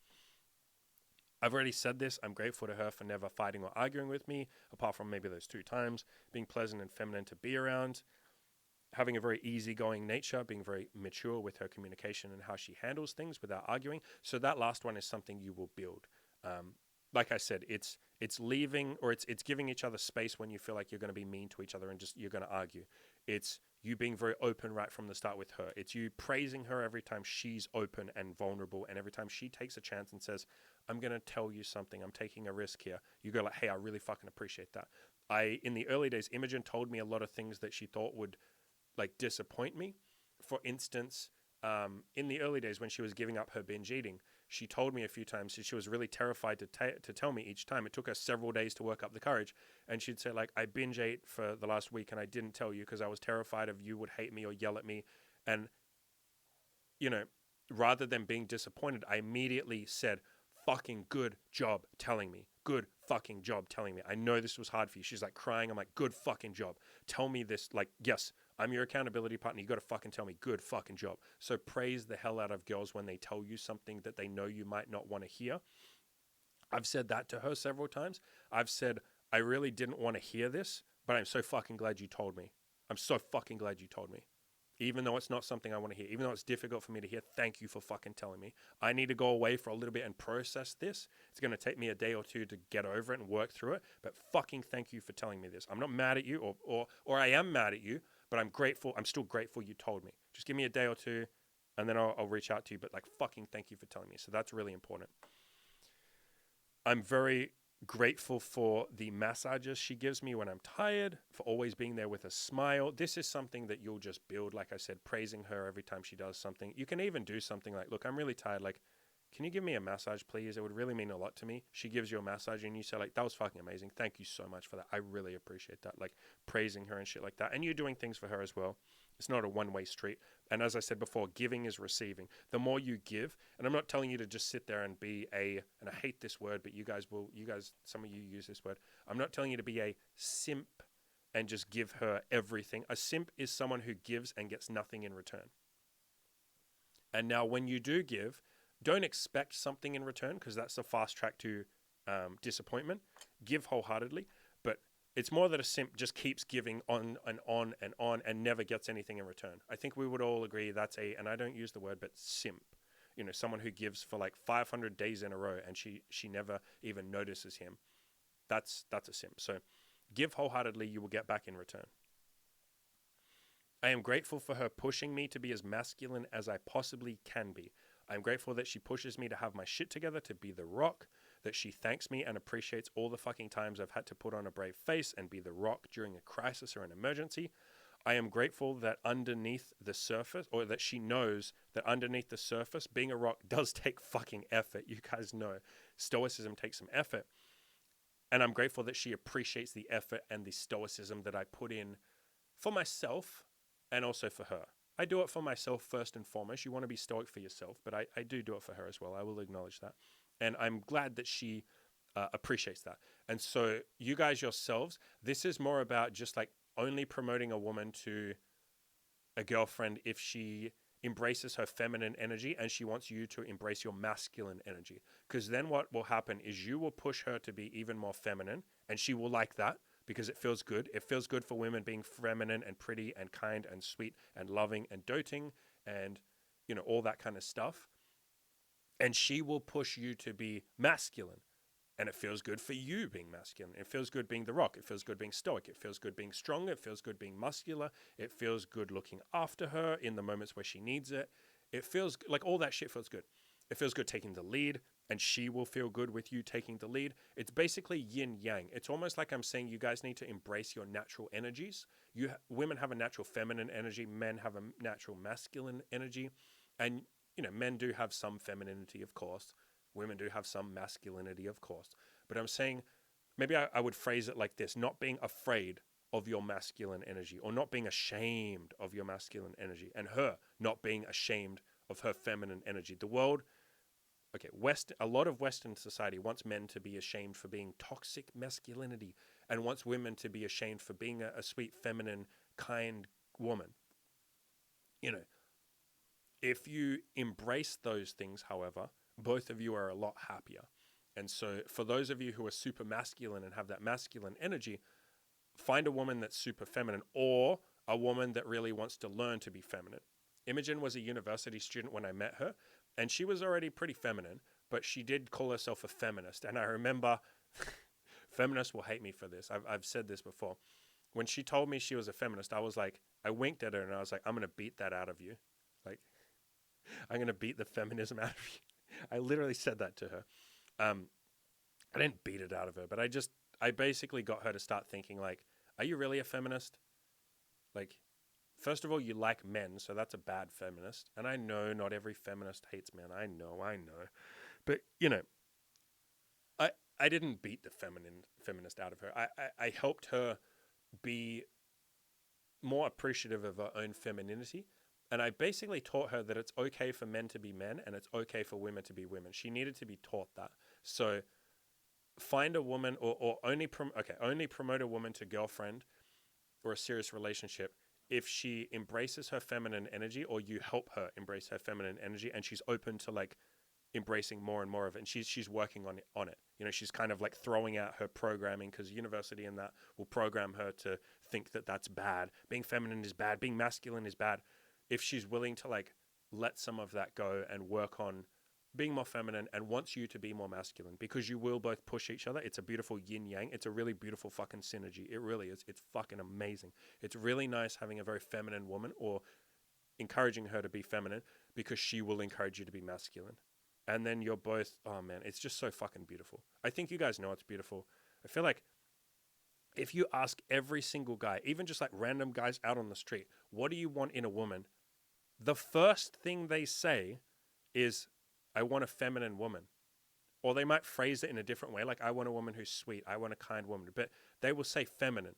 I've already said this. I'm grateful to her for never fighting or arguing with me, apart from maybe those 2 times. Being pleasant and feminine to be around. Having a very easygoing nature. Being very mature with her communication and how she handles things without arguing. So that last one is something you will build. Like I said, it's leaving, or it's giving each other space when you feel like you're going to be mean to each other and just you're going to argue. It's you being very open right from the start with her. It's you praising her every time she's open and vulnerable, and every time she takes a chance and says, I'm going to tell you something, I'm taking a risk here. You go like, hey, I really fucking appreciate that. In the early days, Imogen told me a lot of things that she thought would like disappoint me. For instance, in the early days when she was giving up her binge eating, she told me a few times she was really terrified to tell me each time. It took her several days to work up the courage. And she'd say, like, I binge ate for the last week and I didn't tell you because I was terrified of you would hate me or yell at me. And, you know, rather than being disappointed, I immediately said, fucking good job telling me. Good fucking job telling me. I know this was hard for you. She's like crying. I'm like, good fucking job. Tell me this. Like, yes, I'm your accountability partner. You got to fucking tell me. Good fucking job. So praise the hell out of girls when they tell you something that they know you might not want to hear. I've said that to her several times. I've said, I really didn't want to hear this, but I'm so fucking glad you told me. I'm so fucking glad you told me. Even though it's not something I want to hear, even though it's difficult for me to hear, thank you for fucking telling me. I need to go away for a little bit and process this. It's going to take me a day or two to get over it and work through it, but fucking thank you for telling me this. I'm not mad at you, or I am mad at you, but I'm grateful. I'm still grateful you told me. Just give me a day or two, and then I'll reach out to you, but like fucking thank you for telling me. So that's really important. I'm very grateful for the massages she gives me when I'm tired, for always being there with a smile. This is something that you'll just build, like I said, praising her every time she does something. You can even do something like, look, I'm really tired. Like, can you give me a massage, please? It would really mean a lot to me. She gives you a massage and you say, like, that was fucking amazing. Thank you so much for that. I really appreciate that. Like, praising her and shit like that. And you're doing things for her as well. It's not a one-way street. And as I said before, giving is receiving. The more you give, and I'm not telling you to just sit there and be and I hate this word, but you guys, some of you use this word. I'm not telling you to be a simp and just give her everything. A simp is someone who gives and gets nothing in return. And now when you do give, don't expect something in return, because that's a fast track to disappointment. Give wholeheartedly, but it's more that a simp just keeps giving on and on and on and never gets anything in return. I think we would all agree that's and I don't use the word, but simp. You know, someone who gives for like 500 days in a row and she never even notices him. That's a simp. So give wholeheartedly, you will get back in return. I am grateful for her pushing me to be as masculine as I possibly can be. I'm grateful that she pushes me to have my shit together, to be the rock, that she thanks me and appreciates all the fucking times I've had to put on a brave face and be the rock during a crisis or an emergency. I am grateful that underneath the surface, or that she knows that underneath the surface, being a rock does take fucking effort. You guys know stoicism takes some effort. And I'm grateful that she appreciates the effort and the stoicism that I put in for myself and also for her. I do it for myself first and foremost. You want to be stoic for yourself, but I do it for her as well. I will acknowledge that. And I'm glad that she appreciates that. And so you guys yourselves, this is more about just like only promoting a woman to a girlfriend if she embraces her feminine energy and she wants you to embrace your masculine energy. Because then what will happen is you will push her to be even more feminine, and she will like that. Because it feels good. It feels good for women being feminine and pretty and kind and sweet and loving and doting and, you know, all that kind of stuff. And she will push you to be masculine. And it feels good for you being masculine. It feels good being the rock. It feels good being stoic. It feels good being strong. It feels good being muscular. It feels good looking after her in the moments where she needs it. It feels like all that shit feels good. It feels good taking the lead, and she will feel good with you taking the lead. It's basically yin yang. It's almost like I'm saying you guys need to embrace your natural energies. Women have a natural feminine energy. Men have a natural masculine energy. And, you know, men do have some femininity, of course. Women do have some masculinity, of course. But I'm saying maybe I would phrase it like this: not being afraid of your masculine energy, or not being ashamed of your masculine energy, and her not being ashamed of her feminine energy. The world, a lot of Western society wants men to be ashamed for being toxic masculinity, and wants women to be ashamed for being a sweet, feminine, kind woman. You know, if you embrace those things, however, both of you are a lot happier. And so for those of you who are super masculine and have that masculine energy, find a woman that's super feminine, or a woman that really wants to learn to be feminine. Imogen was a university student when I met her, and she was already pretty feminine, but she did call herself a feminist. And I remember, feminists will hate me for this. I've said this before. When she told me she was a feminist, I winked at her and I was like, I'm going to beat that out of you. Like, I'm going to beat the feminism out of you. I literally said that to her. I didn't beat it out of her, but I basically got her to start thinking like, are you really a feminist? Like, first of all, you like men, so that's a bad feminist. And I know not every feminist hates men. I know. But, you know, I didn't beat the feminist out of her. I helped her be more appreciative of her own femininity And I basically taught her that it's okay for men to be men and it's okay for women to be women. She needed to be taught that. So find a woman, or only promote a woman to girlfriend or a serious relationship if she embraces her feminine energy, or you help her embrace her feminine energy, and she's open to like embracing more and more of it, and she's working on it. You know, she's kind of like throwing out her programming, because university and that will program her to think that that's bad. Being feminine is bad. Being masculine is bad. If she's willing to like let some of that go and work on being more feminine and wants you to be more masculine, because you will both push each other. It's a beautiful yin yang. It's a really beautiful fucking synergy. It really is. It's fucking amazing. It's really nice having a very feminine woman, or encouraging her to be feminine, because she will encourage you to be masculine. And then you're both, oh man, it's just so fucking beautiful. I think you guys know it's beautiful. I feel like if you ask every single guy, even just like random guys out on the street, what do you want in a woman? The first thing they say is, I want a feminine woman. Or they might phrase it in a different way, like, I want a woman who's sweet, I want a kind woman, but they will say feminine.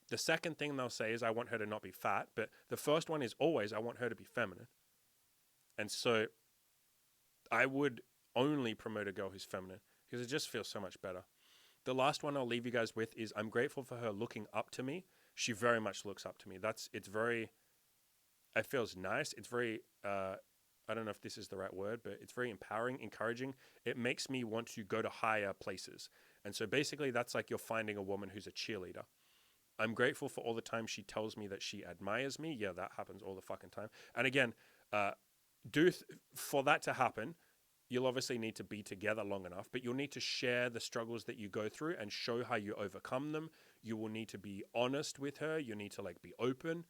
The second thing they'll say is, I want her to not be fat, but the first one is always, I want her to be feminine. And so I would only promote a girl who's feminine, because it just feels so much better. The last one I'll leave you guys with is, I'm grateful for her looking up to me. She very much looks up to me. It feels nice. It's very, I don't know if this is the right word, but it's very empowering, encouraging. It makes me want to go to higher places. And so basically that's like you're finding a woman who's a cheerleader. I'm grateful for all the time she tells me that she admires me. Yeah, that happens all the fucking time. And again, for that to happen, you'll obviously need to be together long enough, but you'll need to share the struggles that you go through and show how you overcome them. You will need to be honest with her. You need to like be open.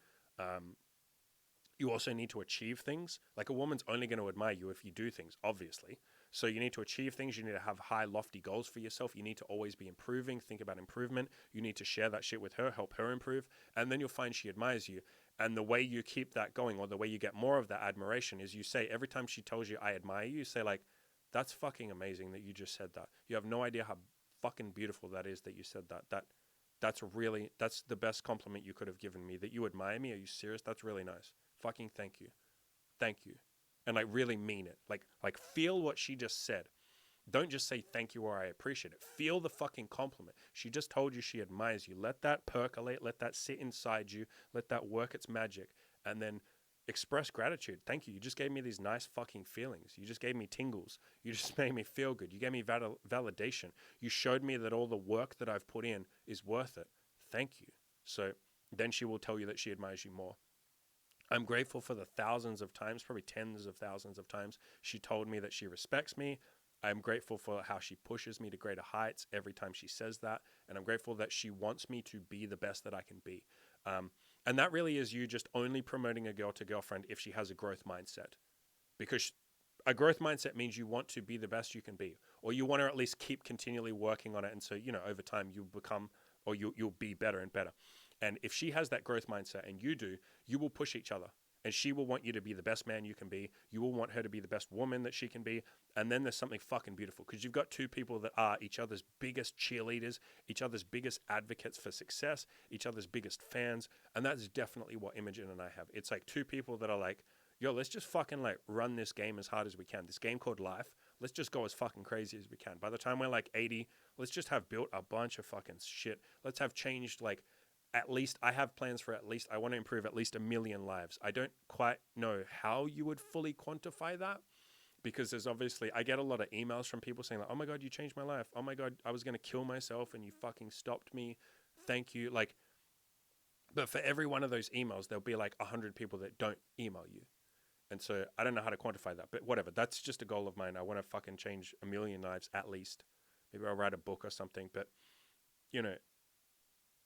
You also need to achieve things. Like, a woman's only going to admire you if you do things, obviously. So you need to achieve things. You need to have high, lofty goals for yourself. You need to always be improving, think about improvement. You need to share that shit with her, help her improve. And then you'll find she admires you. And the way you keep that going, or the way you get more of that admiration, is you say, every time she tells you, I admire you, say like, that's fucking amazing that you just said that. You have no idea how fucking beautiful that is that you said that. That's the best compliment you could have given me, that you admire me. Are you serious? That's really nice. Fucking thank you. Thank you. And like, really mean it. Like feel what she just said. Don't just say thank you or I appreciate it. Feel the fucking compliment. She just told you she admires you. Let that percolate. Let that sit inside you. Let that work its magic. And then express gratitude. Thank you. You just gave me these nice fucking feelings. You just gave me tingles. You just made me feel good. You gave me validation. You showed me that all the work that I've put in is worth it. Thank you. So then she will tell you that she admires you more. I'm grateful for the thousands of times, probably tens of thousands of times, she told me that she respects me. I'm grateful for how she pushes me to greater heights every time she says that. And I'm grateful that she wants me to be the best that I can be. And that really is you just only promoting a girl to girlfriend if she has a growth mindset. Because a growth mindset means you want to be the best you can be, or you want to at least keep continually working on it. And so, you know, over time you'll become, or you'll be better and better. And if she has that growth mindset and you do, you will push each other. And she will want you to be the best man you can be. You will want her to be the best woman that she can be. And then there's something fucking beautiful, because you've got two people that are each other's biggest cheerleaders, each other's biggest advocates for success, each other's biggest fans. And that's definitely what Imogen and I have. It's like two people that are like, yo, let's just fucking like run this game as hard as we can. This game called life. Let's just go as fucking crazy as we can. By the time we're like 80, let's just have built a bunch of fucking shit. Let's have changed like, at least I have plans for I want to improve at least 1 million lives. I don't quite know how you would fully quantify that, because there's obviously, I get a lot of emails from people saying like, oh my God, you changed my life. Oh my God, I was going to kill myself and you fucking stopped me. Thank you. Like, but for every one of those emails, there'll be like 100 people that don't email you. And so I don't know how to quantify that, but whatever. That's just a goal of mine. I want to fucking change 1 million lives at least. Maybe I'll write a book or something, but you know,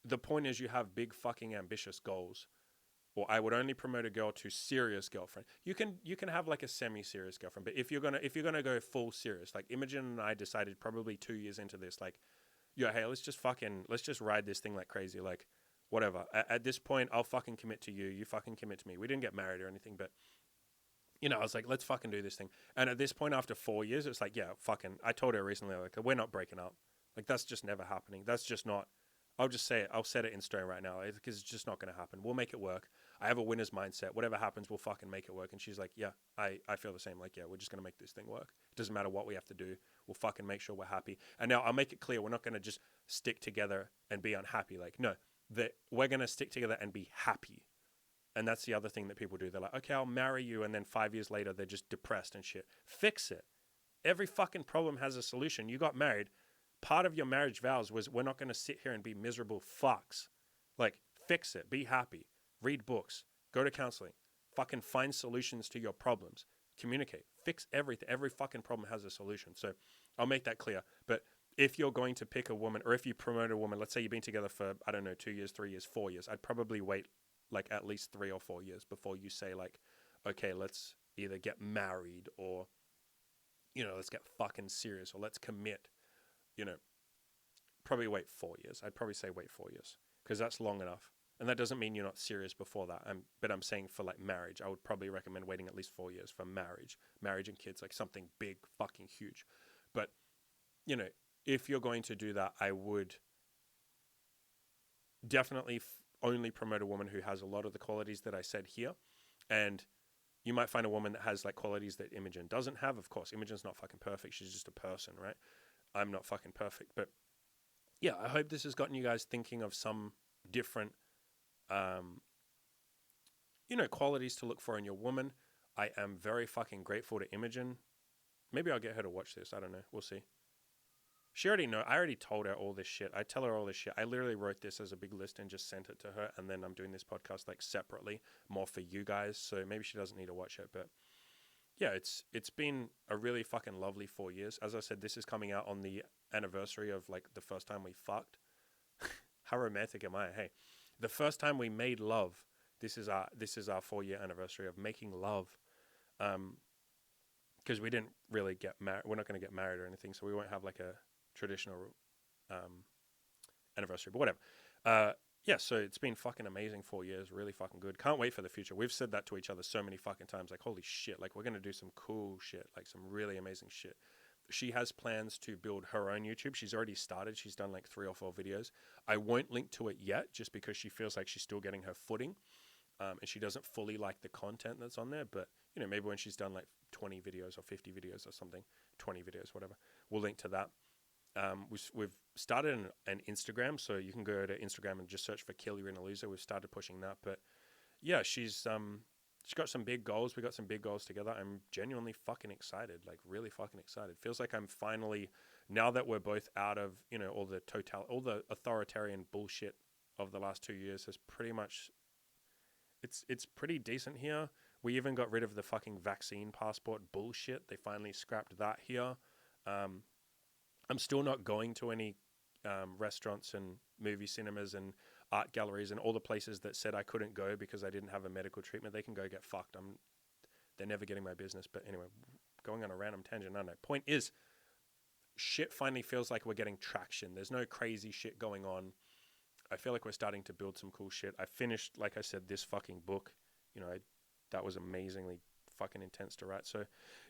the point is you have big fucking ambitious goals. Or I would only promote a girl to serious girlfriend. You can have like a semi-serious girlfriend, but if you're gonna go full serious, like Imogen and I decided probably 2 years into this, like, yo, hey, let's just ride this thing like crazy, like whatever. At this point, I'll fucking commit to you, you fucking commit to me. We didn't get married or anything, but you know, I was like, let's fucking do this thing. And at this point, after 4 years, it's like, yeah, fucking. I told her recently, like, we're not breaking up. Like, that's just never happening. That's just not. I'll just say it. I'll set it in stone right now, because it's just not going to happen. We'll make it work. I have a winner's mindset. Whatever happens, we'll fucking make it work. And she's like, yeah, I feel the same. Like, yeah, we're just going to make this thing work. It doesn't matter what we have to do. We'll fucking make sure we're happy. And now I'll make it clear, we're not going to just stick together and be unhappy. Like, no, that we're going to stick together and be happy. And that's the other thing that people do. They're like, okay, I'll marry you. And then 5 years later, they're just depressed and shit. Fix it. Every fucking problem has a solution. You got married. Part of your marriage vows was, we're not going to sit here and be miserable fucks. Like, fix it. Be happy. Read books. Go to counseling. Fucking find solutions to your problems. Communicate. Fix everything. Every fucking problem has a solution. So I'll make that clear. But if you're going to pick a woman, or if you promote a woman, let's say you've been together for, I don't know, 2 years, 3 years, 4 years, I'd probably wait like at least 3 or 4 years before you say like, okay, let's either get married or, you know, let's get fucking serious, or let's commit, you know. Probably wait 4 years. I'd probably say wait 4 years, because that's long enough. And that doesn't mean you're not serious before that. But I'm saying for like marriage, I would probably recommend waiting at least 4 years for marriage and kids, like something big, fucking huge. But, you know, if you're going to do that, I would definitely only promote a woman who has a lot of the qualities that I said here. And you might find a woman that has like qualities that Imogen doesn't have. Of course, Imogen's not fucking perfect. She's just a person, right? I'm not fucking perfect. But yeah, I hope this has gotten you guys thinking of some different, you know, qualities to look for in your woman. I am very fucking grateful to Imogen. Maybe I'll get her to watch this. I don't know. We'll see. She already know. I already told her all this shit. I tell her all this shit. I literally wrote this as a big list and just sent it to her. And then I'm doing this podcast like separately, more for you guys. So maybe she doesn't need to watch it. But yeah, it's been a really fucking lovely 4 years. As I said, this is coming out on the anniversary of like the first time we fucked. How romantic am I? Hey, the first time we made love. This is our 4-year anniversary of making love. Because we didn't really get married. We're not going to get married or anything, so we won't have like a traditional anniversary, but whatever. Yeah, so it's been fucking amazing 4 years, really fucking good. Can't wait for the future. We've said that to each other so many fucking times, like, holy shit, like, we're going to do some cool shit, like some really amazing shit. She has plans to build her own YouTube. She's already started. She's done like 3 or 4 videos. I won't link to it yet, just because she feels like she's still getting her footing, and she doesn't fully like the content that's on there. But, you know, maybe when she's done like 20 videos or 50 videos or something, 20 videos, whatever, we'll link to that. We've started an Instagram, so you can go to Instagram and just search for Kill You're in a Loser. We've started pushing that, but yeah, she's got some big goals. We got some big goals together. I'm genuinely fucking excited, like really fucking excited. Feels like I'm finally, now that we're both out of, you know, all the authoritarian bullshit of the last 2 years has pretty much, it's pretty decent here. We even got rid of the fucking vaccine passport bullshit. They finally scrapped that here. I'm still not going to any restaurants and movie cinemas and art galleries and all the places that said I couldn't go because I didn't have a medical treatment. They can go get fucked. They're never getting my business. But anyway, going on a random tangent, I don't know. Point is, shit finally feels like we're getting traction. There's no crazy shit going on. I feel like we're starting to build some cool shit. I finished, like I said, this fucking book. You know, that was amazingly fucking intense to write. So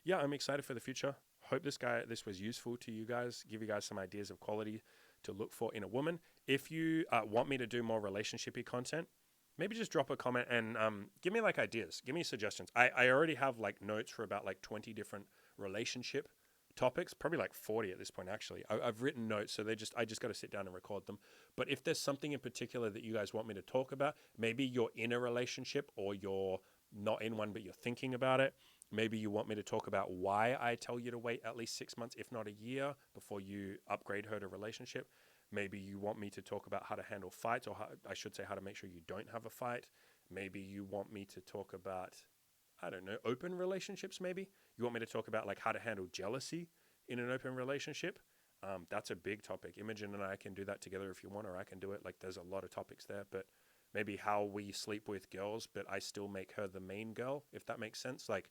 yeah, I'm excited for the future. Hope this was useful to you guys, give you guys some ideas of quality to look for in a woman. If you want me to do more relationshipy content, maybe just drop a comment and give me like ideas, give me suggestions. I already have like notes for about like 20 different relationship topics, probably like 40 at this point actually. I've written notes, so I just got to sit down and record them. But if there's something in particular that you guys want me to talk about, maybe you're in a relationship or you're not in one but you're thinking about it. Maybe you want me to talk about why I tell you to wait at least 6 months, if not a year, before you upgrade her to relationship. Maybe you want me to talk about how to handle fights, or how to make sure you don't have a fight. Maybe you want me to talk about, I don't know, open relationships maybe. You want me to talk about like how to handle jealousy in an open relationship. That's a big topic. Imogen and I can do that together if you want, or I can do it. Like there's a lot of topics there, but maybe how we sleep with girls, but I still make her the main girl, if that makes sense. Like,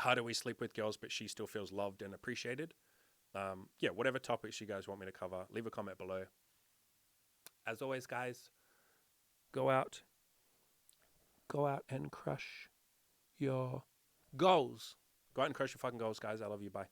how do we sleep with girls, but she still feels loved and appreciated? Yeah, whatever topics you guys want me to cover, leave a comment below. As always, guys, go out and crush your goals. Go out and crush your fucking goals, guys. I love you. Bye.